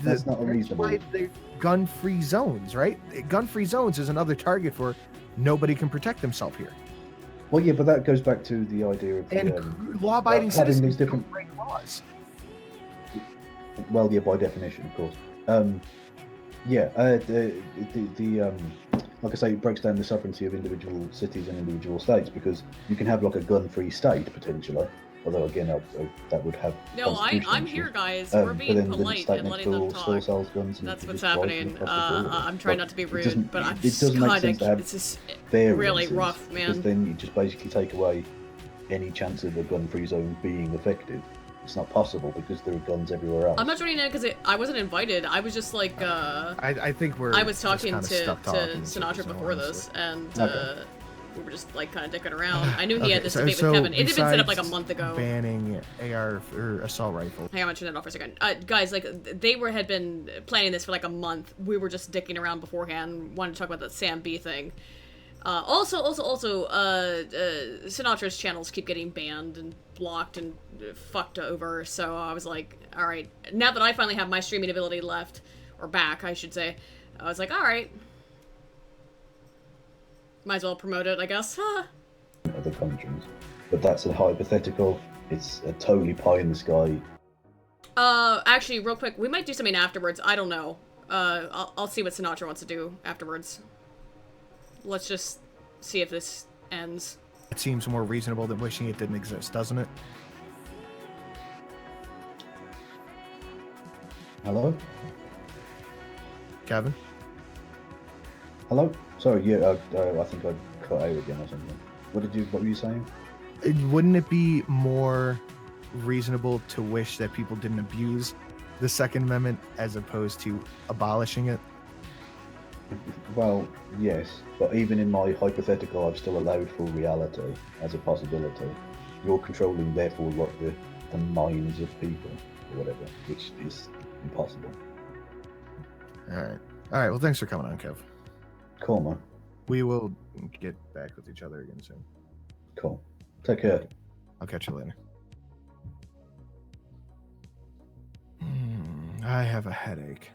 That's not unreasonable. That's why they're gun-free zones, right? Gun-free zones is another target for nobody can protect themselves here. Well, yeah, but that goes back to the idea of law-abiding citizens don't break laws. Well, yeah, by definition, of course. Like I say, it breaks down the sovereignty of individual cities and individual states, because you can have like a gun-free state potentially. Although again, that would have. No, I'm here, guys. We're being polite and letting them talk. That's what's happening. I'm trying not to be rude, but I'm just kind of. This is really rough, man. Because then you just basically take away any chance of a gun-free zone being effective. It's not possible because there are guns everywhere else. I'm not joining in because I wasn't invited. I was just like. I think I was talking to Sinatra before this, and. We were just like kind of dicking around. I knew he had this debate with Kevin. It had been set up like a month ago. Banning AR or assault rifle. Hang on, I'm turn that off for a second. Guys, like had been planning this for like a month. We were just dicking around beforehand. Wanted to talk about the Sam B thing. Also, Sinatra's channels keep getting banned and blocked and fucked over. So I was like, all right. Now that I finally have my streaming ability left, or back, I should say, I was like, all right. Might as well promote it, I guess. Other countries, but that's a hypothetical. It's a totally pie in the sky. Actually, real quick, we might do something afterwards. I don't know. I'll see what Sinatra wants to do afterwards. Let's just see if this ends. seems more reasonable than wishing it didn't exist, doesn't it? Hello? Kevin? Hello? Sorry, yeah, I think I cut out again or something. What were you saying? Wouldn't it be more reasonable to wish that people didn't abuse the Second Amendment as opposed to abolishing it? Well, yes, but even in my hypothetical, I've still allowed for reality as a possibility. You're controlling, therefore, what the minds of people, or whatever, which is impossible. All right. Well, thanks for coming on, Kev. Cool, man. We will get back with each other again soon. Cool. Take care. I'll catch you later. I have a headache.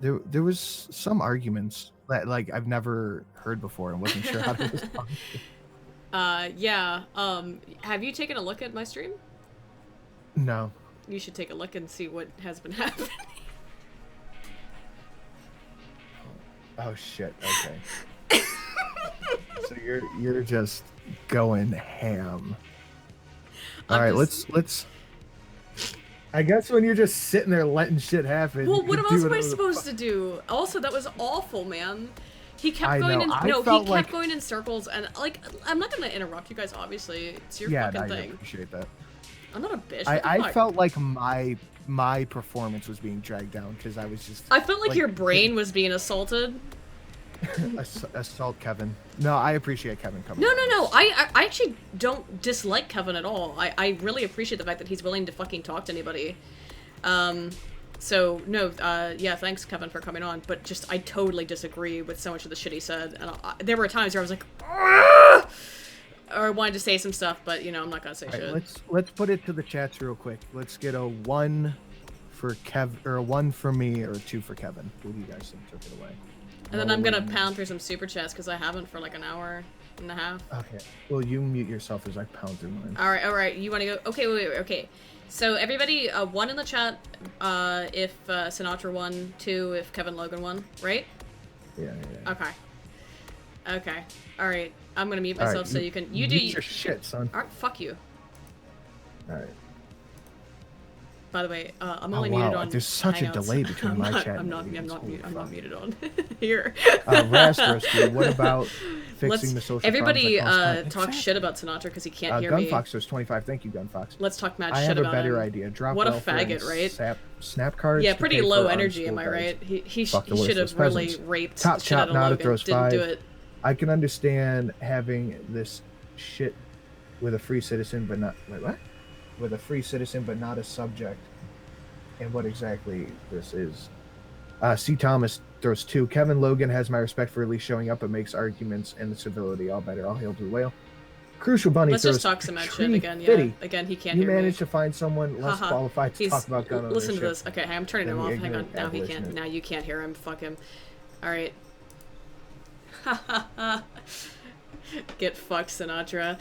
There was some arguments that like I've never heard before and wasn't sure how to respond to. Yeah. Have you taken a look at my stream? No. You should take a look and see what has been happening. Oh shit. Okay. So you're just going ham. All right, let's. I guess when you're just sitting there letting shit happen. Well, what else am I supposed to do? Also, that was awful, man. He kept going in circles, and like, I'm not gonna interrupt you guys. Obviously, it's your fucking thing. I appreciate that. I'm not a bitch. I felt like my performance was being dragged down because I was just. I felt like your brain was being assaulted. Assault Kevin. No, I appreciate Kevin coming. No. I actually don't dislike Kevin at all. I really appreciate the fact that he's willing to fucking talk to anybody. So no, yeah, thanks Kevin for coming on. But just I totally disagree with so much of the shit he said. And there were times where I was like, "Argh!" Or I wanted to say some stuff, but you know I'm not gonna say shit. Let's put it to the chats real quick. Let's get a 1 for Kev, or a 1 for me, or a 2 for Kevin. Who do you guys think took it away? And then I'm gonna pound through some super chats because I haven't for like an hour and a half. Okay. Well, you mute yourself as I pound through mine. All right. You want to go? Okay, wait. Okay. So everybody, 1 in the chat if Sinatra won, 2 if Kevin Logan won, right? Yeah. Okay. All right. I'm gonna mute myself so you can. You do your shit, son. All right. Fuck you. All right. By the way, I'm only muted on. There's such a delay between my chat. I'm not muted on. Here. Rastroski, what about fixing the social? Everybody talk shit about Sinatra because he can't hear me. Gunfox, there's 25. Thank you, Gunfox. Let's talk mad shit about him. I have a better idea. Drop what a faggot, right? Snap cards. Yeah, pretty low energy. Am I right? He should have really raped Top shit out of Logan. Throws Didn't 5. do it. I can understand having this shit with a free citizen, but not what? With a free citizen, but not a subject. And what exactly this is. C. Thomas throws 2. Kevin Logan has my respect for at least showing up, but makes arguments and the civility all better. All hail Blue Whale. Crucial Bunny Let's throws just talk some mad shit again. Yeah. Fitty. Again, he can't you hear me. You managed to find someone less qualified to talk about gun ownership. Listen to this. Okay, I'm turning him off. Hang on. Now he can't. Now you can't hear him. Fuck him. All right. Get fucked, Sinatra.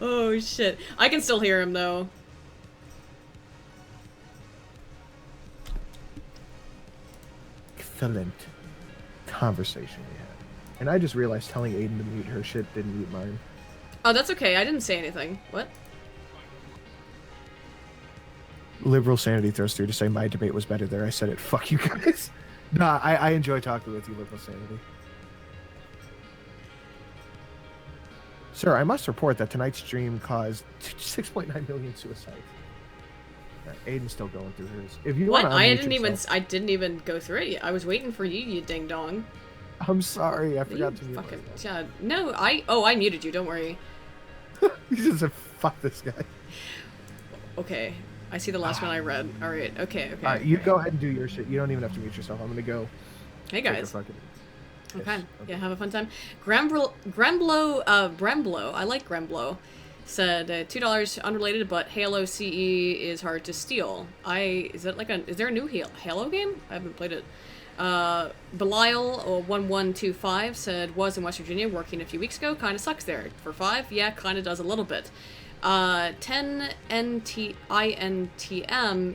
Oh shit. I can still hear him though. Excellent conversation we had. And I just realized telling Aiden to mute her shit didn't mute mine. Oh, that's okay. I didn't say anything. What? Liberal Sanity throws through to say my debate was better there. I said it. Fuck you guys. Nah, I enjoy talking with you, Liberal Sanity. Sir, I must report that tonight's stream caused 6.9 million suicides. Aiden's still going through hers. If you what? Want I didn't even go through it yet. I was waiting for you, you ding dong. I'm sorry, I forgot to mute fucking yeah. No, I muted you. Don't worry. You just said fuck this guy. Okay, I see the last one I read. All right. Okay. All right, you go ahead and do your shit. You don't even have to mute yourself. I'm gonna go. Hey guys. Okay. Yeah, have a fun time. Gremblo, I like Gremblo, said $2 unrelated, but Halo CE is hard to steal. Is there a new Halo game? I haven't played it. Belial 1125 said, was in West Virginia working a few weeks ago. Kinda sucks there. For 5, yeah, kinda does a little bit. 10NTINTM,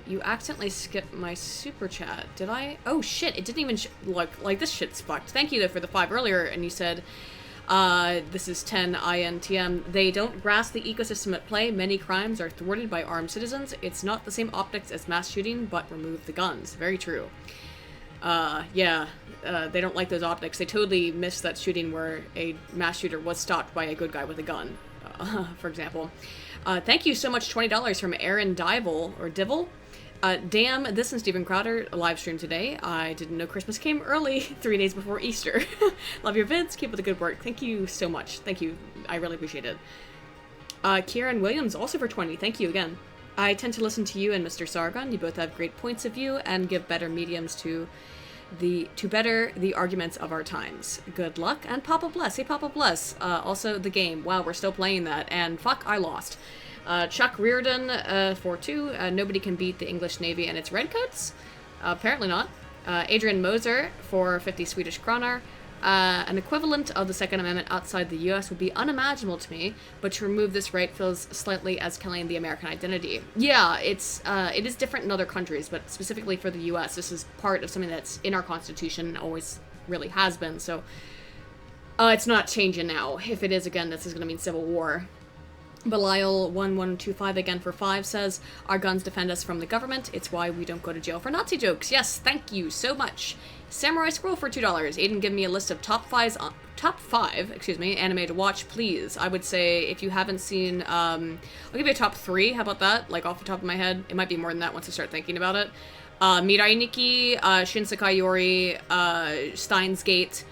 you accidentally skipped my super chat. Did I? Oh shit, it didn't even like this shit's fucked. Thank you though for the 5 earlier, and you said, this is 10INTM. They don't grasp the ecosystem at play. Many crimes are thwarted by armed citizens. It's not the same optics as mass shooting, but remove the guns. Very true. Yeah, they don't like those optics. They totally missed that shooting where a mass shooter was stopped by a good guy with a gun, for example. Thank you so much, $20 from Aaron Divel, or Divil. Damn, this and Steven Crowder live stream today. I didn't know Christmas came early, 3 days before Easter. Love your vids, keep up the good work. Thank you so much. Thank you, I really appreciate it. Kieran Williams, also for 20, thank you again. I tend to listen to you and Mr. Sargon. You both have great points of view and give better mediums to better the arguments of our times. Good luck, and Papa Bless. Hey, Papa Bless. Also, the game. Wow, we're still playing that, and fuck, I lost. Chuck Reardon, for 2. Nobody can beat the English Navy and its redcoats. Apparently not. Adrian Moser, for 50 Swedish kroner. An equivalent of the Second Amendment outside the US would be unimaginable to me, but to remove this right feels slightly as killing the American identity. Yeah, it is different in other countries, but specifically for the US, this is part of something that's in our Constitution, always really has been, so it's not changing now. If it is again, this is going to mean civil war. Belial1125 again for 5 says, our guns defend us from the government. It's why we don't go to jail for Nazi jokes. Yes, thank you so much. Samurai Scroll for $2. Aiden, give me a list of top 5 anime to watch, please. I would say if you haven't seen, I'll give you a top 3. How about that? Like off the top of my head. It might be more than that once I start thinking about it. Mirai Nikki, Shinsekai Yori, Steins Gate.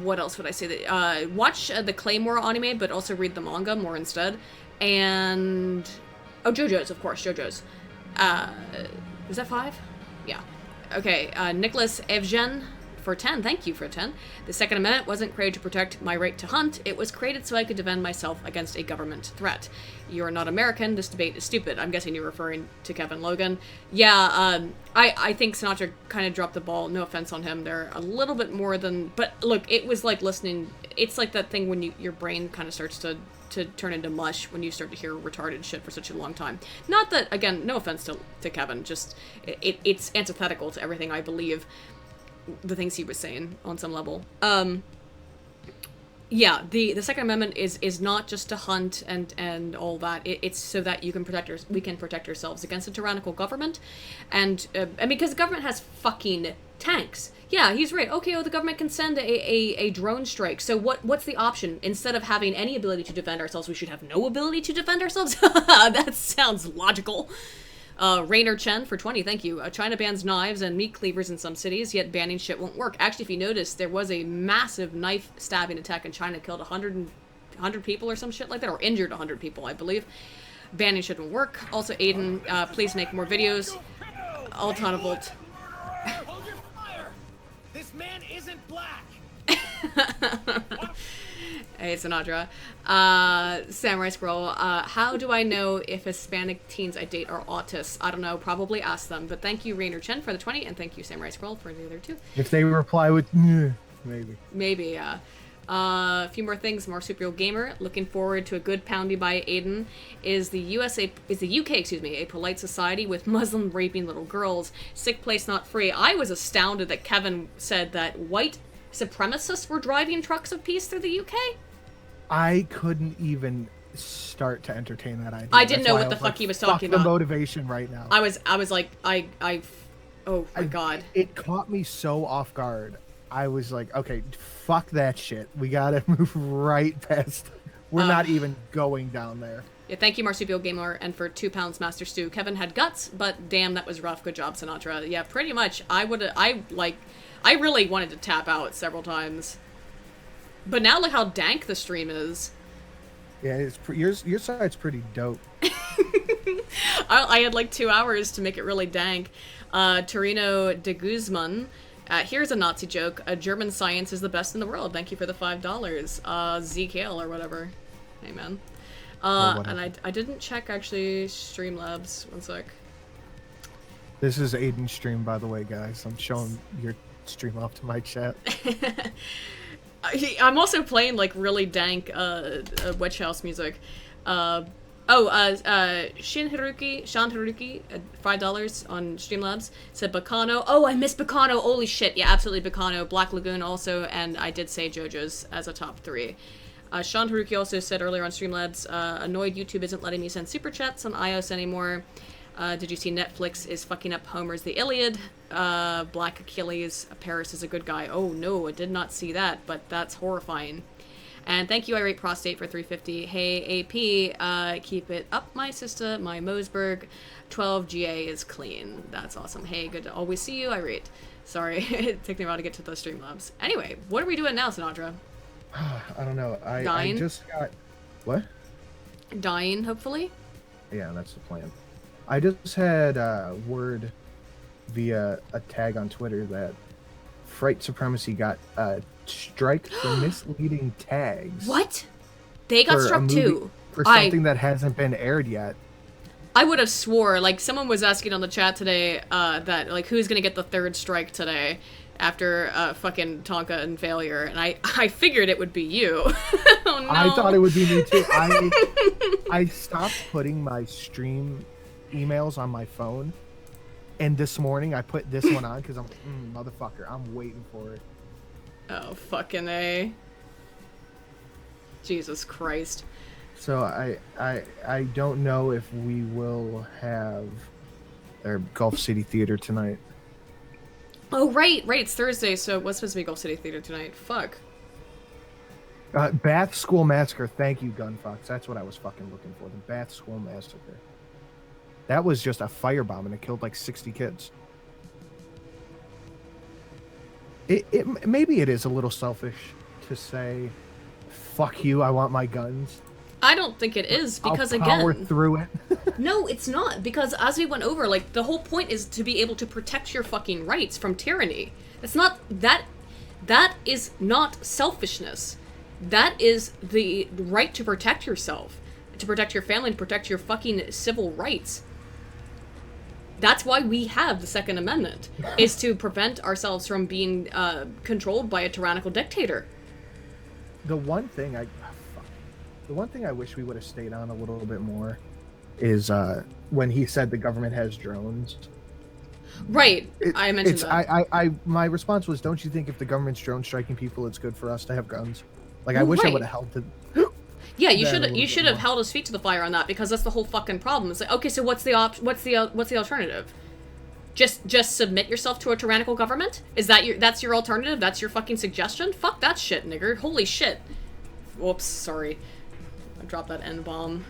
What else would I say? That watch the Claymore anime, but also read the manga more instead. And JoJo's, of course, JoJo's. Was that 5? Yeah. Okay. Nicholas Evgen for 10. Thank you for 10. The Second Amendment wasn't created to protect my right to hunt. It was created so I could defend myself against a government threat. You're not American. This debate is stupid. I'm guessing you're referring to Kevin Logan. Yeah, I think Sinatra kind of dropped the ball. No offense on him. They're a little bit more than... But look, it was like listening... It's like that thing when your brain kind of starts to turn into mush when you start to hear retarded shit for such a long time. Not that, again, no offense to Kevin. Just, it's antithetical to everything I believe. The things he was saying on some level. Yeah, the Second Amendment is not just to hunt and all that. It's so that we can protect ourselves against a tyrannical government, and because the government has fucking tanks. Yeah, he's right. Okay, the government can send a drone strike. So what's the option? Instead of having any ability to defend ourselves, we should have no ability to defend ourselves? That sounds logical. Rainer Chen for 20, thank you. China bans knives and meat cleavers in some cities, yet banning shit won't work. Actually, if you notice, there was a massive knife stabbing attack in China, killed 100 people or some shit like that, or injured 100 people, I believe. Banning shit won't work. Also, Aiden, please make more videos. Volt. Hold your fire! This man isn't black! Hey, Sinatra. Samurai Scroll. How do I know if Hispanic teens I date are autists? I don't know. Probably ask them. But thank you, Rainer Chen, for the 20, and thank you, Samurai Scroll, for the other 2. If they reply with, maybe. Maybe, yeah. A few more things. Marsupial Gamer. Looking forward to a good poundy by Aiden. Is the UK, a polite society with Muslim raping little girls? Sick place, not free. I was astounded that Kevin said that white supremacists were driving trucks of peace through the UK. I couldn't even start to entertain that idea. I didn't know what the fuck he was talking about. The motivation right now. I was like, oh my god. It caught me so off guard. I was like, okay, fuck that shit. We gotta move right past. We're not even going down there. Yeah, thank you, Marsupial Gamer, and for 2 pounds, Master Stew. Kevin had guts, but damn, that was rough. Good job, Sinatra. Yeah, pretty much. I really wanted to tap out several times. But now look how dank the stream is. Yeah, your side's pretty dope. I had like 2 hours to make it really dank. Torino de Guzman. Here's a Nazi joke. German science is the best in the world. Thank you for the $5. ZKL or whatever. Hey, man. And I didn't check, actually, Streamlabs. One sec. This is Aiden's stream, by the way, guys. I'm showing your stream off to my chat. I'm also playing like really dank Witch House music. Shan Haruki, $5 on Streamlabs, said Bacano. Oh, I missed Bacano. Holy shit. Yeah, absolutely Bacano. Black Lagoon also, and I did say JoJo's as a top 3. Sean Haruki also said earlier on Streamlabs, annoyed YouTube isn't letting me send super chats on iOS anymore. Did you see Netflix is fucking up Homer's The Iliad? Black Achilles, Paris is a good guy. Oh no, I did not see that, but that's horrifying. And thank you, Irate Prostate, for 350. Hey, AP, keep it up, my sister, my Mosberg. 12 GA is clean. That's awesome. Hey, good to always see you, Irate. Sorry, it took me a while to get to the Streamlabs. Anyway, what are we doing now, Sinatra? I don't know. Dying? I just got... What? Dying, hopefully? Yeah, that's the plan. I just had word via a tag on Twitter that Fright Supremacy got a strike for misleading tags. What? They got struck too. For something that hasn't been aired yet. I would have swore, like, someone was asking on the chat today that, like, who's gonna get the 3rd strike today after fucking Tonka and failure, and I figured it would be you. Oh no. I thought it would be me too. I stopped putting my stream emails on my phone, and this morning I put this one on because I'm motherfucker, I'm waiting for it. Oh fucking A. Jesus Christ. So I don't know if we will have our Gulf City Theater tonight. Oh right, it's Thursday, so what's supposed to be Gulf City Theater tonight? Fuck. Bath School Massacre. Thank you, Gunfox. That's what I was fucking looking for. The Bath School Massacre. That was just a firebomb and it killed like 60 kids. It maybe it is a little selfish to say, "Fuck you, I want my guns." I don't think it is, because I'll power through it. No, it's not, because as we went over, like, the whole point is to be able to protect your fucking rights from tyranny. It's not that is not selfishness. That is the right to protect yourself, to protect your family, to protect your fucking civil rights. That's why we have the Second Amendment, is to prevent ourselves from being controlled by a tyrannical dictator. The one thing I wish we would have stayed on a little bit more is when he said the government has drones. Right, I mentioned that. My response was, don't you think if the government's drone striking people, it's good for us to have guns? Like, I wish I would have held to. Yeah, you should have held his feet to the fire on that, because that's the whole fucking problem. It's like, okay, so what's the alternative? Just submit yourself to a tyrannical government? That's your alternative? That's your fucking suggestion? Fuck that shit, nigger. Holy shit. Whoops, sorry. I dropped that N-bomb.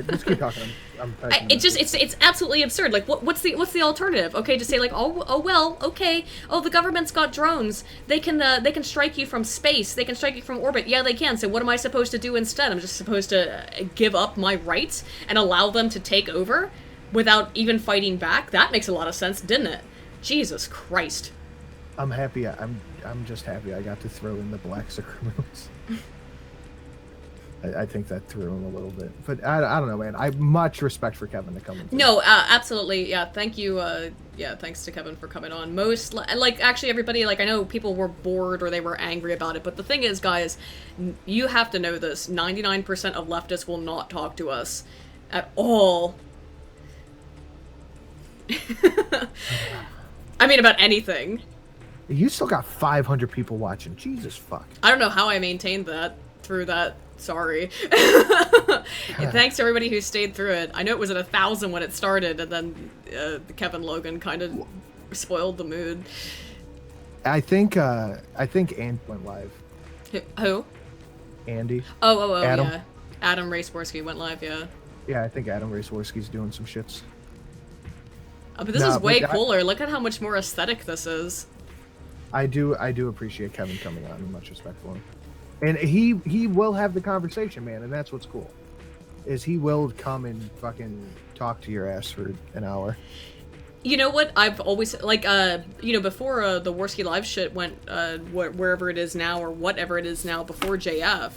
Just keep talking. I'm it's absolutely absurd. Like, what's the alternative? Okay, to say like, oh well, okay. Oh, the government's got drones. They can strike you from space. They can strike you from orbit. Yeah, they can. So what am I supposed to do instead? I'm just supposed to give up my rights and allow them to take over without even fighting back? That makes a lot of sense, didn't it? Jesus Christ. I'm happy. I'm just happy I got to throw in the black criminals. I think that threw him a little bit, but I don't know, man. I have much respect for Kevin to come in. No, absolutely, yeah. Thank you, yeah. Thanks to Kevin for coming on. Actually, everybody, like, I know people were bored or they were angry about it, but the thing is, guys, you have to know this: 99% of leftists will not talk to us at all. I mean, about anything. You still got 500 people watching. Jesus fuck. I don't know how I maintained that through that. Sorry. And thanks to everybody who stayed through it. I know it was at 1,000 when it started, and then Kevin Logan kind of spoiled the mood. I think Andy went live. Who? Andy. Oh, Adam. yeah. Adam Raceworski went live, yeah. Yeah, I think Adam Raceworski's doing some shits. Oh, but this is way cooler. Look at how much more aesthetic this is. I do appreciate Kevin coming on, and much respect for him. And he will have the conversation, man, and that's what's cool. Is he will come and fucking talk to your ass for an hour. You know what? I've always, like, before the Worski Live shit went wherever it is now, or whatever it is now, before JF,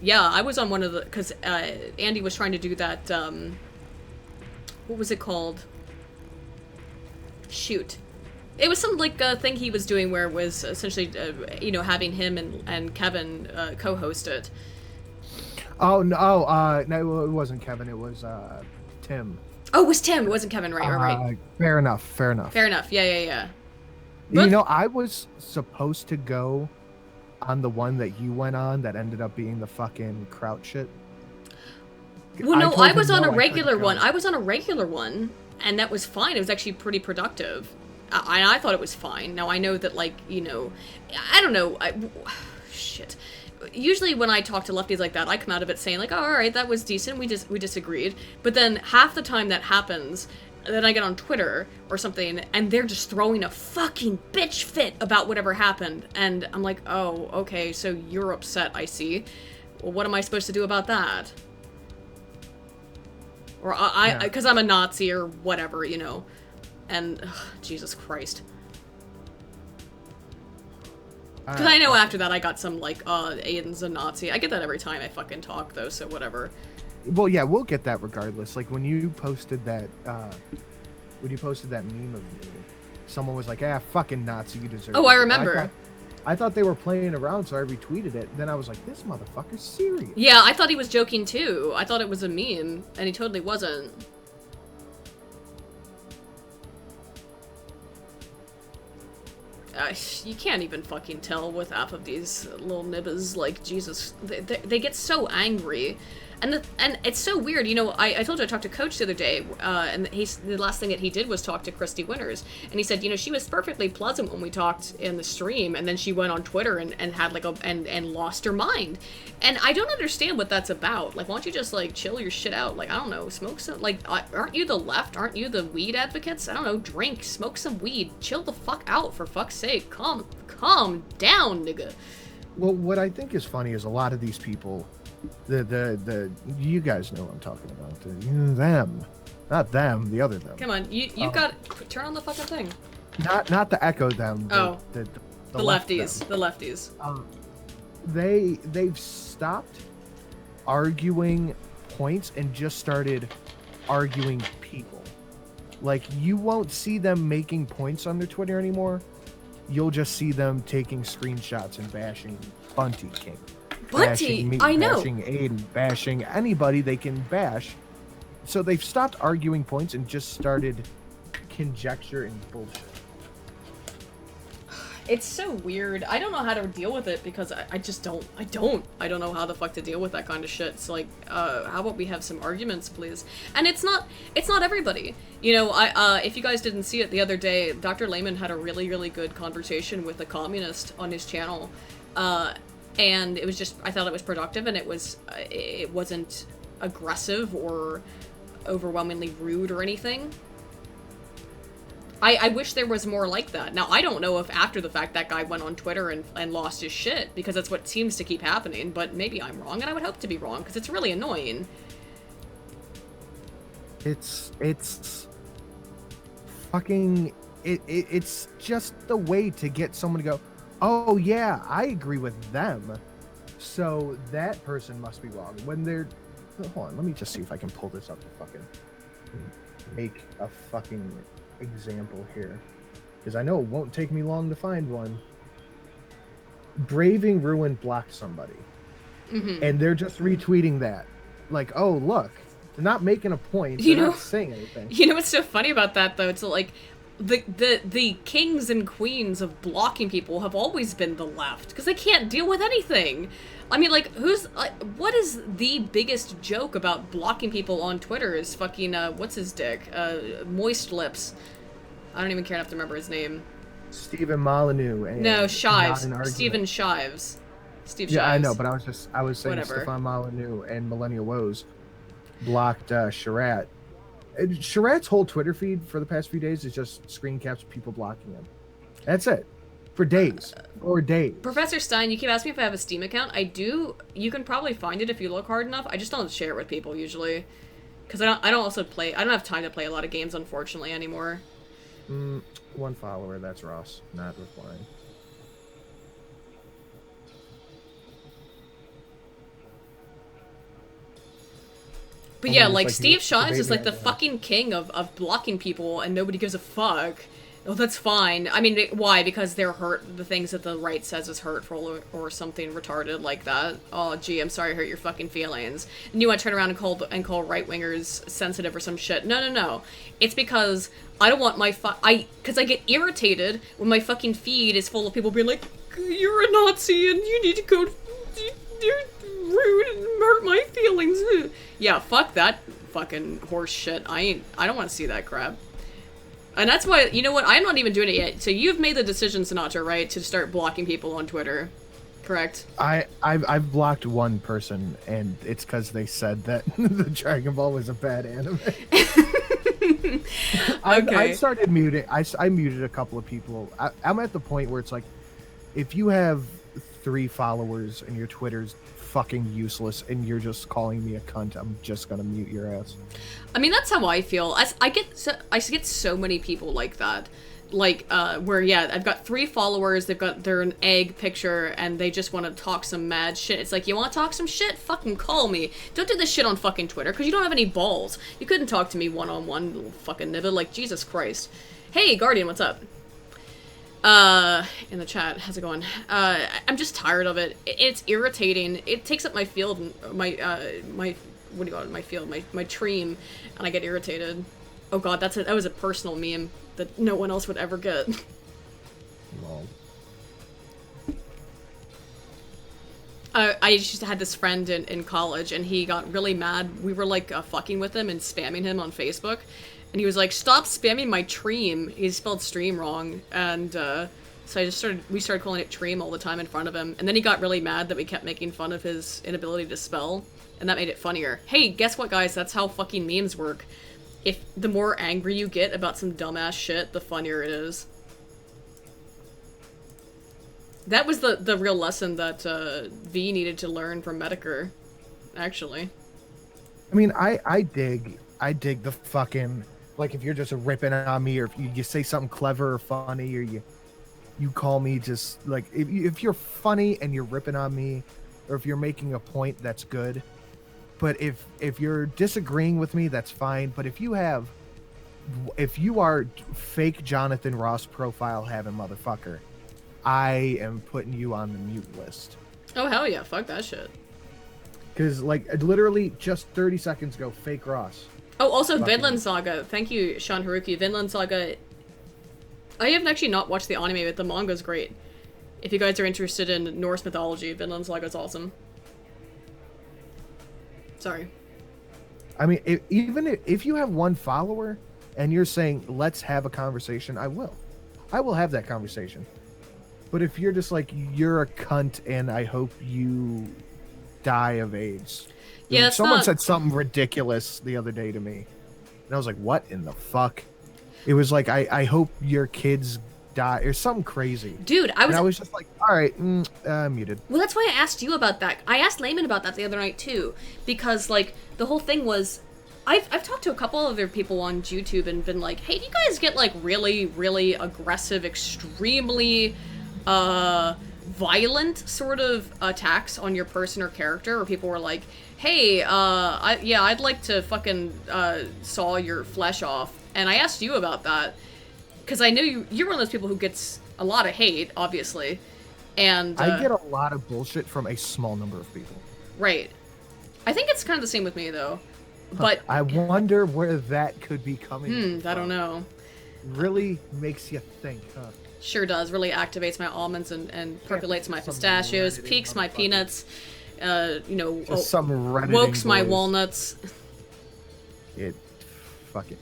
yeah, I was on one of the, because Andy was trying to do that, what was it called? Shoot. It was some, like, thing he was doing where it was essentially, you know, having him and Kevin co-host it. Oh, no, no, it wasn't Kevin, it was, Tim. Oh, it was Tim, it wasn't Kevin, right. Fair enough, fair enough. Fair enough, yeah. You know, I was supposed to go on the one that you went on that ended up being the fucking Kraut shit. Well, no, I was on a regular one. I was on a regular one, and that was fine. It was actually pretty productive. I thought it was fine. Now, I know that, like, you know, I don't know. Shit. Usually when I talk to lefties like that, I come out of it saying, like, oh, all right, that was decent. We disagreed. But then half the time that happens, then I get on Twitter or something, and they're just throwing a fucking bitch fit about whatever happened. And I'm like, oh, okay, so you're upset, I see. Well, what am I supposed to do about that? Or because I'm a Nazi or whatever, you know. And, ugh, Jesus Christ. Because I know after that I got some, like, Aiden's a Nazi. I get that every time I fucking talk, though, so whatever. Well, yeah, we'll get that regardless. Like, when you posted that, meme of me, someone was like, ah, fucking Nazi, you deserve it. Oh, I remember. I thought they were playing around, so I retweeted it. Then I was like, this motherfucker's serious. Yeah, I thought he was joking, too. I thought it was a meme, and he totally wasn't. You can't even fucking tell with half of these little nibbas, like, Jesus. They get so angry. And it's so weird, you know, I told you I talked to Coach the other day, and the last thing that he did was talk to Christy Winters, and he said, you know, she was perfectly pleasant when we talked in the stream, and then she went on Twitter and had, like, and lost her mind. And I don't understand what that's about. Like, why don't you just, like, chill your shit out? Like, I don't know, smoke some, like, aren't you the left? Aren't you the weed advocates? I don't know, drink, smoke some weed, chill the fuck out, for fuck's sake. Calm down, nigga. Well, what I think is funny is a lot of these people, the you guys know what I'm talking about. Them, not them, the other them. Come on, you've got turn on the fucking thing. Not the echo them. The lefties. The lefties. They've stopped arguing points and just started arguing people. Like, you won't see them making points on their Twitter anymore. You'll just see them taking screenshots and bashing Bunty King. Bashing me, I know. Bashing Aiden, bashing anybody they can bash. So they've stopped arguing points and just started conjecture and bullshit. It's so weird. I don't know how to deal with it because I just don't. I don't know how the fuck to deal with that kind of shit. It's like, how about we have some arguments, please? And it's not everybody. You know, if you guys didn't see it the other day, Dr. Lehman had a really, really good conversation with a communist on his channel. And it was just, I thought it was productive, and it wasn't aggressive or overwhelmingly rude or anything. I wish there was more like that. Now, I don't know if after the fact that guy went on Twitter and lost his shit, because that's what seems to keep happening, but maybe I'm wrong, and I would hope to be wrong, because it's really annoying. It's fucking, it's just the way to get someone to go, oh yeah, I agree with them, so that person must be wrong. When they're, hold on, let me just see if I can pull this up to fucking make a fucking example here, because I know it won't take me long to find one. Braving Ruin blocked somebody, and they're just retweeting that, like, oh look, they're not making a point, they're not saying anything. You know what's so funny about that, though? It's like the kings and queens of blocking people have always been the left, because they can't deal with anything. I mean, like, what is the biggest joke about blocking people on Twitter is fucking, what's his dick? Moist Lips. I don't even care enough to remember his name. Stephen Molyneux. And no, Shives. Stephen Shives. Steve Shives. Yeah, I know, but I was saying whatever. Stefan Molyneux and Millennial Woes blocked Sharat. Sharat's whole Twitter feed for the past few days is just screen caps of people blocking him. That's it. For days. Or days. Professor Stein, you keep asking me if I have a Steam account. I do. You can probably find it if you look hard enough. I just don't share it with people usually. Because I don't have time to play a lot of games, unfortunately, anymore. One follower, that's Ross, not replying. But And yeah, then it's like Steve Shaw is just like the debating fucking king of blocking people, and nobody gives a fuck. Oh, that's fine. I mean, why? Because they're hurt. The things that the right says is hurtful or something retarded like that. Oh, gee, I'm sorry I hurt your fucking feelings. And you want to turn around and call right wingers sensitive or some shit? No, no, no. It's because I don't want my because I get irritated when my fucking feed is full of people being like, "You're a Nazi and you need to go. You're rude and hurt my feelings." Yeah, fuck that fucking horse shit. I don't want to see that crap. And that's why, you know what, I'm not even doing it yet. So you've made the decision, Sinatra, right, to start blocking people on Twitter, correct? I've blocked one person, and it's because they said that the Dragon Ball was a bad anime. Okay. I started muting. I muted a couple of people. I'm at the point where it's like, if you have 3 followers and your Twitter's fucking useless and you're just calling me a cunt, I'm just gonna mute your ass. I mean, that's how I feel. I get so many people like that, like where yeah, I've got 3 followers, they're an egg picture, and they just want to talk some mad shit. It's like, you want to talk some shit? Fucking call me. Don't do this shit on fucking Twitter because you don't have any balls. You couldn't talk to me one-on-one, little fucking nibba. Like, Jesus Christ. Hey, Guardian, what's up? In the chat, how's it going? I'm just tired of it. It's irritating. It takes up my field, my what do you call it? My field, my tream, and I get irritated. Oh god, that was a personal meme that no one else would ever get. Lol. I just had this friend in college, and he got really mad. We were like fucking with him and spamming him on Facebook. And he was like, "Stop spamming my tream." He spelled stream wrong, and so we started calling it tream all the time in front of him. And then he got really mad that we kept making fun of his inability to spell, and that made it funnier. Hey, guess what, guys? That's how fucking memes work. If the more angry you get about some dumbass shit, the funnier it is. That was the real lesson that V needed to learn from Medicare, actually. I mean, I dig the fucking, like, if you're just ripping on me, or if you say something clever or funny, or you call me just, like, if you're funny and you're ripping on me, or if you're making a point, that's good. But if you're disagreeing with me, that's fine. But if you are fake Jonathan Ross profile having motherfucker, I am putting you on the mute list. Oh, hell yeah. Fuck that shit. Because, like, literally just 30 seconds ago, fake Ross. Oh, also, Vinland Saga. Thank you, Sean Haruki. Vinland Saga. I haven't actually not watched the anime, but the manga's great. If you guys are interested in Norse mythology, Vinland Saga's awesome. Sorry. I mean, even if you have 1 follower and you're saying, let's have a conversation, I will have that conversation. But if you're just like, you're a cunt and I hope you die of AIDS. Yeah, someone said something ridiculous the other day to me. And I was like, what in the fuck? It was like, I hope your kids die, or something crazy. Dude, I was just like, all right, muted. Well, that's why I asked you about that. I asked Layman about that the other night, too. Because, like, the whole thing was, I've talked to a couple other people on YouTube and been like, hey, do you guys get, like, really, really aggressive, extremely, violent sort of attacks on your person or character, where people were like, hey, I'd like to fucking saw your flesh off. And I asked you about that because I know you're one of those people who gets a lot of hate, obviously, and I get a lot of bullshit from a small number of people. Right. I think it's kind of the same with me though, but I wonder where that could be coming from. I don't know. Really makes you think, huh? Sure does. Really activates my almonds and percolates my pistachios, peaks my peanuts, just some wokes my walnuts. It fucking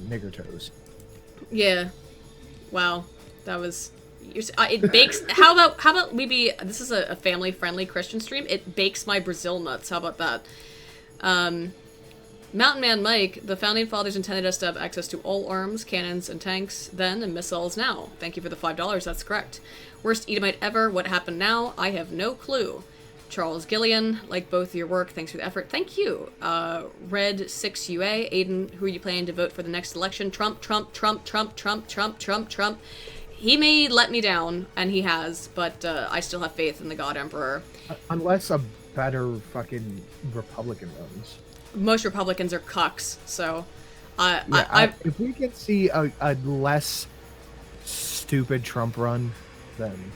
nigger toes. Yeah. Wow. That was. It bakes. How about we be? This is a family friendly Christian stream. It bakes my Brazil nuts. How about that? Mountain Man Mike, the founding fathers intended us to have access to all arms, cannons, and tanks then, and missiles now. Thank you for the $5. That's correct. Worst Edomite ever. What happened now? I have no clue. Charles Gillian, like both your work. Thanks for the effort. Thank you. Red6UA, Aiden, who are you planning to vote for the next election? Trump, Trump, Trump, Trump, Trump, Trump, Trump, Trump. He may let me down, and he has, but I still have faith in the God Emperor. Unless a better fucking Republican runs. most Republicans are cucks, so if we can see a less stupid Trump run, then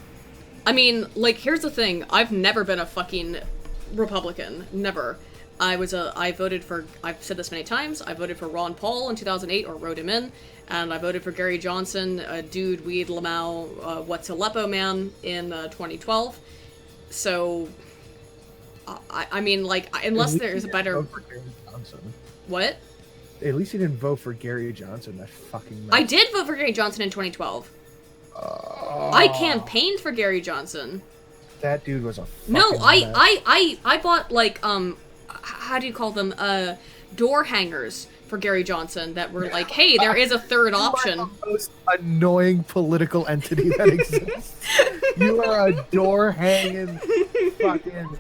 I mean, like, here's the thing. I've never been a fucking Republican. Never. I voted for, I've said this many times, I voted for Ron Paul in 2008, or wrote him in, and I voted for Gary Johnson, Dude, Weed, Lamau, What's Aleppo Man in 2012. So, I mean, like, unless there's a better... What? At least you didn't vote for Gary Johnson, that fucking mess. I did vote for Gary Johnson in 2012. I campaigned for Gary Johnson. That dude was a fucking No, mess. I bought, like, how do you call them? Door hangers for Gary Johnson that were like, hey, there is a third option. You are the most annoying political entity that exists. You are a door hanging fucking...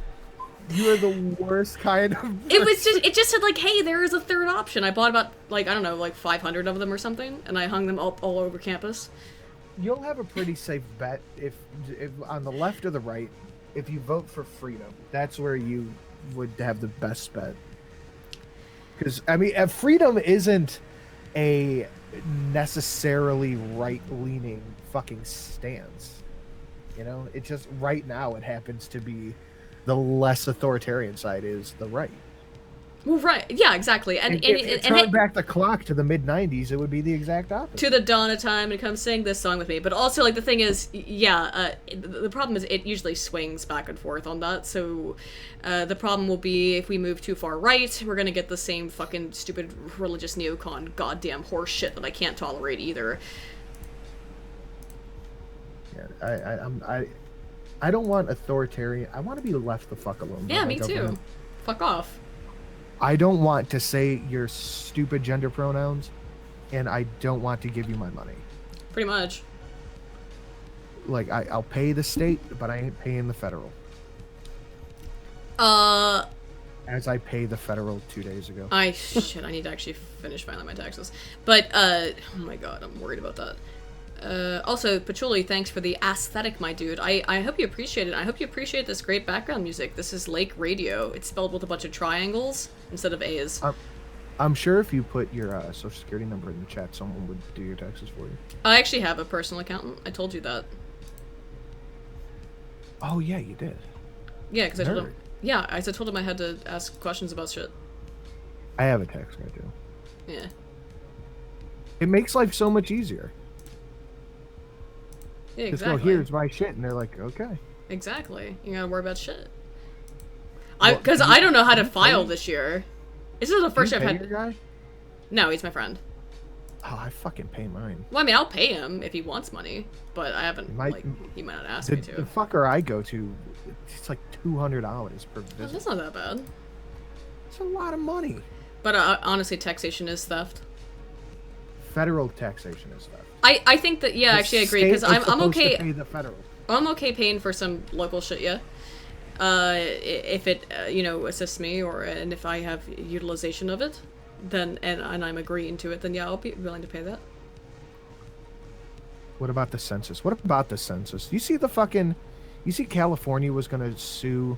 You are the worst kind of... It just said, like, hey, there is a third option. I bought about, like, I don't know, like 500 of them or something, and I hung them all over campus. You'll have a pretty safe bet if on the left or the right, if you vote for freedom, that's where you would have the best bet. Because, I mean, freedom isn't a necessarily right-leaning fucking stance. You know? It just, right now, it happens to be the less authoritarian side is the right. Well, right. Yeah, exactly. And if you turn back the clock to the mid-90s, it would be the exact opposite. To the dawn of time, and come sing this song with me. But also, like, the thing is, yeah, the problem is it usually swings back and forth on that. So the problem will be if we move too far right, we're going to get the same fucking stupid religious neocon goddamn horse shit that I can't tolerate either. Yeah, I don't want authoritarian. I want to be left the fuck alone. Yeah, me too. Fuck off. I don't want to say your stupid gender pronouns, and I don't want to give you my money. Pretty much. Like, I'll pay the state, but I ain't paying the federal. As I pay the federal 2 days ago. Shit, I need to actually finish filing my taxes. But, oh my god, I'm worried about that. Also, Patchouli, thanks for the aesthetic, my dude. I hope you appreciate it. I hope you appreciate this great background music. This is Lake Radio. It's spelled with a bunch of triangles instead of A's. I'm sure if you put your social security number in the chat, someone would do your taxes for you. I actually have a personal accountant. I told you that. Oh, yeah, you did. Yeah, because I told him. Yeah, I told him I had to ask questions about shit. I have a tax guy, too. Yeah. It makes life so much easier. Yeah, Just exactly. go, here's my shit, and they're like, okay. Exactly. You gotta worry about shit. Because I don't know how to file this year. This is the first year I've had. Your guy? No, he's my friend. Oh, I fucking pay mine. Well, I mean, I'll pay him if he wants money, but I haven't. He might not ask me to. The fucker I go to, it's like $200 per visit. Oh, that's not that bad. It's a lot of money. But honestly, taxation is theft. Federal taxation is theft. I think that actually I agree because I'm okay. To pay the federal. I'm okay paying for some local shit, yeah. If it assists me and if I have utilization of it, then and I'm agreeing to it, then yeah, I'll be willing to pay that. What about the census? What about the census? You see California was gonna sue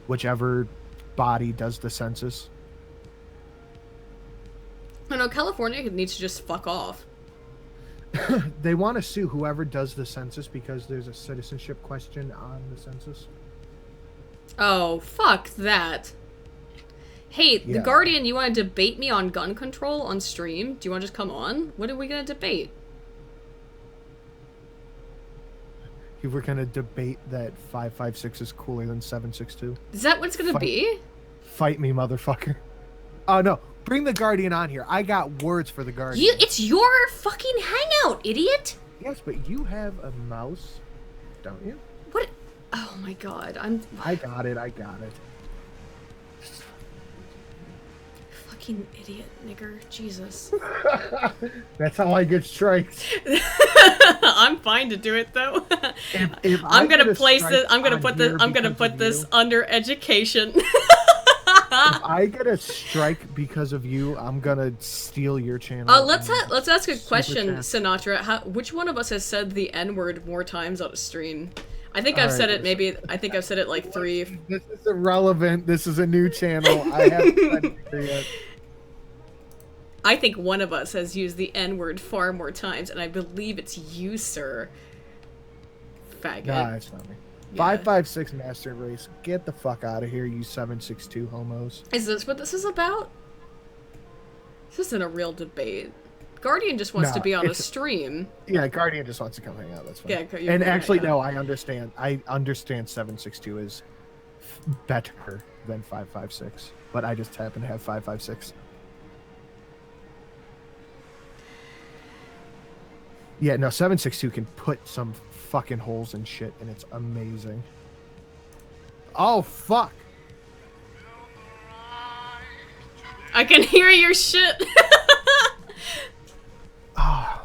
whichever body does the census. I know California needs to just fuck off. They want to sue whoever does the census because there's a citizenship question on the census. Oh, fuck that. Hey, Yeah. The Guardian, you want to debate me on gun control on stream? Do you want to just come on? What are we going to debate? You were going to debate that 5.56 is cooler than 7.62? Is that what it's going to be? Fight me, motherfucker. Oh, no. Bring the Guardian on here. I got words for the Guardian. It's your fucking hangout, idiot! Yes, but you have a mouse, don't you? What? Oh my god, I got it. Fucking idiot, nigger. Jesus. That's how I get strikes. I'm fine to do it though. If I'm gonna place it. it. I'm gonna put this under education. If I get a strike because of you, I'm gonna steal your channel. Let's ask a question, Sinatra. Which one of us has said the N-word more times on a stream? I think I've said it maybe. I think I've said it like 3. This is irrelevant. This is a new channel. I haven't said it yet. I think one of us has used the N-word far more times, and I believe it's you, sir. Faggot. Nah, it's not me. 556 Master Race. Get the fuck out of here, you 762 homos. Is this what this is about? This isn't a real debate. Guardian just wants to be on a stream. Yeah, Guardian just wants to come hang out. That's fine. Yeah, and actually, no, I understand. I understand 762 is better than 556, but I just happen to have 556. Yeah, no, 762 can put some fucking holes in shit, and it's amazing. Oh, fuck. I can hear your shit. Oh,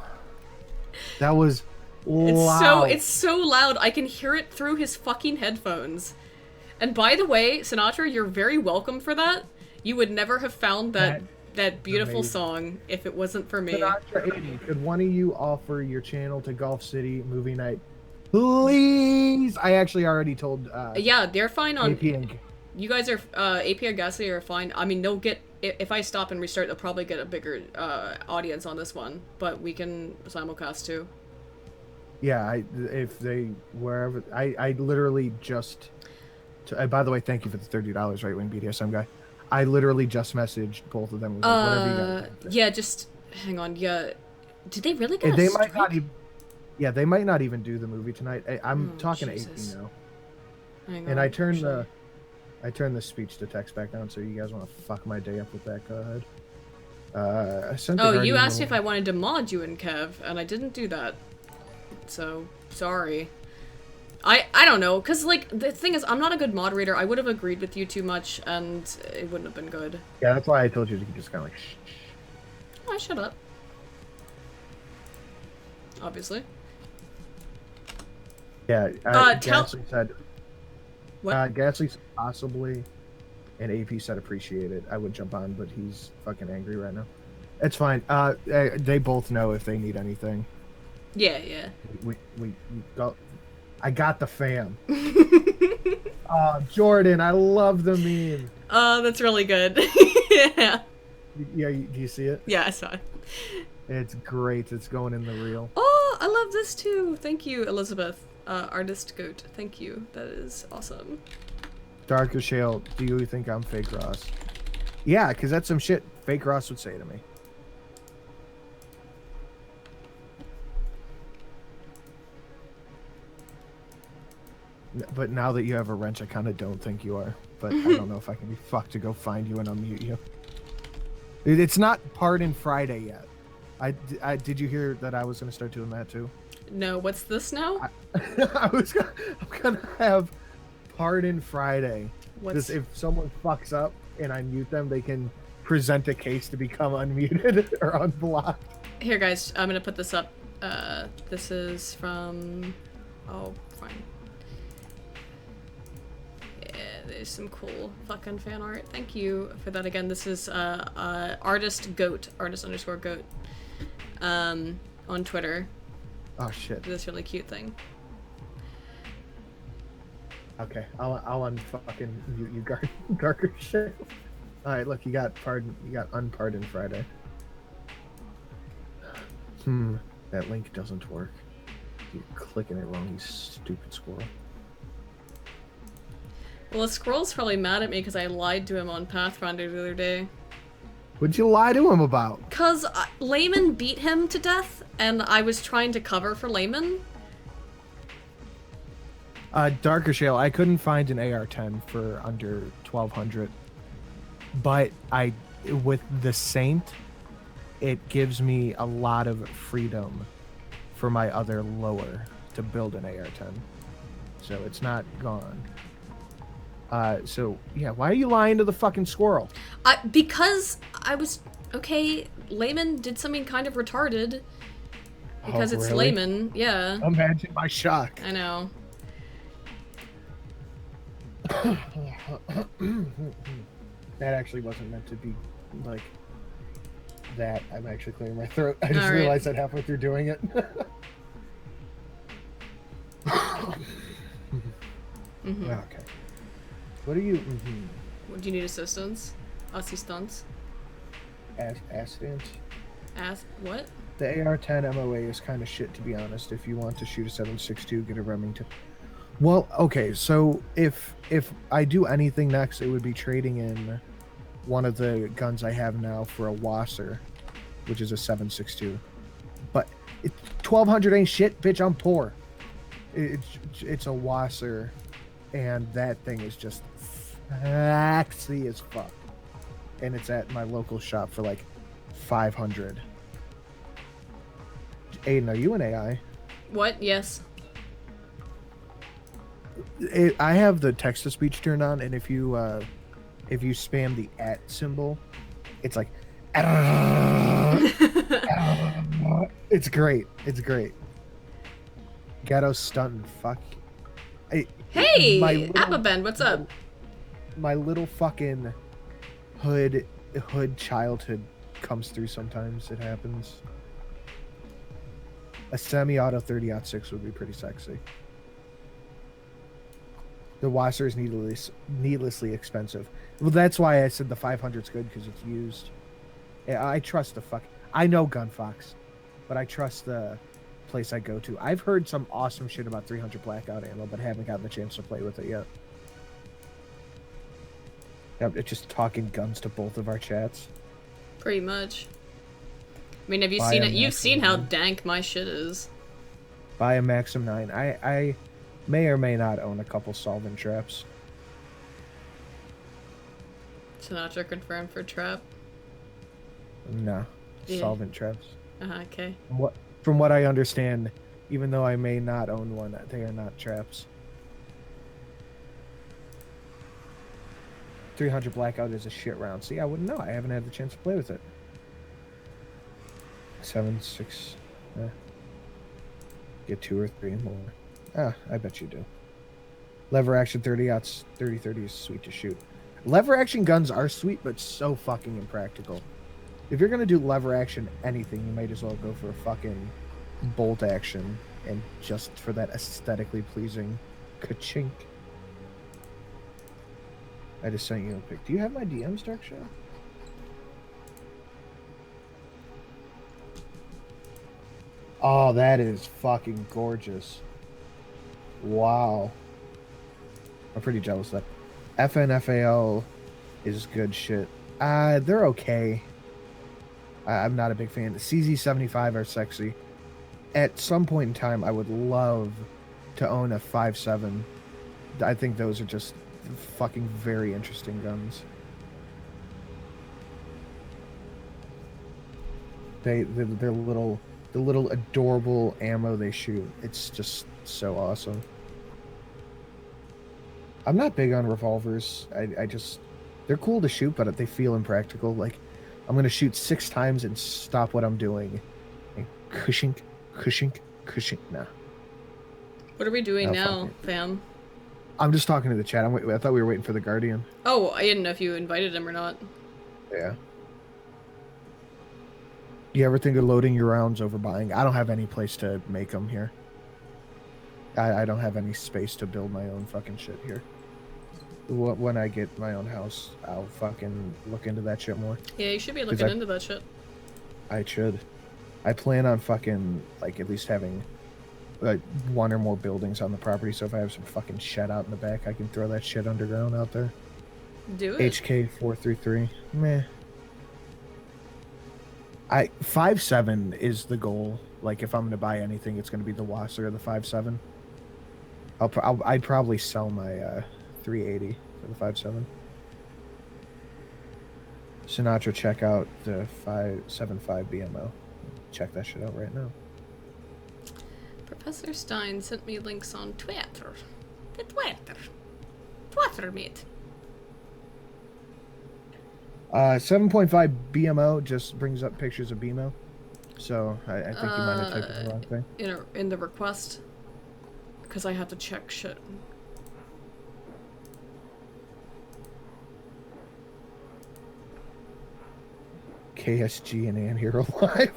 that was loud. It's so loud. I can hear it through his fucking headphones. And by the way, Sinatra, you're very welcome for that. You would never have found that beautiful song if it wasn't for me. Sinatra 80, could one of you offer your channel to Golf City movie night? Please! I actually already told yeah, they're fine on AP and... You guys are AP and Gasly are fine. I mean, they'll get, if I stop and restart, they'll probably get a bigger audience on this one, but we can simulcast too. Yeah, if they wherever I literally just by the way, thank you for the $30, right wing BDSM guy. I literally just messaged both of them. Whatever you got. Yeah, just hang on. Yeah, did they really get? They might not even. Yeah, they might not even do the movie tonight. I'm talking Jesus. to AP now. Hang and on, I turned the speech to text back down, so you guys want to fuck my day up with that? Go ahead. I sent. Oh, you asked me if I wanted to mod you and Kev, and I didn't do that. So sorry. I don't know, cause like the thing is, I'm not a good moderator. I would have agreed with you too much, and it wouldn't have been good. Yeah, that's why I told you to just kind of like. Shh. Oh, shut up. Obviously. Yeah, Gasly said. What? Gasly said possibly, and AP said appreciated. I would jump on, but he's fucking angry right now. It's fine. They both know if they need anything. Yeah, yeah. We go. I got the fam. Jordan, I love the meme. Oh, that's really good. Yeah. Yeah, do you see it? Yeah, I saw it. It's great. It's going in the reel. Oh, I love this too. Thank you, Elizabeth. Artist Goat. Thank you. That is awesome. Darker Shale, do you think I'm fake Ross? Yeah, because that's some shit fake Ross would say to me. But now that you have a wrench, I kind of don't think you are. But I don't know if I can be fucked to go find you and unmute you. It's not Pardon Friday yet. Did you hear that I was going to start doing that too? No, what's this now? I'm gonna have Pardon Friday. Because if someone fucks up and I mute them, they can present a case to become unmuted or unblocked. Here, guys, I'm gonna put this up. This is from... Oh, fine. Yeah, there's some cool fucking fan art. Thank you for that again. This is artist goat, artist_goat, on Twitter. Oh shit. This really cute thing. Okay, I'll unfucking mute you, darker shit. All right, look, you got unpardoned Friday. That link doesn't work. You're clicking it wrong, you stupid squirrel. Well, the squirrel's probably mad at me because I lied to him on Pathfinder the other day. What'd you lie to him about? Cause Layman beat him to death, and I was trying to cover for Layman. Darker Shale, I couldn't find an AR-10 for under 1,200, but with the Saint, it gives me a lot of freedom for my other lower to build an AR-10, so it's not gone. So yeah, why are you lying to the fucking squirrel? Because I was okay. Layman did something kind of retarded. Because it's really? Layman, yeah. Imagine my shock. I know. That actually wasn't meant to be like that. I'm actually clearing my throat. I just realized that halfway through doing it. Mm-hmm. Okay. What are you? Do you need assistance? Assistance? Assistance. What? The AR-10 MOA is kind of shit, to be honest. If you want to shoot a 7.62, get a Remington. Well, okay, so if I do anything next, it would be trading in one of the guns I have now for a Wasser, which is a 7.62. But 1,200 ain't shit, bitch. I'm poor. It's a Wasser, and that thing is just sexy as fuck. And it's at my local shop for like 500. Aiden, are you an AI? What? Yes. I have the text-to-speech turned on, and if you spam the @ symbol, it's like it's great. It's great. Ghetto stunting. Fuck. Hey, little, Appabend, what's up? My little fucking hood childhood comes through sometimes. It happens. A semi-auto 30-06 would be pretty sexy. The Wasser is needlessly expensive. Well, that's why I said the 500 is good, because it's used. I trust the fuck. I know Gunfox, but I trust the place I go to. I've heard some awesome shit about 300 blackout ammo, but haven't gotten the chance to play with it yet. I'm just talking guns to both of our chats. Pretty much. I mean, have you seen it? You've seen how dank my shit is. Buy a Maxim 9. I may or may not own a couple solvent traps. Sinatra confirmed for trap. No, Yeah. solvent traps. Okay. From what I understand, even though I may not own one, they are not traps. 300 blackout is a shit round. See, I wouldn't know. I haven't had the chance to play with it. 7.6. Get 2 or 3 more. I bet you do. Lever action 30-aughts. 30-30 is sweet to shoot. Lever action guns are sweet, but so fucking impractical. If you're gonna do lever action anything, you might as well go for a fucking bolt action, and just for that aesthetically pleasing ka-chink. I just sent you a pic. Do you have my DMs, Dark Shadow? Oh, that is fucking gorgeous. Wow. I'm pretty jealous of that. FNFAL is good shit. They're okay. I'm not a big fan. The CZ75 are sexy. At some point in time, I would love to own a 5.7. I think those are just fucking very interesting guns. They're little, the little adorable ammo they shoot. It's just so awesome. I'm not big on revolvers. I just, they're cool to shoot, but they feel impractical. Like, I'm gonna shoot 6 times and stop what I'm doing. And cushink. Nah. What are we doing now, fam? I'm just talking to the chat. I thought we were waiting for the Guardian. Oh, I didn't know if you invited him or not. Yeah. You ever think of loading your rounds over buying? I don't have any place to make them here. I don't have any space to build my own fucking shit here. When I get my own house, I'll fucking look into that shit more. Yeah, you should be looking into that shit. I should. I plan on fucking, like, at least having, like, 1 or more buildings on the property, so if I have some fucking shed out in the back, I can throw that shit underground out there. Do it. HK433. Meh. 5.7 is the goal. Like, if I'm going to buy anything, it's going to be the Wasser or the 5.7. I'd probably sell my 380 for the 5.7. Sinatra, check out the 5.75 BMO. Check that shit out right now. Professor Stein sent me links on Twitter. The Twitter meet. 7.5 BMO just brings up pictures of BMO. So I think you might have typed the wrong thing. In the request. Because I have to check shit. KSG and Ann here alive.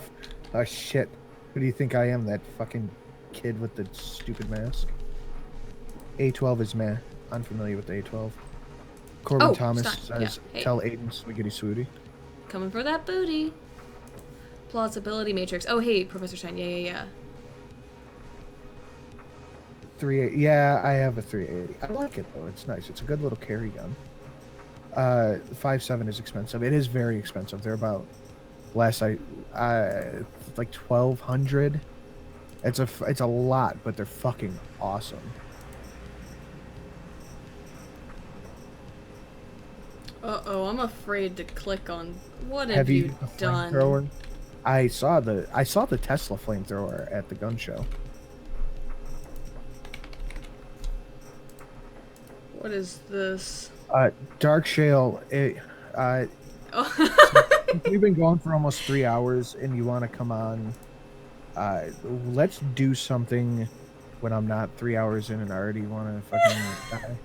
Oh shit. Who do you think I am? That fucking kid with the stupid mask? A12 is meh. unfamiliar with the A12. Corbin Thomas Stein. says, Yeah. Hey. tell Aiden Swiggity Swooty. Coming for that booty. Plausibility matrix. Oh, hey, Professor Stein. Yeah. 380. Yeah, I have a 380. I like it though. It's nice. It's a good little carry gun. 5.7 is expensive. It is very expensive. They're about like 1,200. It's a lot, but they're fucking awesome. Uh-oh, I'm afraid to click on what have Heavy you done? flamethrower. I saw the Tesla flamethrower at the gun show. What is this? Dark Shale. If we've been going for almost 3 hours and you want to come on, let's do something when I'm not 3 hours in and I already want to fucking die.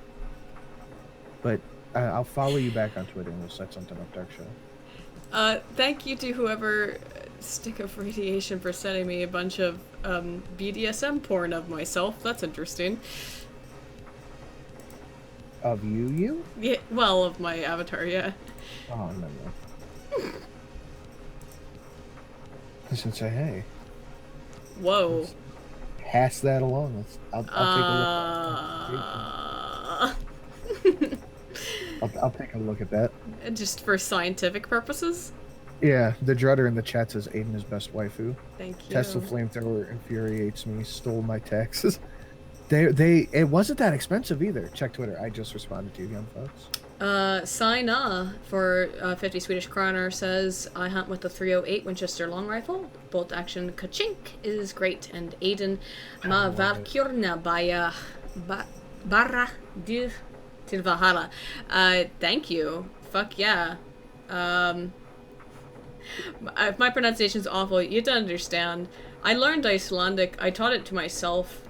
But I'll follow you back on Twitter and we'll set something up, Dark Shale. Thank you to whoever Stick of Radiation for sending me a bunch of BDSM porn of myself. That's interesting. Of you? Yeah, well, of my avatar, yeah. Oh, no. Listen, say hey. Whoa. Pass that along. I'll take a look. I'll take a look at that. Just for scientific purposes? Yeah, the Drudder in the chat says Aiden is best waifu. Thank you. Tesla flamethrower infuriates me. Stole my taxes. It wasn't that expensive either. Check Twitter. I just responded to you, young folks. Sina for 50 Swedish kroner says, I hunt with the 308 Winchester long rifle. Bolt action kachink is great. And Aiden ma valkurna barra du till Valhalla. Thank you. Fuck yeah. If my pronunciation's awful, you have to understand. I learned Icelandic. I taught it to myself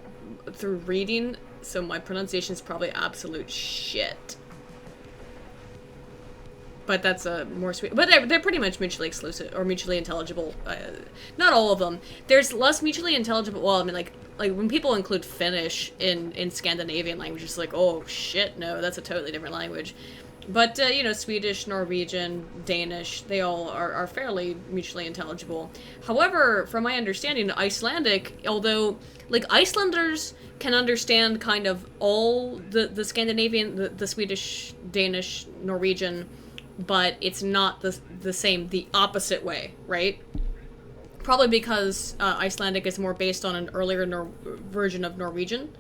through reading, so my pronunciation's probably absolute shit. But that's a more sweet. But they're pretty much mutually exclusive or mutually intelligible. Not all of them. There's less mutually intelligible. Well, I mean, like when people include Finnish in Scandinavian languages, like, oh shit, no, that's a totally different language. But you know, Swedish, Norwegian, Danish, they all are fairly mutually intelligible. However, from my understanding, Icelandic, although like Icelanders can understand kind of all the Scandinavian, the Swedish, Danish, Norwegian, but it's not the same, the opposite way, right? Probably because Icelandic is more based on an earlier version of Norwegian.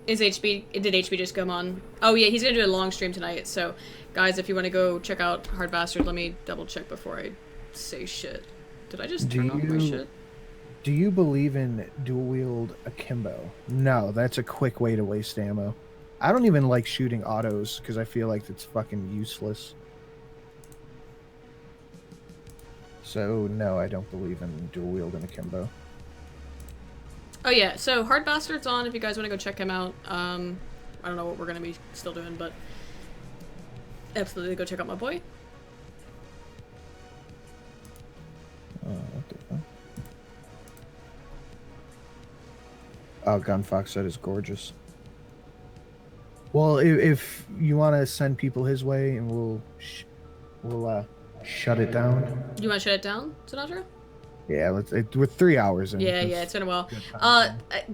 Did HB just come on? Oh yeah, he's gonna do a long stream tonight, so guys, if you want to go check out Hard Bastard, let me double check before I say shit. Did I just turn off my shit? Do you believe in dual wield akimbo? No, that's a quick way to waste ammo. I don't even like shooting autos because I feel like it's fucking useless. So no, I don't believe in dual wield and akimbo. Oh yeah, so Hard Bastard's on if you guys want to go check him out. I don't know what we're gonna be still doing, but absolutely go check out my boy. Oh, Gunfox said is gorgeous. Well, if you want to send people his way, and we'll shut it down. You want to shut it down, Sinatra? Yeah, we're 3 hours in. Yeah, it's been a while.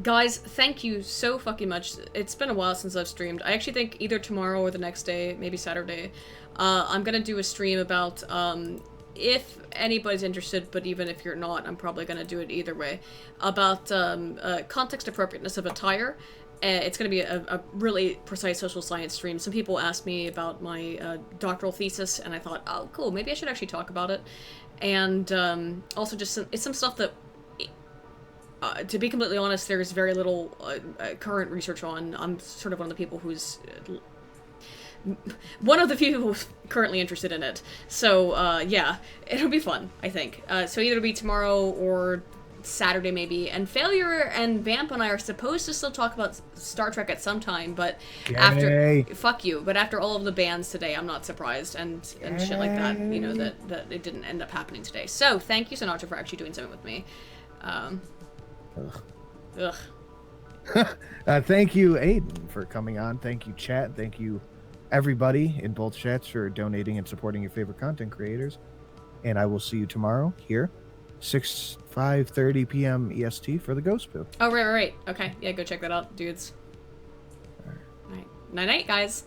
Guys, thank you so fucking much. It's been a while since I've streamed. I actually think either tomorrow or the next day, maybe Saturday, I'm gonna do a stream about, if anybody's interested, but even if you're not, I'm probably gonna do it either way, about context appropriateness of attire. It's going to be a really precise social science stream. Some people asked me about my doctoral thesis, and I thought, oh, cool, maybe I should actually talk about it. And also just some stuff that, to be completely honest, there's very little current research on. I'm sort of one of the people who's... one of the few people currently interested in it. So, yeah, it'll be fun, I think. So either it'll be tomorrow or Saturday maybe, and Failure and Vamp and I are supposed to still talk about Star Trek at some time, but fuck you, but after all of the bans today, I'm not surprised, and shit like that, you know, that it didn't end up happening today. So thank you, Sinatra, for actually doing something with me. Ugh. Thank you, Aiden, for coming on. Thank you, chat. Thank you, everybody in both chats for donating and supporting your favorite content creators. And I will see you tomorrow here, 5:30 p.m. EST for the Ghost Poo. Oh, right. Okay. Yeah, go check that out, dudes. All right. Night-night, guys.